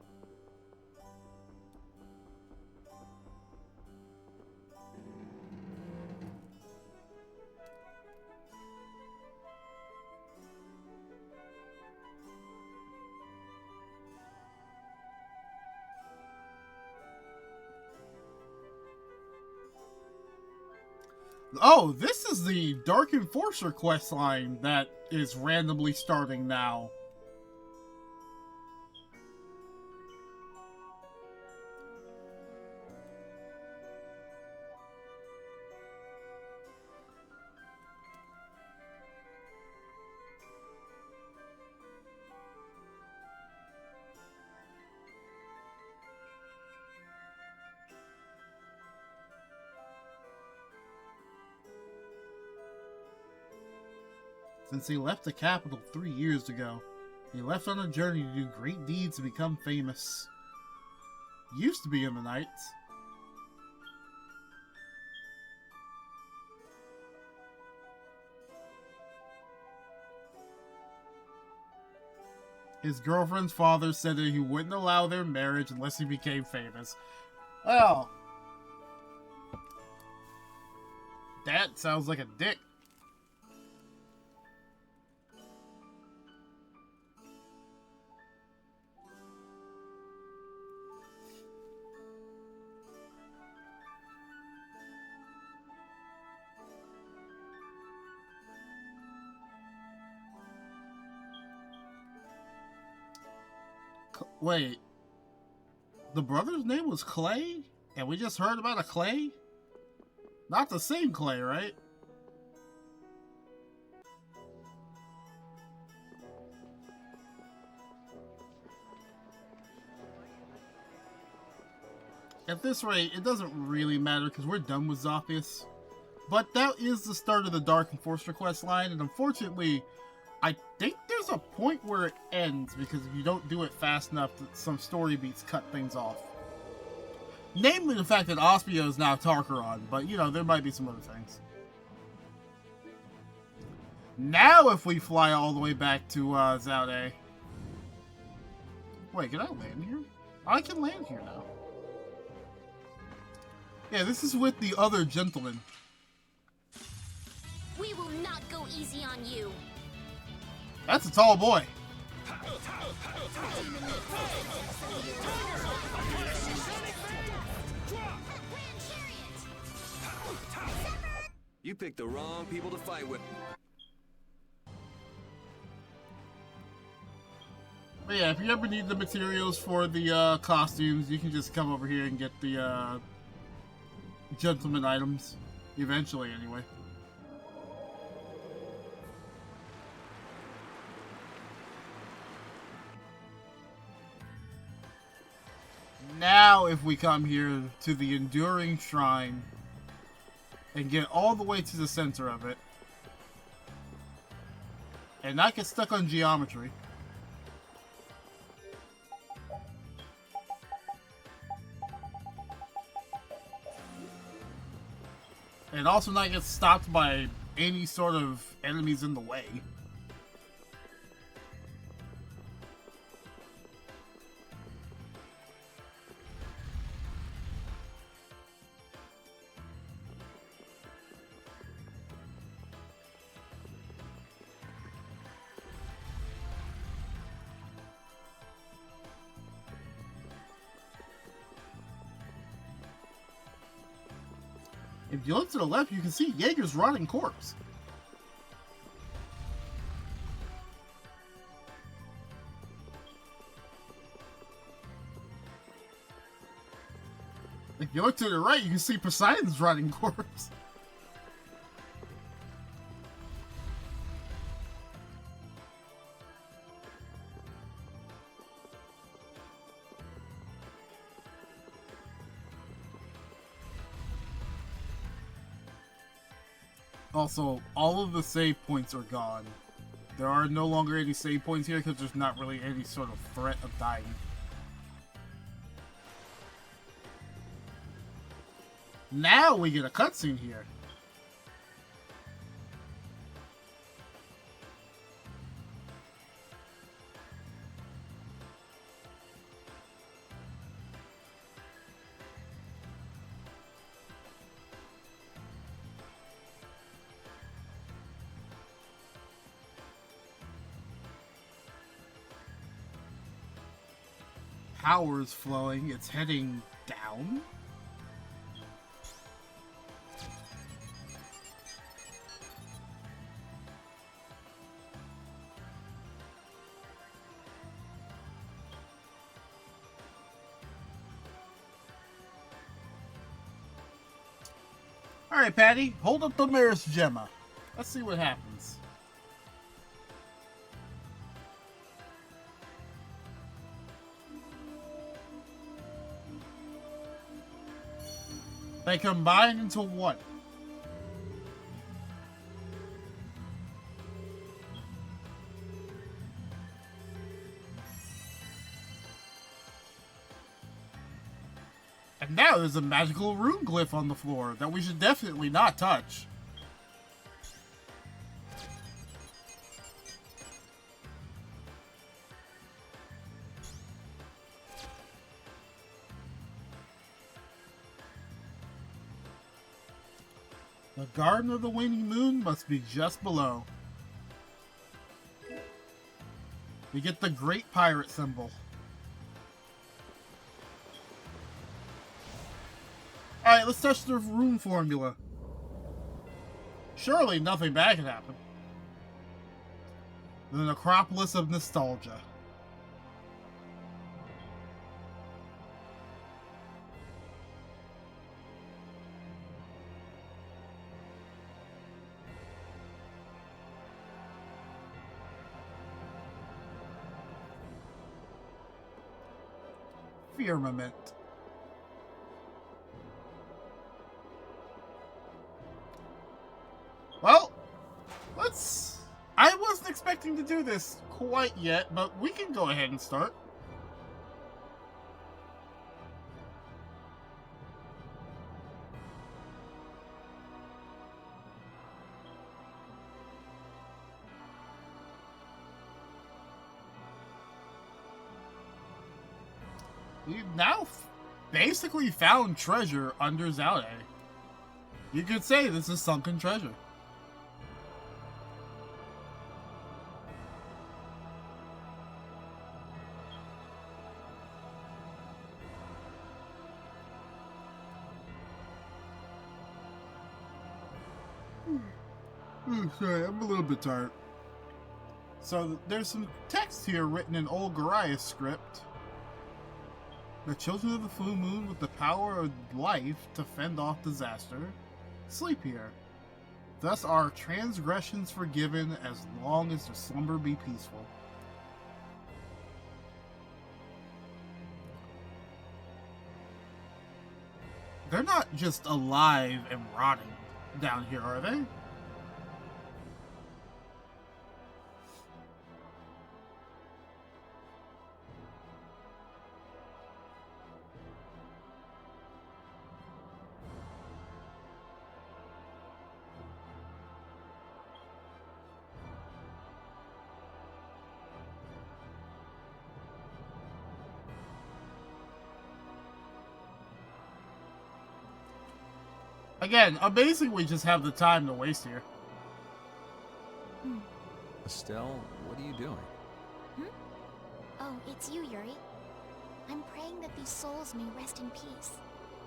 Oh, this is the Dark Enforcer questline that is randomly starting now. Since he left the capital 3 years ago, he left on a journey to do great deeds and become famous. He used to be in the Knights. His girlfriend's father said that he wouldn't allow their marriage unless he became famous. Well, that sounds like a dick. Wait, the brother's name was Clay? And we just heard about a Clay? Not the same Clay, right? At this rate, it doesn't really matter because we're done with Zophius. But that is the start of the Dark Enforcer quest line, and unfortunately, I think there's a point where it ends, because if you don't do it fast enough, some story beats cut things off. Namely the fact that Ospio is now Tarkaron, but you know, there might be some other things. Now if we fly all the way back to Zaude. Wait, can I land here? I can land here now. Yeah, this is with the other gentleman. We will not go easy on you. That's a tall boy. You picked the wrong people to fight with. But yeah, if you ever need the materials for the costumes, you can just come over here and get the gentleman items. Eventually, anyway. Now, if we come here to the Enduring Shrine and get all the way to the center of it, and not get stuck on geometry. And also not get stopped by any sort of enemies in the way. If you look to the left, you can see Jaeger's rotting corpse. If you look to the right, you can see Poseidon's rotting corpse. Also, all of the save points are gone. There are no longer any save points here because there's not really any sort of threat of dying. Now we get a cutscene here. Power is flowing. It's heading down. Alright, Patty, hold up the Maris Gemma. Let's see what happens. They combine into one. And now there's a magical rune glyph on the floor that we should definitely not touch. The Garden of the Waning Moon must be just below. We get the Great Pirate symbol. Alright, let's touch the rune formula. Surely nothing bad can happen. The Necropolis of Nostalgia. Firmament. Well, I wasn't expecting to do this quite yet, but we can go ahead and start. We've now basically found treasure under Zaude. You could say this is sunken treasure. Sorry, I'm a little bit tired. So there's some text here written in Old Goriath script. The children of the full moon with the power of life to fend off disaster sleep here. Thus are transgressions forgiven as long as their slumber be peaceful. They're not just alive and rotting down here, are they? Again, amazing we just have the time to waste here. Estelle, what are you doing? Oh, it's you, Yuri. I'm praying that these souls may rest in peace.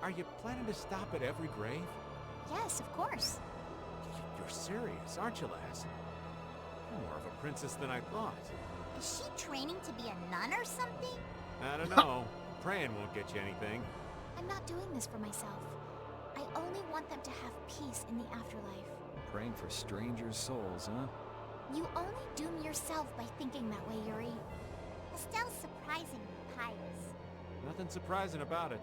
Are you planning to stop at every grave? Yes, of course. You're serious, aren't you, lass? You're more of a princess than I thought. Is she training to be a nun or something? I don't know. Praying won't get you anything. I'm not doing this for myself. I only want them to have peace in the afterlife. Praying for strangers' souls, huh? You only doom yourself by thinking that way, Yuri. Estelle's surprisingly pious. Nothing surprising about it.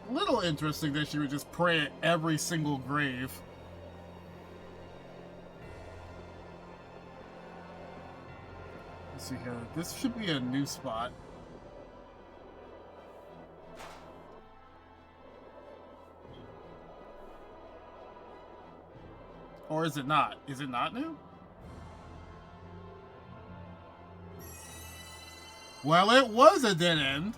A little interesting that she would just pray at every single grave. Let's see here. This should be a new spot. Or is it not? Is it not new? Well, it was a dead end.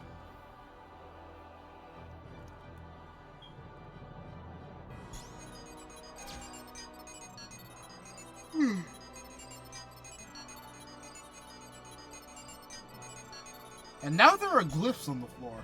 And now there are glyphs on the floor.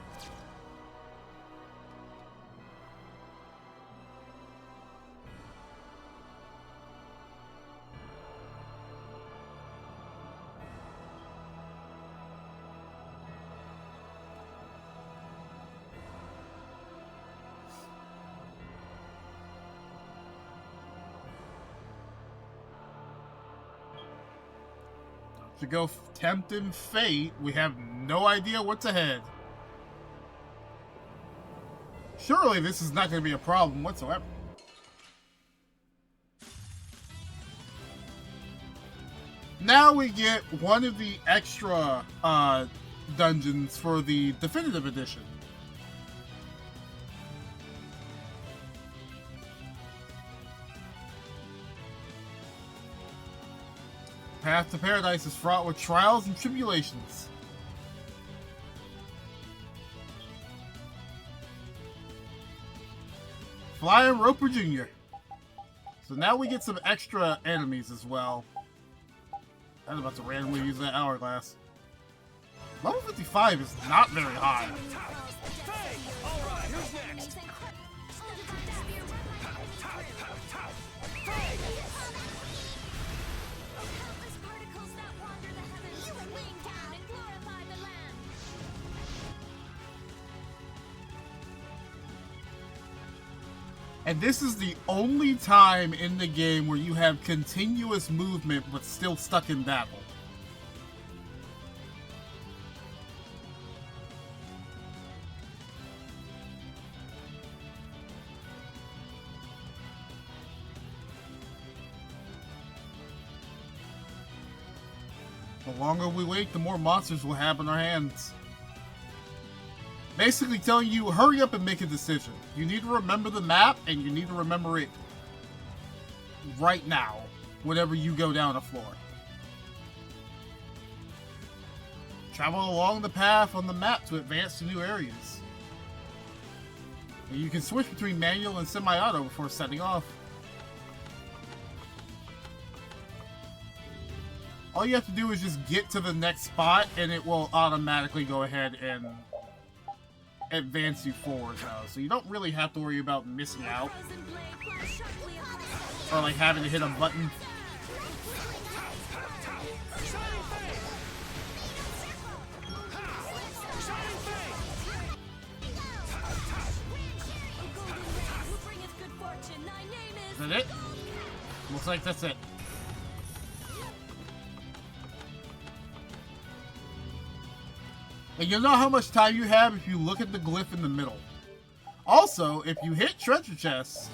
To go tempting fate, we have no idea what's ahead. Surely this is not going to be a problem whatsoever. Now we get one of the extra dungeons for the definitive edition. Path to Paradise is fraught with trials and tribulations. Flying Roper Jr. So now we get some extra enemies as well. I'm about to randomly use that hourglass. Level 55 is not very high. Alright, who's next? And this is the only time in the game where you have continuous movement but still stuck in battle. The longer we wait, the more monsters we'll have in our hands. Basically telling you, hurry up and make a decision. You need to remember the map, and you need to remember it right now, whenever you go down a floor. Travel along the path on the map to advance to new areas. And you can switch between manual and semi-auto before setting off. All you have to do is just get to the next spot, and it will automatically go ahead and advance you forward though, so you don't really have to worry about missing out or like having to hit a button. Is that it? Looks like that's it. And you'll know how much time you have if you look at the glyph in the middle. Also, if you hit treasure chests,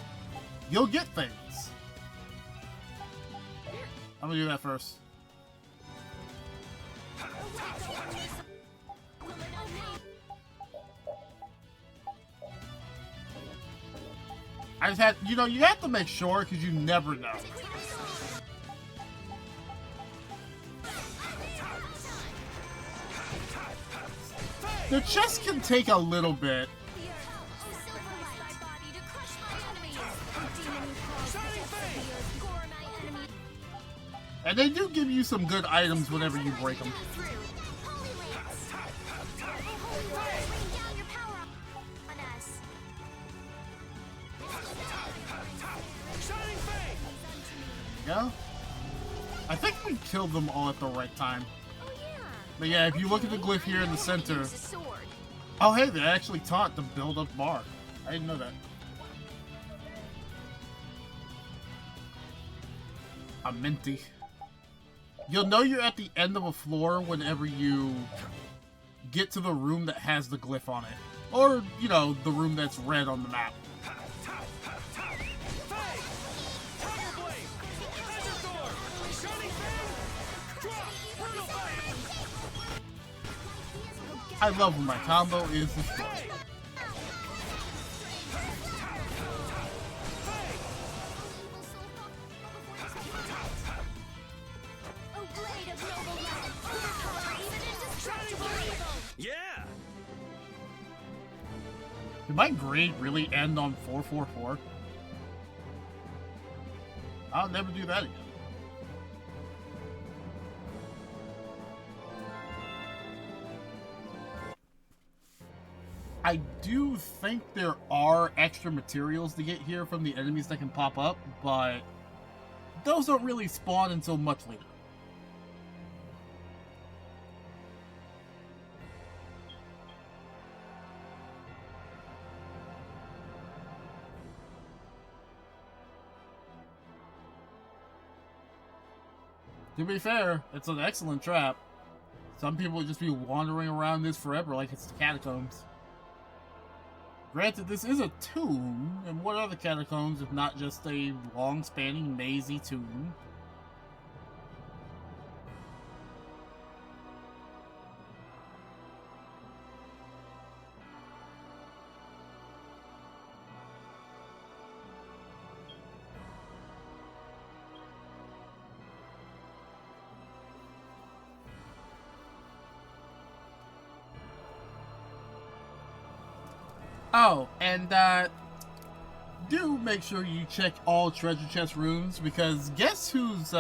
you'll get things. I'm gonna do that first. I just had, you know, you have to make sure because you never know. The chest can take a little bit. And they do give you some good items whenever you break them. Yeah. I think we killed them all at the right time. But yeah, if you look at the glyph here in the center. Oh hey, they actually taught the build up bar. I didn't know that. A minty. You'll know you're at the end of a floor whenever you get to the room that has the glyph on it. Or, you know, the room that's red on the map. I love when my combo is destroyed. Yeah! Did my grade really end on 444? I'll never do that again. I do think there are extra materials to get here from the enemies that can pop up, but those don't really spawn until much later. To be fair, it's an excellent trap. Some people would just be wandering around this forever like it's the catacombs. Granted, this is a tomb, and what are the catacombs if not just a long-spanning, mazy tomb? Oh, and do make sure you check all treasure chest rooms, because guess whose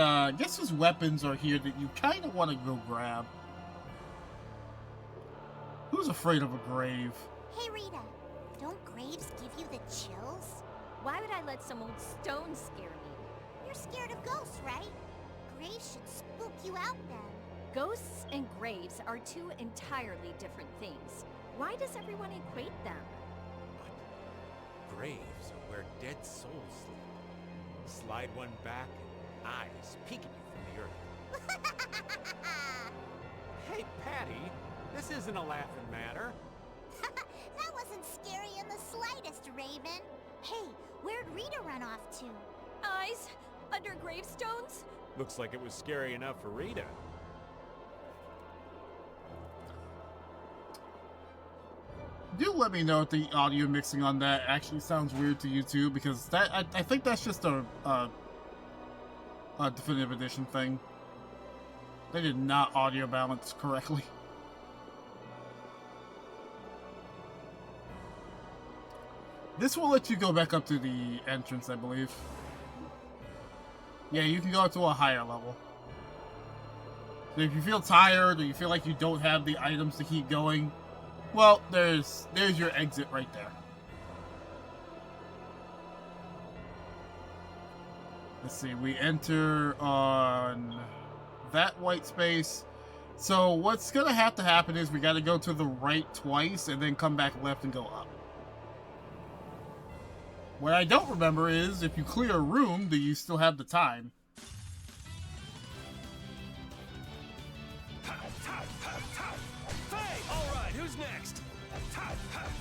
weapons are here that you kind of want to go grab? Who's afraid of a grave? Hey Rita, don't graves give you the chills? Why would I let some old stone scare me? You're scared of ghosts, right? Graves should spook you out then. Ghosts and graves are two entirely different things. Why does everyone equate them? Graves are where dead souls sleep. Slide one back and eyes peek at you from the earth. Hey, Patty, this isn't a laughing matter. That wasn't scary in the slightest, Raven. Hey, where'd Rita run off to? Eyes under gravestones? Looks like it was scary enough for Rita. Do let me know if the audio mixing on that actually sounds weird to you too, because that I think that's just a definitive edition thing. They did not audio balance correctly. This will let you go back up to the entrance, I believe. Yeah, you can go up to a higher level. So if you feel tired or you feel like you don't have the items to keep going, well, there's your exit right there. Let's see, we enter on that white space. So what's gonna have to happen is we gotta go to the right twice and then come back left and go up. What I don't remember is if you clear a room, do you still have the time? All right.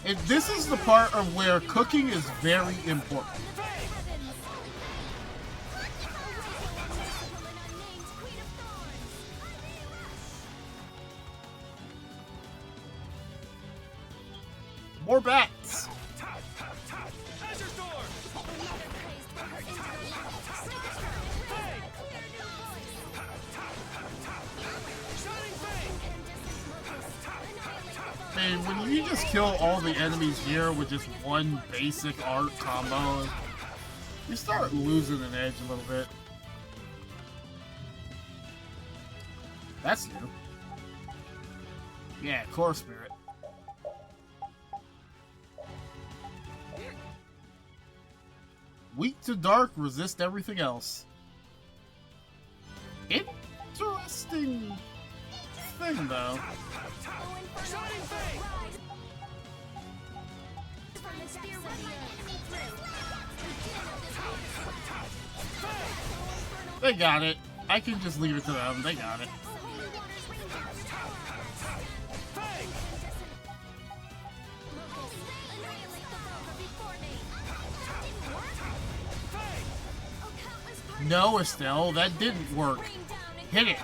This is the part of where cooking is very important. More bats. Man, when you just kill all the enemies here with just one basic art combo, you start losing an edge a little bit. That's new. Yeah, core spirit. Weak to dark, resist everything else. Interesting thing, though. They got it. I can just leave it to them. They got it. No, Estelle, that didn't work. Hit it.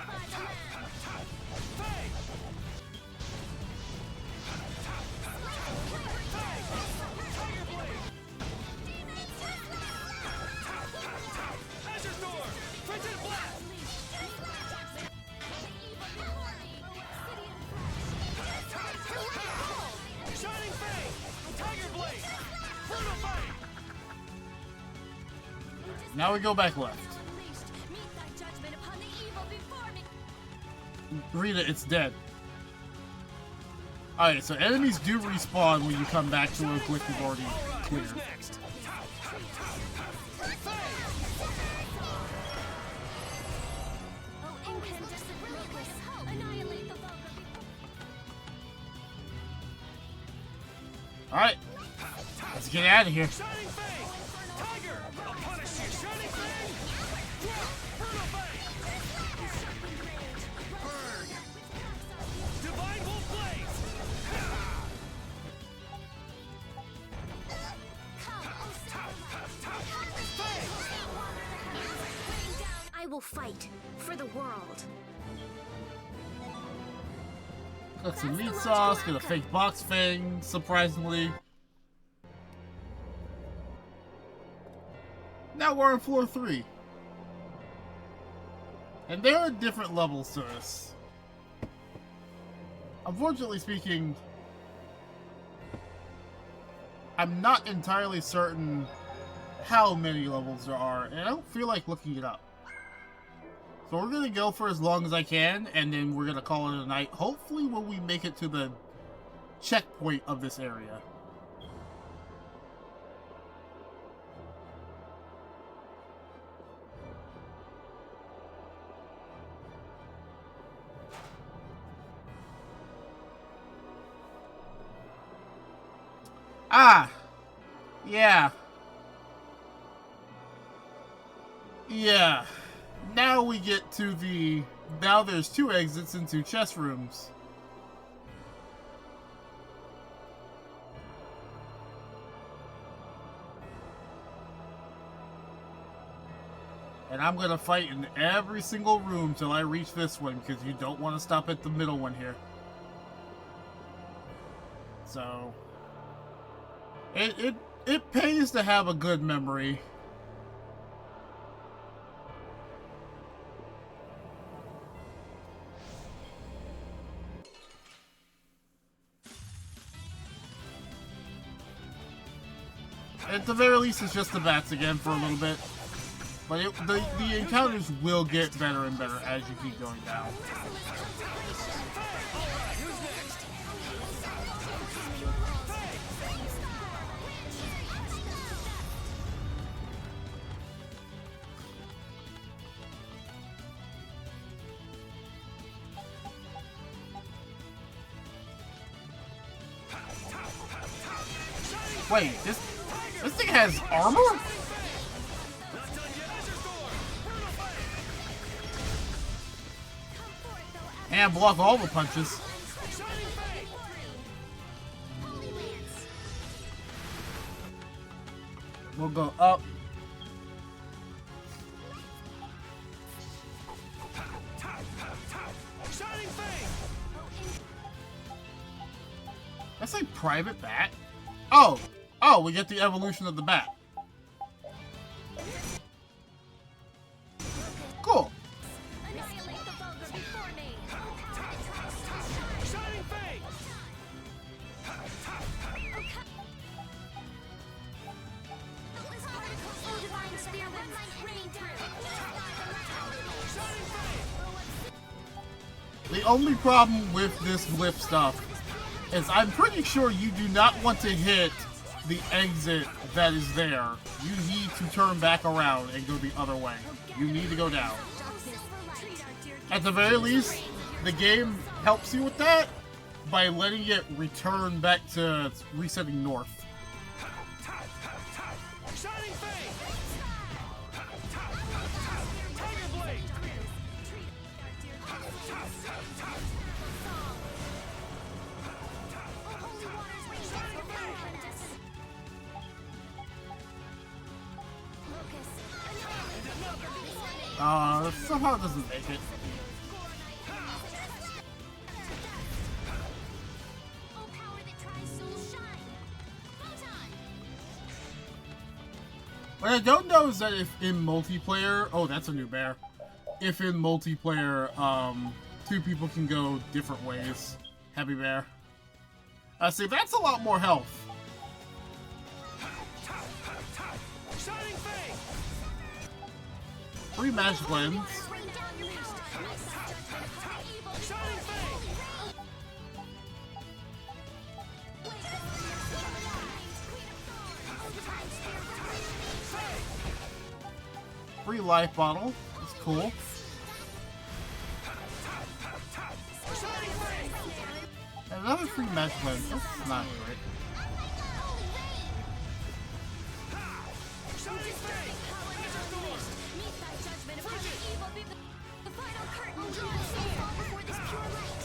Now we go back left. Rita, it's dead. Alright, so enemies do respawn when you come back to a glitch you've already cleared. Alright, let's get out of here. I will fight for the world. Got some meat sauce, got a fake box fang, surprisingly. Now we're on floor 3. And there are different levels to this. Unfortunately speaking, I'm not entirely certain how many levels there are, and I don't feel like looking it up. So we're gonna go for as long as I can, and then we're gonna call it a night. Hopefully when we make it to the checkpoint of this area. Ah! Yeah. Yeah. Now we get to the... Now there's 2 exits into chest rooms. And I'm gonna fight in every single room till I reach this one, because you don't want to stop at the middle one here. So... It pays to have a good memory. At the very least, it's just the bats again for a little bit. But the encounters will get better and better as you keep going down. Wait, this thing has armor? And block all the punches. We'll go up. Shining Fang! That's like private bat. Oh, oh, we get the evolution of the bat. Cool. Annihilate the vulgar before me. Shining Fang! Oh, divine spear, run my enemy through. Shining Fang! The only problem with this blip stuff is I'm pretty sure you do not want to hit the exit that is there. You need to turn back around and go the other way. You need to go down. At the very least, the game helps you with that by letting it return back to resetting north. Shining Fang! Tiger Blade! Somehow it doesn't make it. What I don't know is that if in multiplayer, oh, that's a new bear. If in multiplayer, two people can go different ways. Heavy bear. See, that's a lot more health. Shining Fang! 3 magic lens. Shining Fang! 3 life bottle. That's cool. And another 3 magic lens. That's not great. Shining Fang! Meet thy judgment upon the evil be the final curtain draws before this pure light.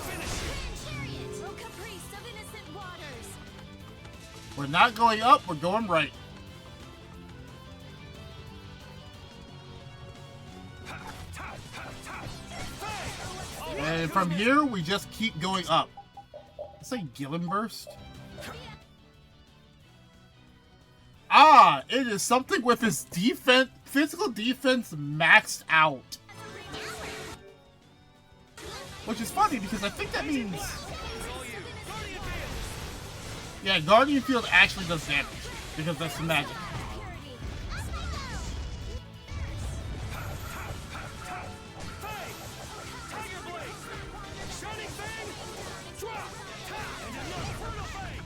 Grand chariot, O caprice of innocent waters. We're not going up, we're going right. And from here, we just keep going up. It's like Gillen Burst. Ah, it is something with his defense, physical defense maxed out. Which is funny because I think that means... Yeah, Guardian Field actually does damage because that's the magic. Shining Fang! Drop! And another Brutal Fang!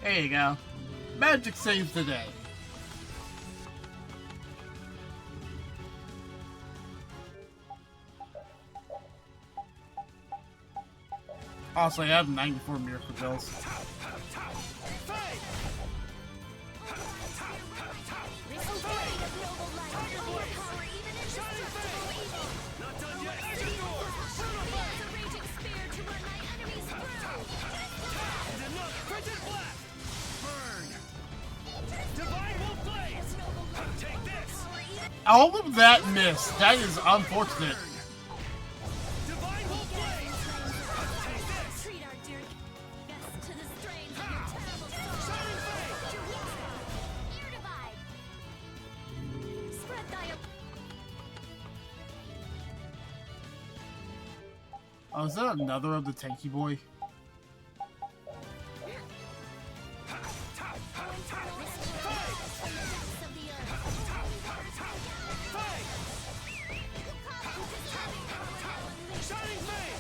There you go. Magic saves the day. Also, I have 94 Miracle Bills. Not done yet! Tiger Sword! Brutal Fang! And another Printed Blast! Burn! Divine Wolf Blaze! Take this! All of that missed. That is unfortunate. Divine Wolf Blaze! Take this! Treat our dear guests to the strains of your terrible soul. Shining Fang! Ear divide. Spread thy Oh, is that another of the Tanky Boy? Shining Fang!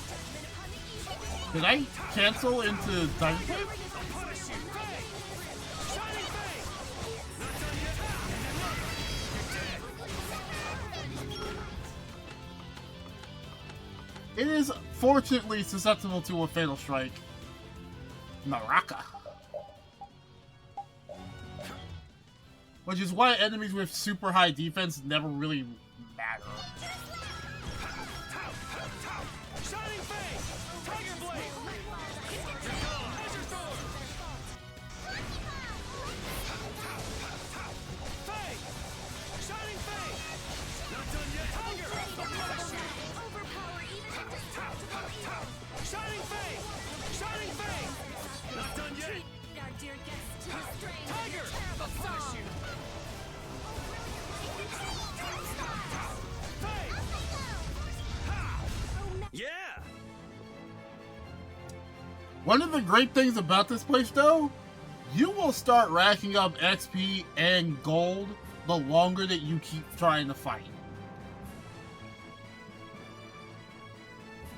Did I cancel into Tiger Wave? Punish you! Fang! Shining Fang! Not done yet! And another! You're dead! It is fortunately susceptible to a Fatal Strike. Naraka. Which is why enemies with super high defense never really matter. Shining Fang! your guests to the strains of Tiger! your terrible I'll punish song. you! Faye! Yeah! One of the great things about this place, though, you will start racking up XP and gold the longer that you keep trying to fight.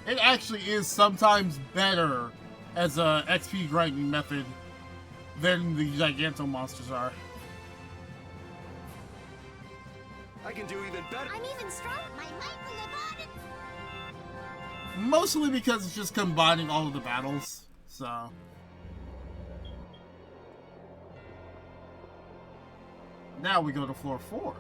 It actually is sometimes better as a XP grinding method than the Giganto monsters are. I can do even better. I'm even stronger. My might will live on. Mostly because it's just combining all of the battles, so... Now we go to floor 4.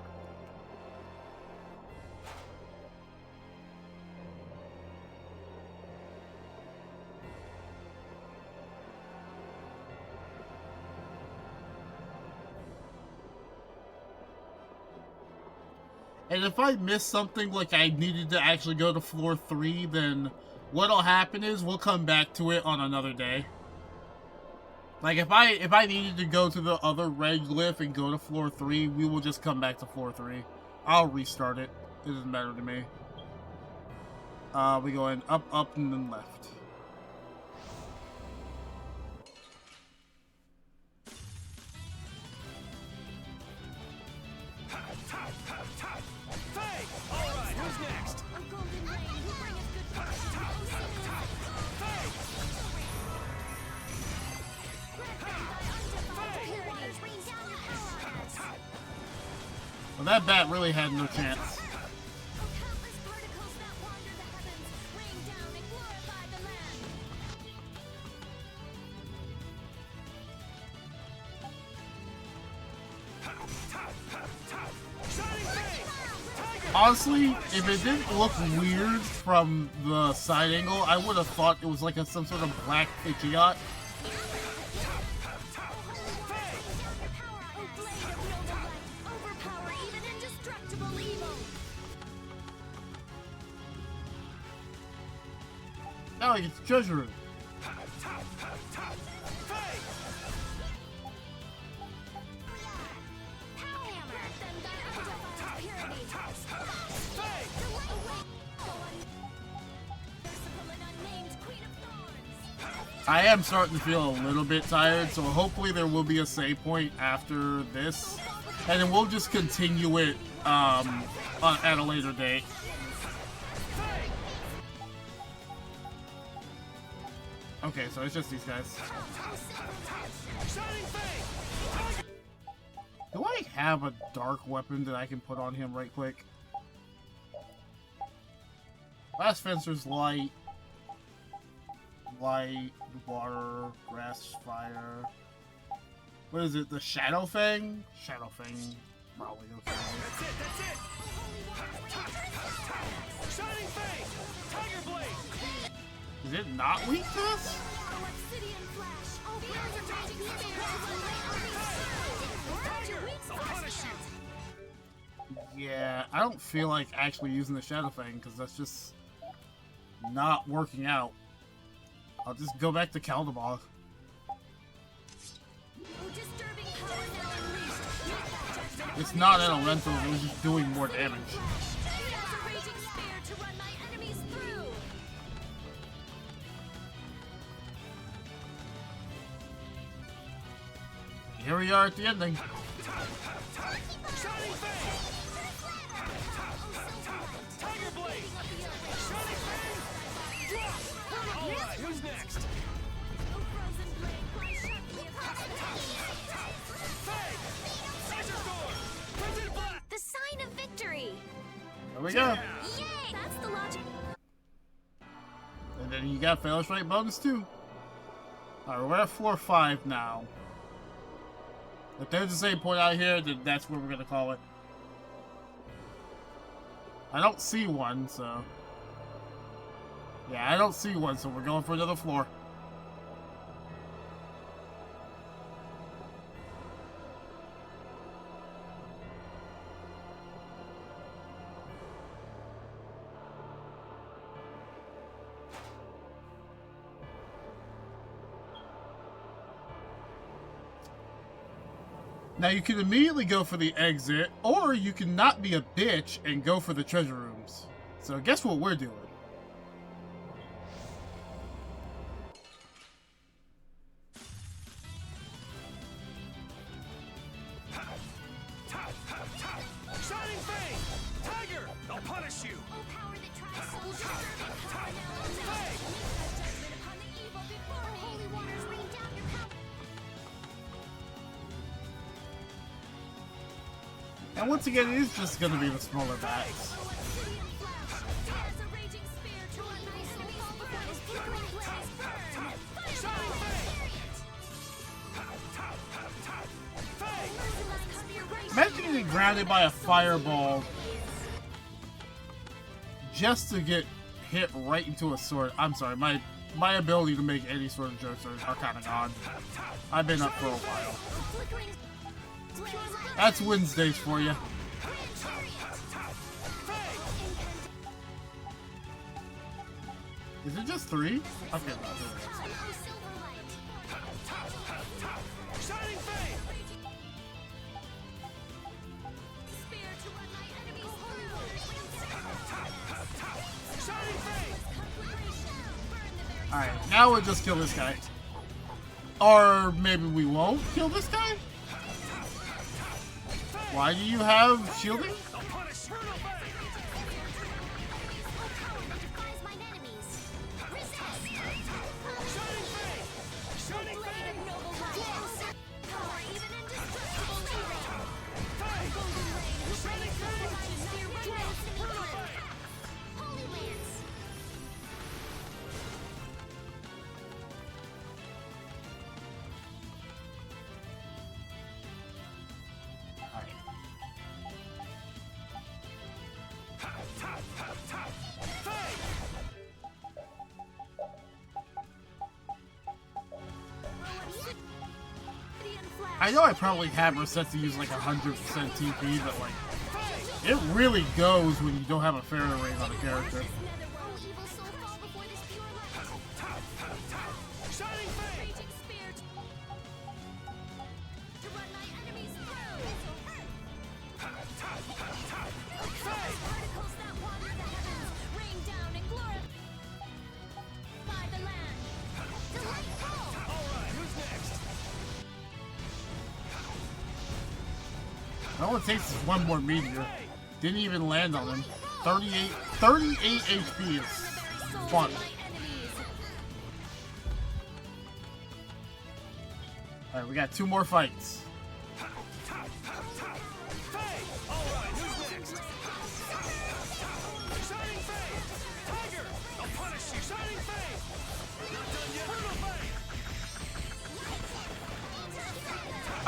And if I miss something like I needed to actually go to floor 3, then what'll happen is we'll come back to it on another day. Like if I needed to go to the other red glyph and go to floor 3, we will just come back to floor 3. I'll restart it. It doesn't matter to me. We go in up, up, and then left. Faye! Alright, who's next? A golden rain will bring us good fortune. Faye! Well, that bat really had no chance. Oh, countless particles that wander the heavens, rain down and glorify the land. Shining Faye! Tiger! Honestly, if it didn't look weird from the side angle, I would have thought it was like some sort of black Pidgeot. Oh, blade of noble light, overpower even indestructible evil. Now I get the treasure room. I am starting to feel a little bit tired, so hopefully there will be a save point after this, and then we'll just continue it at a later date. Okay, so it's just these guys. Do I have a dark weapon that I can put on him right quick? Last Fencer's light. Light, water, grass, fire. What is it? The Shadow Fang? Shadow Fang. Probably okay. That's it, that's it! Shining Faye! Tiger Blade! Is it not weak to this? I'll punish you! Yeah, I don't feel like actually using the Shadow Fang because that's just not working out. I'll just go back to Caldebog. It's not elemental, it was just doing more damage. Here we are at the ending. Shining Faye! Tiger Blade! Shining Faye! Alright, who's next? Faye! Laser Sword! Printed Black! The sign of victory! There we go. Yay! That's the logic. And then you got Failure Rate bonus too. Alright, we're at floor 5 now. If there's a save point out here, then that's where we're gonna call it. I don't see one, so... Yeah, I don't see one, so we're going for another floor. Now you can immediately go for the exit, or you can not be a bitch and go for the treasure rooms. So guess what we're doing? Shining Fang! Tiger! I'll punish you! Oh, power that tries so disturbing power now unleashed. Judgment upon the evil before me. Holy waters rain down your power. And once again, it is just going to be the smaller bats. Obsidian flash. As a raging spear to a nice soul fall before this flickering blaze burn. Shining Fang! Merciless come your right. Imagine getting grounded by a fireball just to get hit right into a sword. I'm sorry, my ability to make any sort of jokes are kind of gone. I've been up for a while. Flickering blaze burn. That's Wednesdays for you. Is it just 3? Okay, no, Shining Fang! Spear to run my enemies through. Shining Fang! Alright, now we'll just kill this guy. Or maybe we won't kill this guy? Why do you have shielding? I'll punish Turtle Fang! Defies mine enemies. Resist. Shining Fang! Shining Blade Fang! of noble light. Power even indestructible leaving. Fang! Golden rain. Shining Fang! Spear remnants in Turtle England. Fang! Holy Lance. Obsidian flash. I know I probably have her set to use like 100% TP, but like, it really goes when you don't have a fair rate on a character. Netherworld. Evil soul fall before this pure light. Shining Fang! Raging spear to run my enemies through. Particles that wander the heavens rain down and glorify the land. Delightful. Alright, who's next? All it takes is one more meteor. Didn't even land on him. 38 HP is fun. My enemies. Alright, we got 2 more fights. Fang! Alright, who's next? Shining Fang! Tiger! I'll punish you! Shining Fang! Not done yet! Turtle Fang!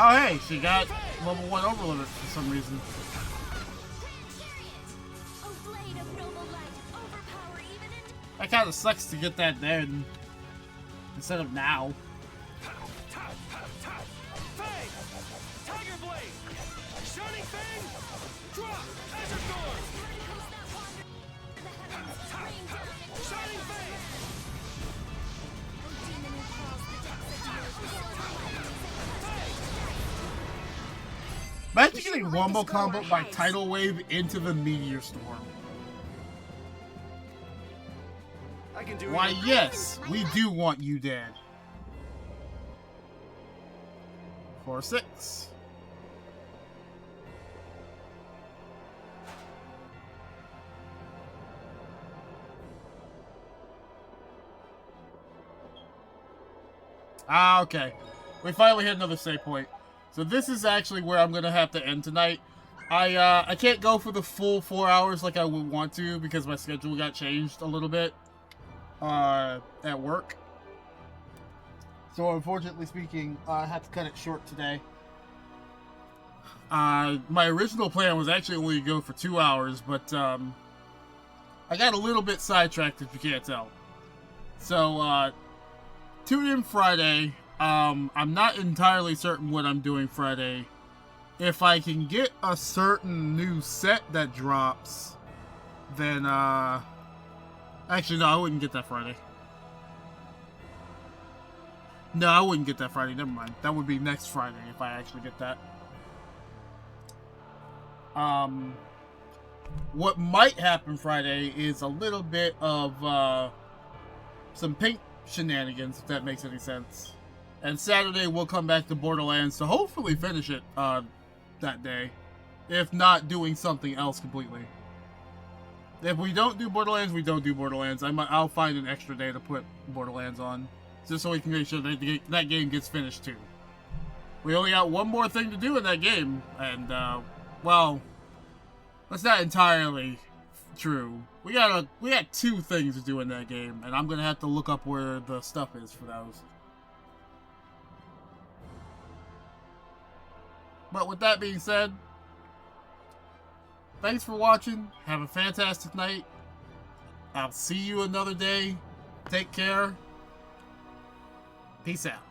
Oh hey, she got level 1 overlimit for some reason. Oh, blade of noble light, overpower even in That kind of sucks to get that then, instead of now. Fang! Tiger Blade! Shining Fang! Drop! Azure Thorn! particles that wander the heavens rain down and Shining Fang! Oh, demon who crawls the depths of the earth. Imagine getting wombo combo by Tidal Wave into the Meteor Storm. I can do Why, it. yes, we do want you dead. 4-6. Ah, okay. We finally hit another save point. So this is actually where I'm gonna have to end tonight. I can't go for the full 4 hours like I would want to because my schedule got changed a little bit at work. So unfortunately speaking, I had to cut it short today. My original plan was actually only to go for 2 hours, but I got a little bit sidetracked if you can't tell. So tune in Friday. I'm not entirely certain what I'm doing Friday. If I can get a certain new set that drops, then actually no, I wouldn't get that Friday. No, I wouldn't get that Friday. Never mind. That would be next Friday if I actually get that. What might happen Friday is a little bit of some pink shenanigans, if that makes any sense. And Saturday we'll come back to Borderlands to hopefully finish it that day. If not, doing something else completely. If we don't do Borderlands, we don't do Borderlands. I'll find an extra day to put Borderlands on, just so we can make sure that that game gets finished too. We only got one more thing to do in that game, and well, that's not entirely true. We got 2 things to do in that game, and I'm gonna have to look up where the stuff is for those. But with that being said, thanks for watching. Have a fantastic night. I'll see you another day. Take care. Peace out.